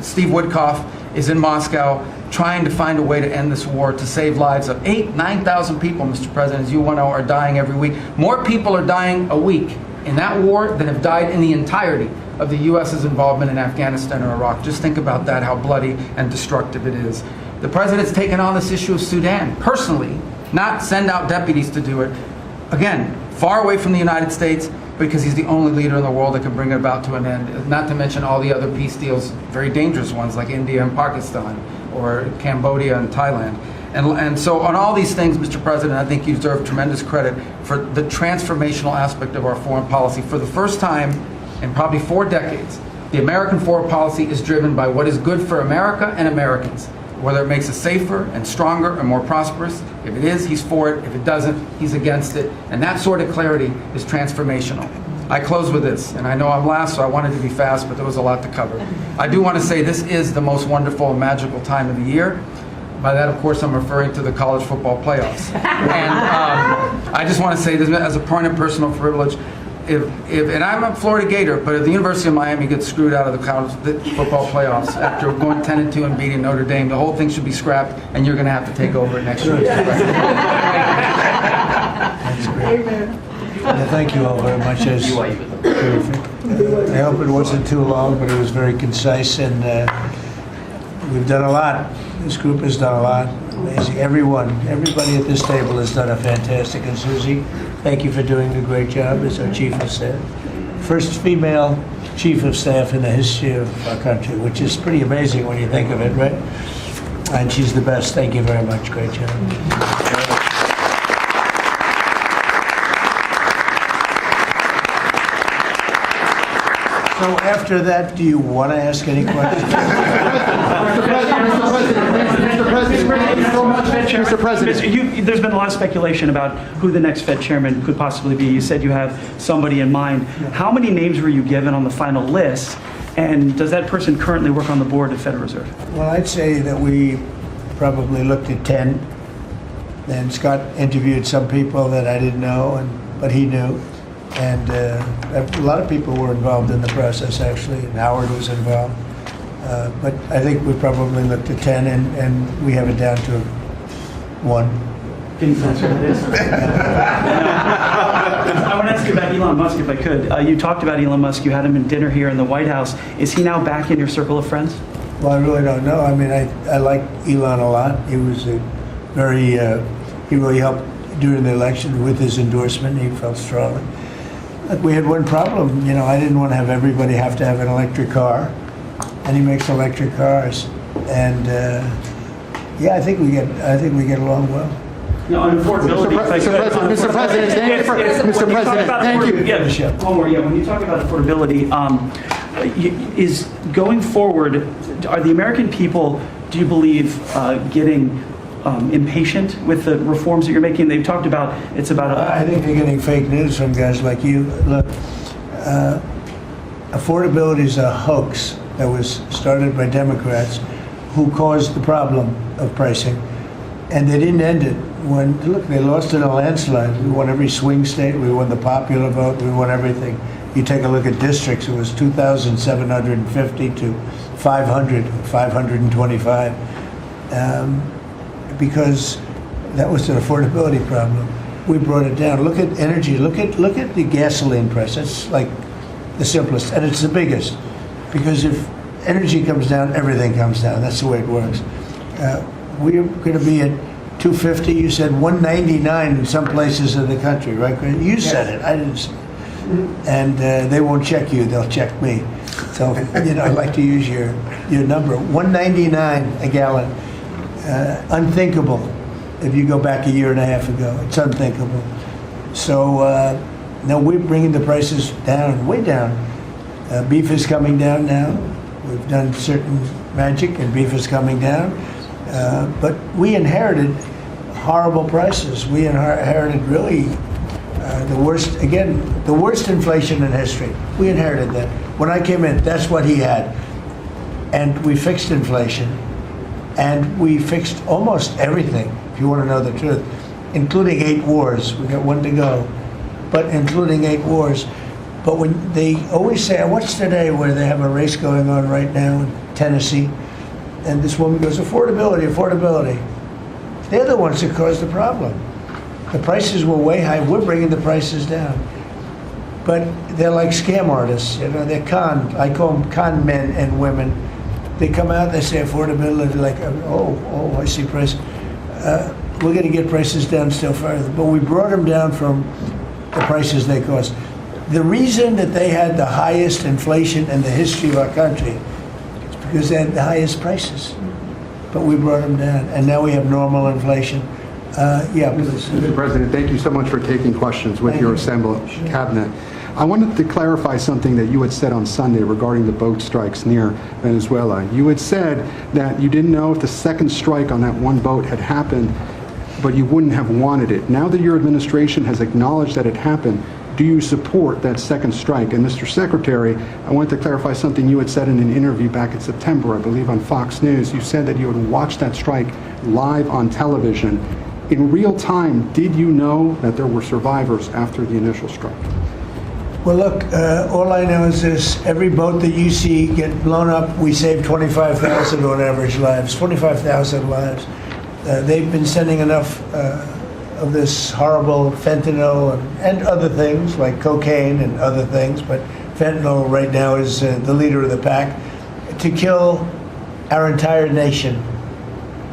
Steve Witkoff is in Moscow trying to find a way to end this war, to save lives of 9,000 people, Mr. President, as you know, are dying every week. More people are dying a week in that war than have died in the entirety of the U.S.'s involvement in Afghanistan or Iraq. Just think about that, how bloody and destructive it is. The president's taken on this issue of Sudan personally, not send out deputies to do it. Again, far away from the United States, because he's the only leader in the world that can bring it about to an end, not to mention all the other peace deals, very dangerous ones like India and Pakistan, or Cambodia and Thailand. And so on all these things, Mr. President, I think you deserve tremendous credit for the transformational aspect of our foreign policy. For the first time in probably 4 decades, the American foreign policy is driven by what is good for America and Americans. Whether it makes us safer and stronger and more prosperous. If it is, he's for it. If it doesn't, he's against it. And that sort of clarity is transformational. I close with this, and I know I'm last, so I wanted to be fast, but there was a lot to cover. I do want to say this is the most wonderful and magical time of the year. By that, of course, I'm referring to the college football playoffs. And I just want to say this as a point of personal privilege. and I'm a Florida Gator, but if the University of Miami gets screwed out of the college football playoffs after going 10-2 and beating Notre Dame, the whole thing should be scrapped, and you're going to have to take over next year. That's great. Yeah, thank you all very much. I hope it wasn't too long, but it was very concise, and we've done a lot. This group has done a lot. Amazing. Everybody at this table has done a fantastic. And Susie, thank you for doing a great job as our Chief of Staff. First female Chief of Staff in the history of our country, which is pretty amazing when you think of it, right? And she's the best. Thank you very much. Great job. So after that, do you want to ask any questions? Mr. President, there's been a lot of speculation about who the next Fed chairman could possibly be. You said you have somebody in mind. How many names were you given on the final list? And does that person currently work on the board of the Federal Reserve? Well, I'd say that we probably looked at 10. And Scott interviewed some people that I didn't know, but he knew. And a lot of people were involved in the process, actually, and Howard was involved. But I think we probably looked at 10, and we have it down to 1. Can you answer this? I want to ask you about Elon Musk, if I could. You talked about Elon Musk. You had him in dinner here in the White House. Is he now back in your circle of friends? Well, I really don't know. I mean, I like Elon a lot. He was he really helped during the election with his endorsement. He felt strongly. Look, we had one problem. You know, I didn't want to have everybody have to have an electric car, and he makes electric cars. And yeah, I think we get along well. No, on affordability. Mr. President, thank you. Yeah, one more. Yeah, when you talk about affordability, is going forward, are the American people, do you believe, getting impatient with the reforms that you're making? They've talked about it's about. I think they're getting fake news from guys like you. Look, affordability is a hoax that was started by Democrats who caused the problem of pricing, and they didn't end it. Look, they lost in a landslide. We won every swing state. We won the popular vote. We won everything. You take a look at districts. It was 2,750 to 525. Because that was an affordability problem. We brought it down. Look at energy. Look at the gasoline price. It's like the simplest, and it's the biggest. Because if energy comes down, everything comes down. That's the way it works. We're going to be at 250. You said 199 in some places in the country, right? You said it. I didn't say it. And they won't check you. They'll check me. So I'd like to use your number. 199 a gallon. Unthinkable if you go back a year and a half ago. It's unthinkable. So now we're bringing the prices down, way down. Beef is coming down now. We've done certain magic and beef is coming down. But we inherited horrible prices. We inherited really the worst inflation in history. We inherited that. When I came in, that's what he had. And we fixed inflation. And we fixed almost everything, if you want to know the truth, including 8 wars. We got 1 to go, but including 8 wars. But when they always say, I watched today where they have a race going on right now in Tennessee, and this woman goes, affordability. They're the ones that caused the problem. The prices were way high. We're bringing the prices down. But they're like scam artists. They're I call them con men and women. They come out, they say affordability, like, oh, I see price. We're going to get prices down still further. But we brought them down from the prices they cost. The reason that they had the highest inflation in the history of our country is because they had the highest prices. But we brought them down, and now we have normal inflation. Mr. President, thank you so much for taking questions with your assembled cabinet. I wanted to clarify something that you had said on Sunday regarding the boat strikes near Venezuela. You had said that you didn't know if the second strike on that one boat had happened, but you wouldn't have wanted it. Now that your administration has acknowledged that it happened, do you support that second strike? And Mr. Secretary, I wanted to clarify something you had said in an interview back in September, I believe on Fox News. You said that you would watch that strike live on television. In real time, did you know that there were survivors after the initial strike? Well, look, all I know is this. Every boat that you see get blown up, we save 25,000 on average lives. 25,000 lives. They've been sending enough of this horrible fentanyl and other things like cocaine and other things, but fentanyl right now is the leader of the pack, to kill our entire nation.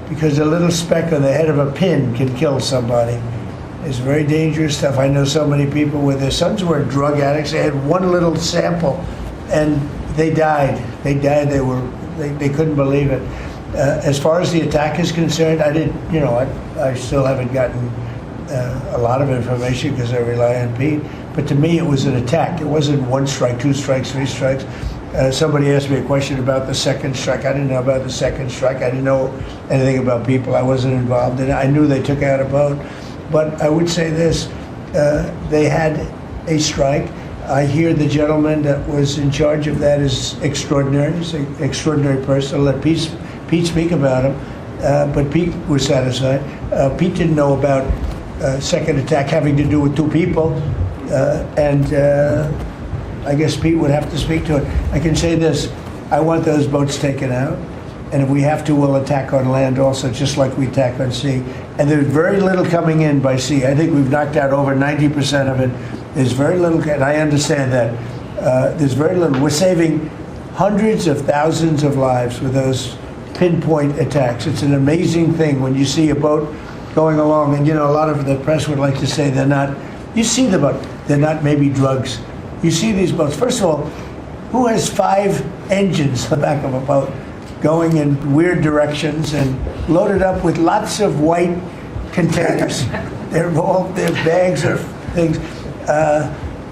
Because a little speck on the head of a pin can kill somebody. It's very dangerous stuff. I know so many people where their sons were drug addicts. They had one little sample, and they died. They died. They couldn't believe it. As far as the attack is concerned, I still haven't gotten a lot of information because I rely on Pete. But to me, it was an attack. It wasn't 1 strike, 2 strikes, 3 strikes. Somebody asked me a question about the second strike. I didn't know about the second strike. I didn't know anything about people. I wasn't involved in it. I knew they took out a boat. But I would say this, they had a strike. I hear the gentleman that was in charge of that is extraordinary. He's an extraordinary person. I'll let Pete speak about him. But Pete was satisfied. Pete didn't know about second attack having to do with 2 people. I guess Pete would have to speak to it. I can say this, I want those boats taken out. And if we have to, we'll attack on land also, just like we attack on sea. And there's very little coming in by sea. I think we've knocked out over 90% of it. There's very little, and I understand that. There's very little. We're saving hundreds of thousands of lives with those pinpoint attacks. It's an amazing thing when you see a boat going along, and a lot of the press would like to say they're not. You see the boat, they're not maybe drugs. You see these boats. First of all, who has 5 engines on the back of a boat going in weird directions and loaded up with lots of white containers? They're bags of things.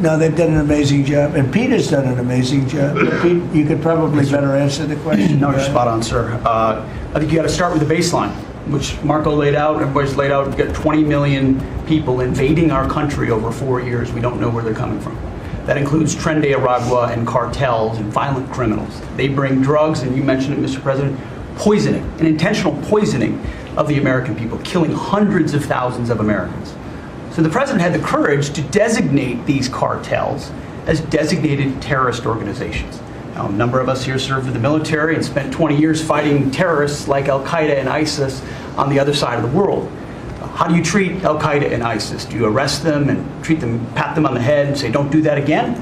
No, they've done an amazing job, and Pete has done an amazing job. Pete, you could probably better answer the question. No, you're spot on, sir. I think you got to start with the baseline, which Marco laid out, everybody's laid out. We've got 20 million people invading our country over 4 years. We don't know where they're coming from. That includes Tren de Aragua and cartels and violent criminals. They bring drugs, and you mentioned it, Mr. President, poisoning, an intentional poisoning of the American people, killing hundreds of thousands of Americans. So the president had the courage to designate these cartels as designated terrorist organizations. Now, a number of us here served in the military and spent 20 years fighting terrorists like Al-Qaeda and ISIS on the other side of the world. How do you treat Al-Qaeda and ISIS? Do you arrest them and treat them, pat them on the head and say, don't do that again?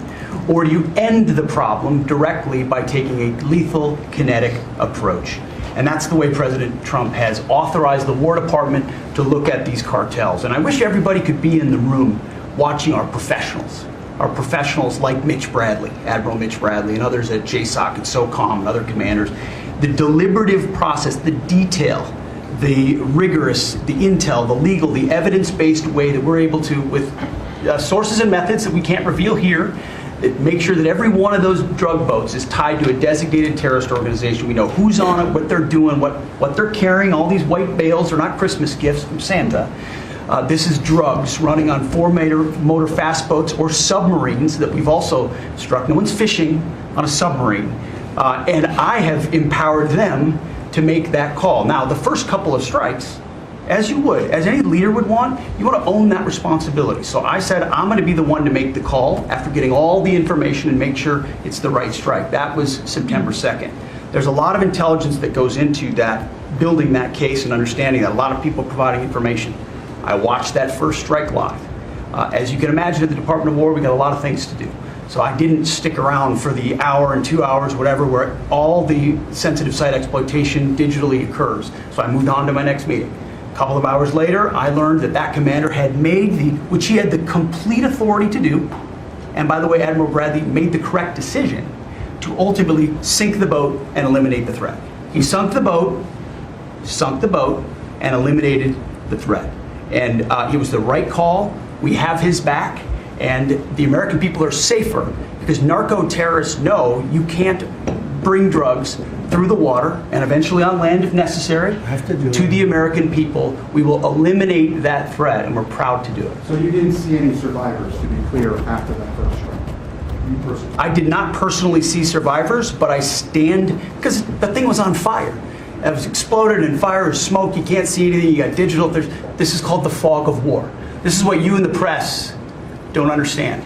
Or do you end the problem directly by taking a lethal, kinetic approach? And that's the way President Trump has authorized the War Department to look at these cartels. And I wish everybody could be in the room watching our professionals like Mitch Bradley, Admiral Mitch Bradley, and others at JSOC and SOCOM and other commanders. The deliberative process, the detail, the rigorous, the intel, the legal, the evidence-based way that we're able to, with sources and methods that we can't reveal here, that make sure that every one of those drug boats is tied to a designated terrorist organization. We know who's on it, what they're doing, what they're carrying. All these white bales are not Christmas gifts from Santa. This is drugs running on 4-motor fast boats or submarines that we've also struck. No one's fishing on a submarine. And I have empowered them to make that call. Now, the first couple of strikes, as you would, as any leader would want, you want to own that responsibility. So I said, I'm going to be the one to make the call after getting all the information and make sure it's the right strike. That was September 2nd. There's a lot of intelligence that goes into that, building that case and understanding that, a lot of people providing information. I watched that first strike live. As you can imagine, at the Department of War, we got a lot of things to do. So I didn't stick around for the hour and 2 hours, whatever, where all the sensitive site exploitation digitally occurs. So I moved on to my next meeting. A couple of hours later, I learned that that commander had made which he had the complete authority to do, and by the way, Admiral Bradley made the correct decision to ultimately sink the boat and eliminate the threat. He sunk the boat, and eliminated the threat. And it was the right call. We have his back. And the American people are safer because narco-terrorists know you can't bring drugs through the water and eventually on land if necessary to the American people. We will eliminate that threat, and we're proud to do it. So you didn't see any survivors, to be clear, after that first strike? You personally? I did not personally see survivors, but I stand, because the thing was on fire. It was exploded and fire or smoke. You can't see anything. You got digital. This is called the fog of war. This is what you in the press don't understand.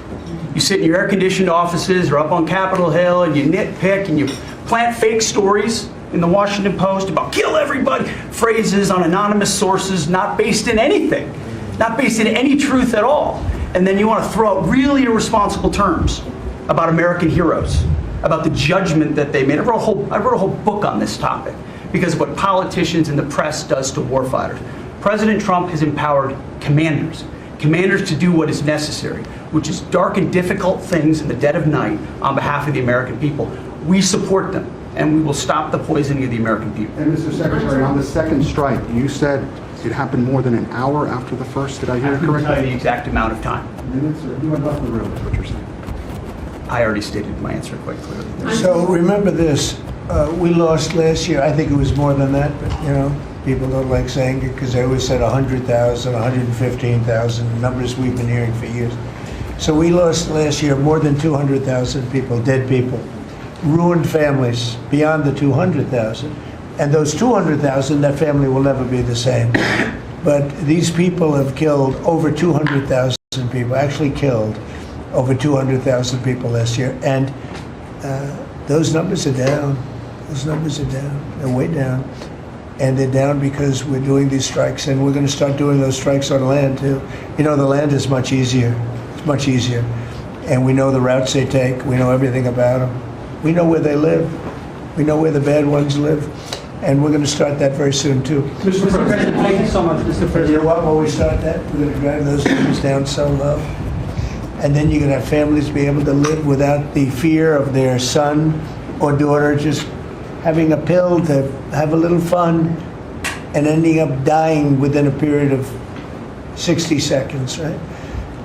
you sit in your air-conditioned offices or up on Capitol Hill and you nitpick and you plant fake stories in the Washington Post about kill everybody, phrases on anonymous sources not based in anything, not based in any truth at all. And then you want to throw out really irresponsible terms about American heroes, about the judgment that they made. I wrote a whole book on this topic because of what politicians and the press does to warfighters. President Trump has empowered commanders to do what is necessary, which is dark and difficult things in the dead of night on behalf of the American people. We support them, and we will stop the poisoning of the American people. And Mr. Secretary, on the second strike, you said it happened more than an hour after the first. Did I hear it correctly? I couldn't tell you the exact amount of time. Minutes, or you went off the room, is what you're saying. I already stated my answer quite clearly. So remember this, we lost last year, I think it was more than that, but you know, people don't like saying it because they always said 100,000, 115,000, numbers we've been hearing for years. So we lost last year more than 200,000 people, dead people, ruined families beyond the 200,000. And those 200,000, that family will never be the same. But these people have killed over 200,000 people, actually killed over 200,000 people last year. And those numbers are down. Those numbers are down. They're way down. And they're down because we're doing these strikes, and we're going to start doing those strikes on land too. You know, the land is much easier. It's much easier. And we know the routes they take. We know everything about them. We know where they live. We know where the bad ones live. And we're going to start that very soon too. Mr. President, thank you so much, Mr. President. You know what, when we start that, we're going to drive those numbers down so low. And then you're going to have families be able to live without the fear of their son or daughter just having a pill to have a little fun and ending up dying within a period of 60 seconds, right?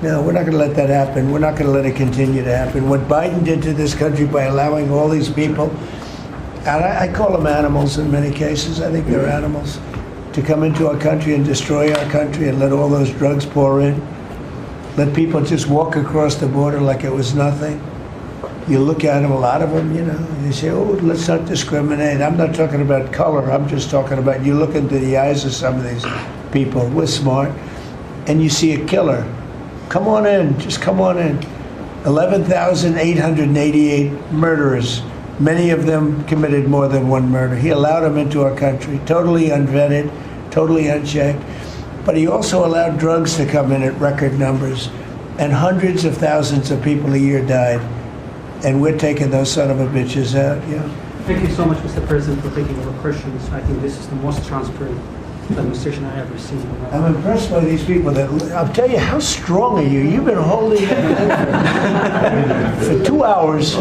No, we're not going to let that happen. We're not going to let it continue to happen. What Biden did to this country by allowing all these people, and I call them animals in many cases, I think they're animals, to come into our country and destroy our country and let all those drugs pour in. Let people just walk across the border like it was nothing. You look at them, a lot of them, you know, you say, oh, let's not discriminate. I'm not talking about color. I'm just talking about you look into the eyes of some of these people. We're smart. And you see a killer. Come on in. Just come on in. 11,888 murderers. Many of them committed more than one murder. He allowed them into our country, totally unvetted, totally unchecked. But he also allowed drugs to come in at record numbers, and hundreds of thousands of people a year died. And we're taking those son of a bitches out, yeah. Thank you so much, Mr. President, for taking our questions. I think this is the most transparent administration I ever seen. I'm impressed by these people. I'll tell you, how strong are you? You've been holding it for 2 hours.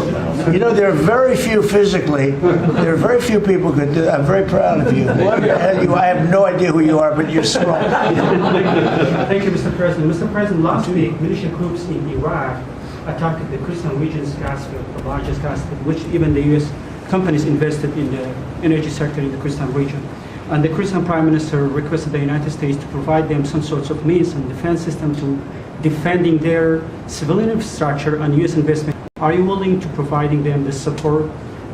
You know, there are very few physically. There are very few people who could do that. I'm very proud of you. What the hell you? I have no idea who you are, but you're strong. Thank you, Mr. President. Mr. President, last week, militia groups in Iraq attacked the Kurdistan region's gas field, the largest gas field, which even the U.S. companies invested in the energy sector in the Kurdistan region. And the Kurdistan Prime Minister requested the United States to provide them some sorts of means and defense system to defending their civilian infrastructure and U.S. investment. Are you willing to providing them this support?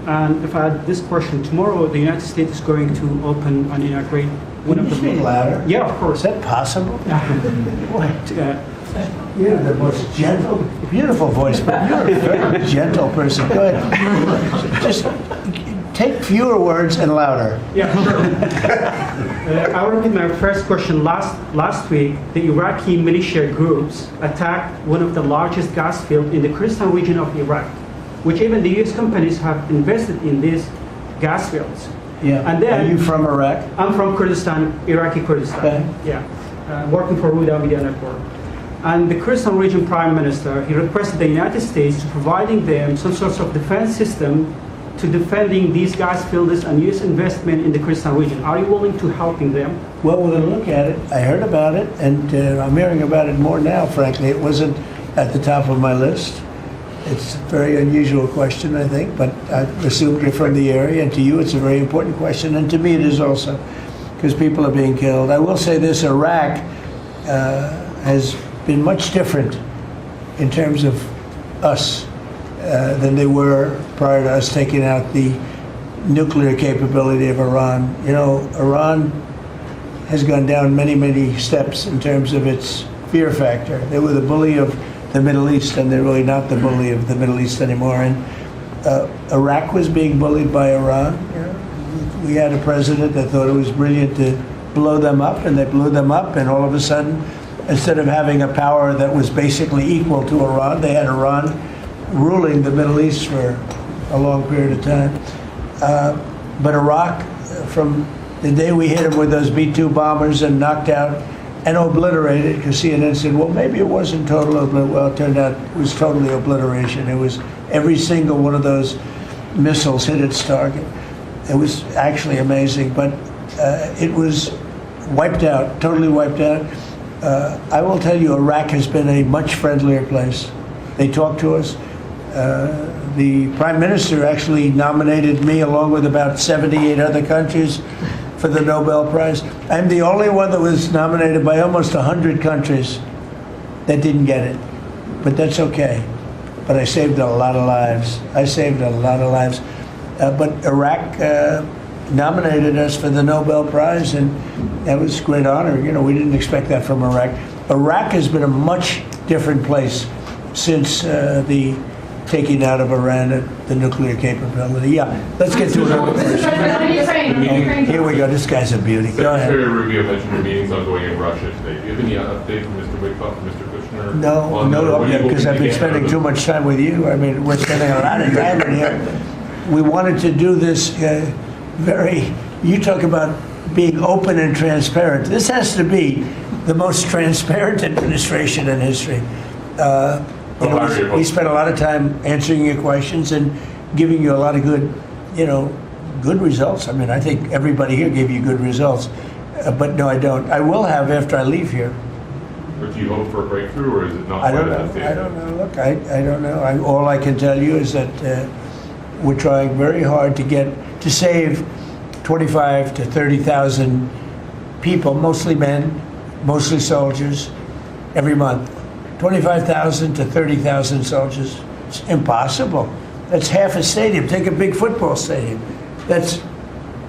And if I had this question, tomorrow the United States is going to open and inaugurate one of the... Can you speak louder? Yeah, of course. Is that possible? What? You're the most gentle, beautiful voice, but you're a very gentle person. Go ahead. Just take fewer words and louder. Yeah, sure. I will repeat my first question. Last week, the Iraqi militia groups attacked one of the largest gas fields in the Kurdistan region of Iraq, which even the U.S. companies have invested in these gas fields. Yeah. And then, are you from Iraq? I'm from Kurdistan, Iraqi Kurdistan. Okay. Yeah. Working for Ruda Media Network. And the Kurdistan region prime minister, he requested the United States to providing them some sorts of defense system to defending these gas fields and U.S. investment in the Kurdistan region. Are you willing to helping them? Well, we're going to look at it. I heard about it, and I'm hearing about it more now, frankly. It wasn't at the top of my list. It's a very unusual question, I think, but I assume you're from the area, and to you it's a very important question, and to me it is also, because people are being killed. I will say this, Iraq has been much different in terms of us than they were prior to us taking out the nuclear capability of Iran. You know, Iran has gone down many, many steps in terms of its fear factor. They were the bully of the Middle East, and they're really not the bully of the Middle East anymore. And Iraq was being bullied by Iran. We had a president that thought it was brilliant to blow them up, and they blew them up, and all of a sudden, instead of having a power that was basically equal to Iran, they had Iran ruling the Middle East for a long period of time. But Iraq, from the day we hit them with those B-2 bombers and knocked out and obliterated, because CNN said, well, maybe it wasn't total obliteration. Well, it turned out it was totally obliteration. It was every single one of those missiles hit its target. It was actually amazing, but it was wiped out, totally wiped out. I will tell you, Iraq has been a much friendlier place. They talk to us. The Prime Minister actually nominated me along with about 78 other countries for the Nobel Prize. I'm the only one that was nominated by almost 100 countries that didn't get it. But that's okay. But I saved a lot of lives. I saved a lot of lives. But Iraq nominated us for the Nobel Prize, and that was a great honor. You know, we didn't expect that from Iraq. Iraq has been a much different place since the taking out of Iran the nuclear capability. Yeah, let's get to another question. Here we go. This guy's a beauty. Go ahead. Secretary Rubio mentioned your meetings ongoing in Russia today. Do you have any update from Mr. Witkoff and Mr. Kushner? No, because I've been spending too much time with you. I mean, we're spending a lot of time in here. We wanted to do this you talk about being open and transparent. This has to be the most transparent administration in history. We spent a lot of time answering your questions and giving you a lot of good results. I mean, I think everybody here gave you good results. But no, I don't. I will have after I leave here. Or do you hope for a breakthrough, or is it not? I don't know. Look, I don't know. All I can tell you is that we're trying very hard to save 25 to 30,000 people, mostly men, mostly soldiers, every month. 25,000 to 30,000 soldiers. It's impossible. That's half a stadium. Take a big football stadium.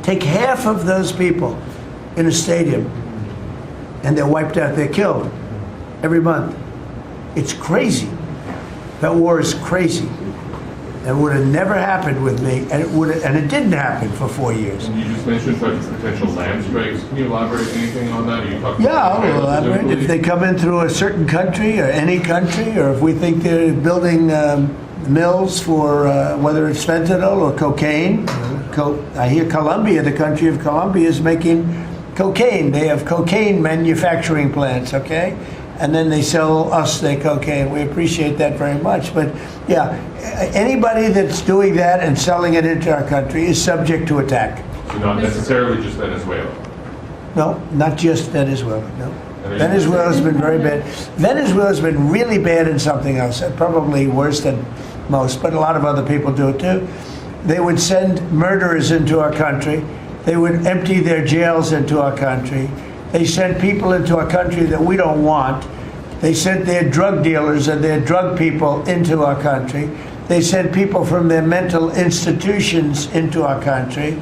Take half of those people in a stadium, and they're wiped out. They're killed every month. It's crazy. That war is crazy. It would have never happened with me, and it didn't happen for 4 years. And you just mentioned potential land strikes. Can you elaborate anything on that? I'll elaborate. If they come in through a certain country or any country, or if we think they're building mills for whether it's fentanyl or cocaine. I hear Colombia, the country of Colombia, is making cocaine. They have cocaine manufacturing plants, okay? And then they sell us their cocaine. We appreciate that very much. But yeah, anybody that's doing that and selling it into our country is subject to attack. So not necessarily just Venezuela? No, not just Venezuela, no. Venezuela's been very bad. Venezuela's been really bad in something else, probably worse than most, but a lot of other people do it too. They would send murderers into our country. They would empty their jails into our country. They sent people into our country that we don't want. They sent their drug dealers and their drug people into our country. They sent people from their mental institutions into our country,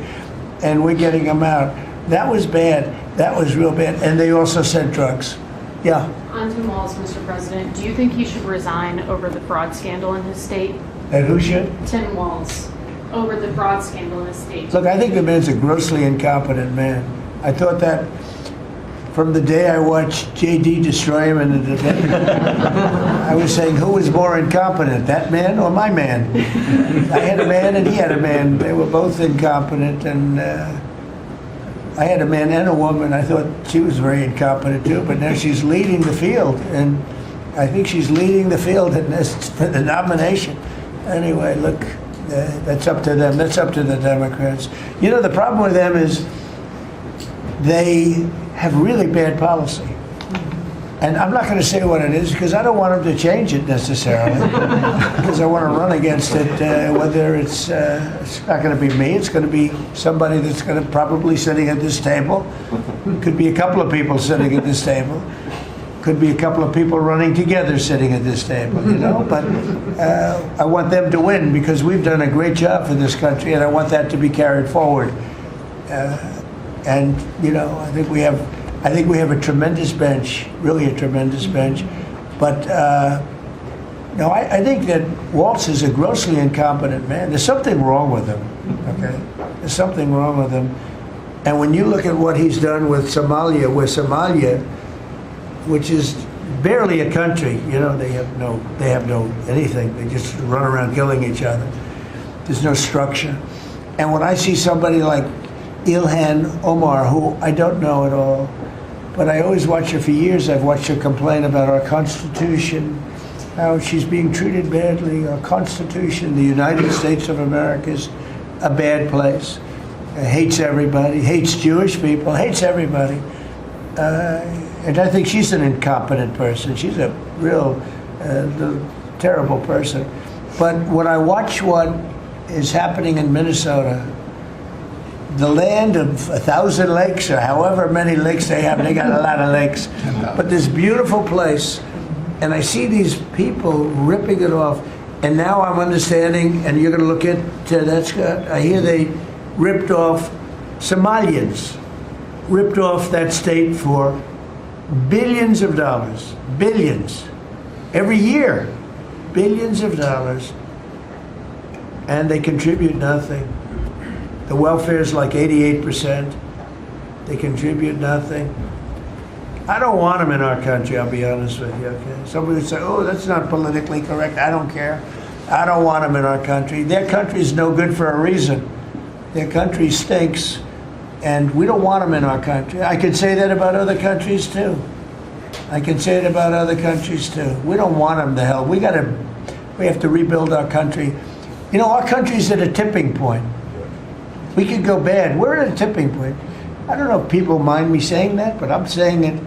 and we're getting them out. That was bad. That was real bad. And they also sent drugs. Yeah. On Tim Walz, Mr. President, do you think he should resign over the fraud scandal in his state? And who should? Tim Walz, over the fraud scandal in his state. Look, I think the man's a grossly incompetent man. I thought that from the day I watched J.D. destroy him in the debate. I was saying, who was more incompetent, that man or my man? I had a man and he had a man. They were both incompetent, and I had a man and a woman. I thought she was very incompetent too, but now she's leading the field, and I think she's leading the field in this, for the nomination. Anyway, look, that's up to them. That's up to the Democrats. You know, the problem with them is they have really bad policy. And I'm not going to say what it is because I don't want them to change it necessarily. Because I want to run against it, whether it's not going to be me, it's going to be somebody that's going to probably sitting at this table. Could be a couple of people sitting at this table. Could be a couple of people running together sitting at this table, you know. But I want them to win because we've done a great job for this country, and I want that to be carried forward. And you know, I think we have a tremendous bench, really a tremendous bench. But No, I think that Waltz is a grossly incompetent man. There's something wrong with him, okay? There's something wrong with him. And when you look at what he's done with Somalia, which is barely a country, you know, they have no anything. They just run around killing each other. There's no structure. And when I see somebody like Ilhan Omar, who I don't know at all, but I always watch her for years. I've watched her complain about our Constitution, how she's being treated badly. Our Constitution, the United States of America, is a bad place. Hates everybody, hates Jewish people, hates everybody. And I think she's an incompetent person. She's a real terrible person. But when I watch what is happening in Minnesota, the land of 1,000 lakes, or however many lakes they have, they got a lot of lakes, but this beautiful place, and I see these people ripping it off, and now I'm understanding, and you're going to look at that's good. I hear they ripped off Somalians, ripped off that state for billions of dollars, billions, every year, billions of dollars, and they contribute nothing. The welfare is like 88%. They contribute nothing. I don't want them in our country, I'll be honest with you, okay? Somebody would say, oh, that's not politically correct. I don't care. I don't want them in our country. Their country is no good for a reason. Their country stinks, and we don't want them in our country. I could say that about other countries, too. I can say it about other countries, too. We don't want them to hell. We have to rebuild our country. You know, our country's at a tipping point. We could go bad. We're at a tipping point. I don't know if people mind me saying that, but I'm saying it.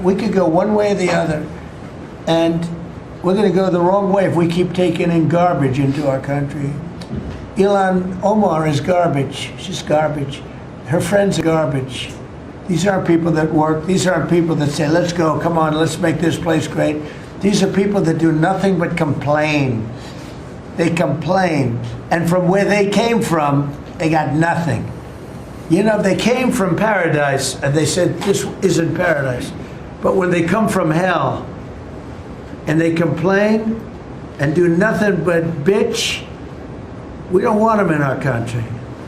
We could go one way or the other, and we're going to go the wrong way if we keep taking in garbage into our country. Ilhan Omar is garbage. She's garbage. Her friends are garbage. These aren't people that work. These aren't people that say, let's go, come on, let's make this place great. These are people that do nothing but complain. They complain. And from where they came from, they got nothing. You know, they came from paradise, and they said, this isn't paradise. But when they come from hell, and they complain, and do nothing but bitch, we don't want them in our country.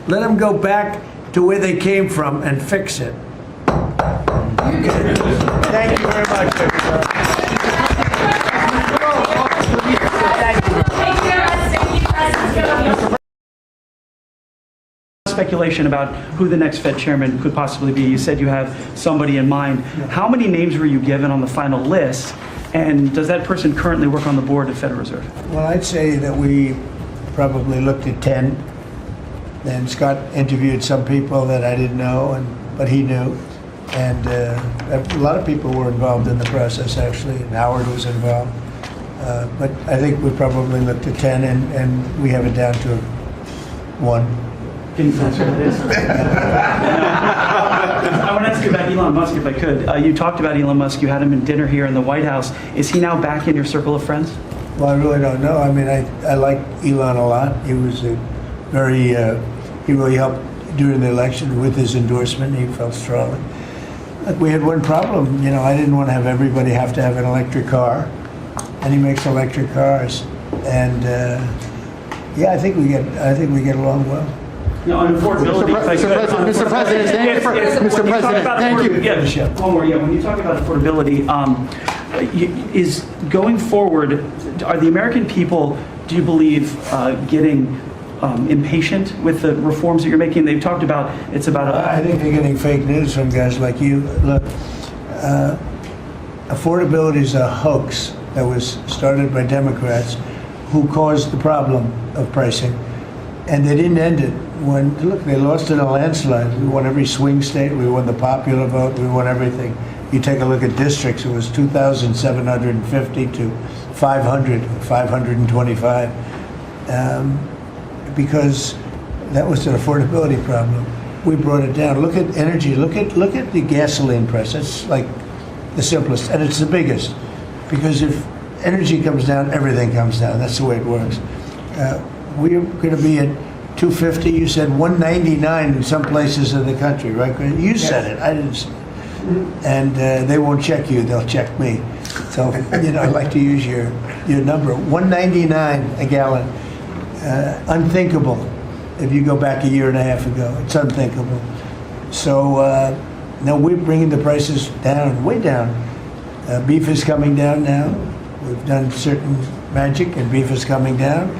Let them go back to where they came from and fix it. Okay. Thank you very much. Speculation about who the next Fed chairman could possibly be. You said you have somebody in mind. How many names were you given on the final list? And does that person currently work on the board of Federal Reserve? Well, I'd say that we probably looked at 10. Then Scott interviewed some people that I didn't know, but he knew. And a lot of people were involved in the process, actually, and Howard was involved. But I think we probably looked at 10, and we have it down to 1. Can you answer this? I want to ask you about Elon Musk, if I could. You talked about Elon Musk. You had him in dinner here in the White House. Is he now back in your circle of friends? Well, I really don't know. I mean, I like Elon a lot. He was he really helped during the election with his endorsement. He felt strongly. Look, we had one problem. You know, I didn't want to have everybody have to have an electric car, and he makes electric cars. And yeah, I think we get along well. No, on affordability. Mr. President, thank you. Mr. President, thank you. Yeah, one more. Yeah, when you talk about affordability, is going forward, are the American people, do you believe, getting impatient with the reforms that you're making? They've talked about it's about. I think they're getting fake news from guys like you. Look, affordability is a hoax that was started by Democrats who caused the problem of pricing, and they didn't end it. Look, they lost in a landslide. We won every swing state. We won the popular vote. We won everything. You take a look at districts. It was 2,750 to 525, because that was an affordability problem. We brought it down. Look at energy. Look at the gasoline price. That's like the simplest, and it's the biggest, because if energy comes down, everything comes down. That's the way it works. We're going to be at 250. You said 199 in some places in the country, right? You said it. I didn't say it. And they won't check you. They'll check me. So, I'd like to use your number. $1.99 a gallon. Unthinkable if you go back a year and a half ago. It's unthinkable. So, no, we're bringing the prices down, way down. Beef is coming down now. We've done certain magic, and beef is coming down.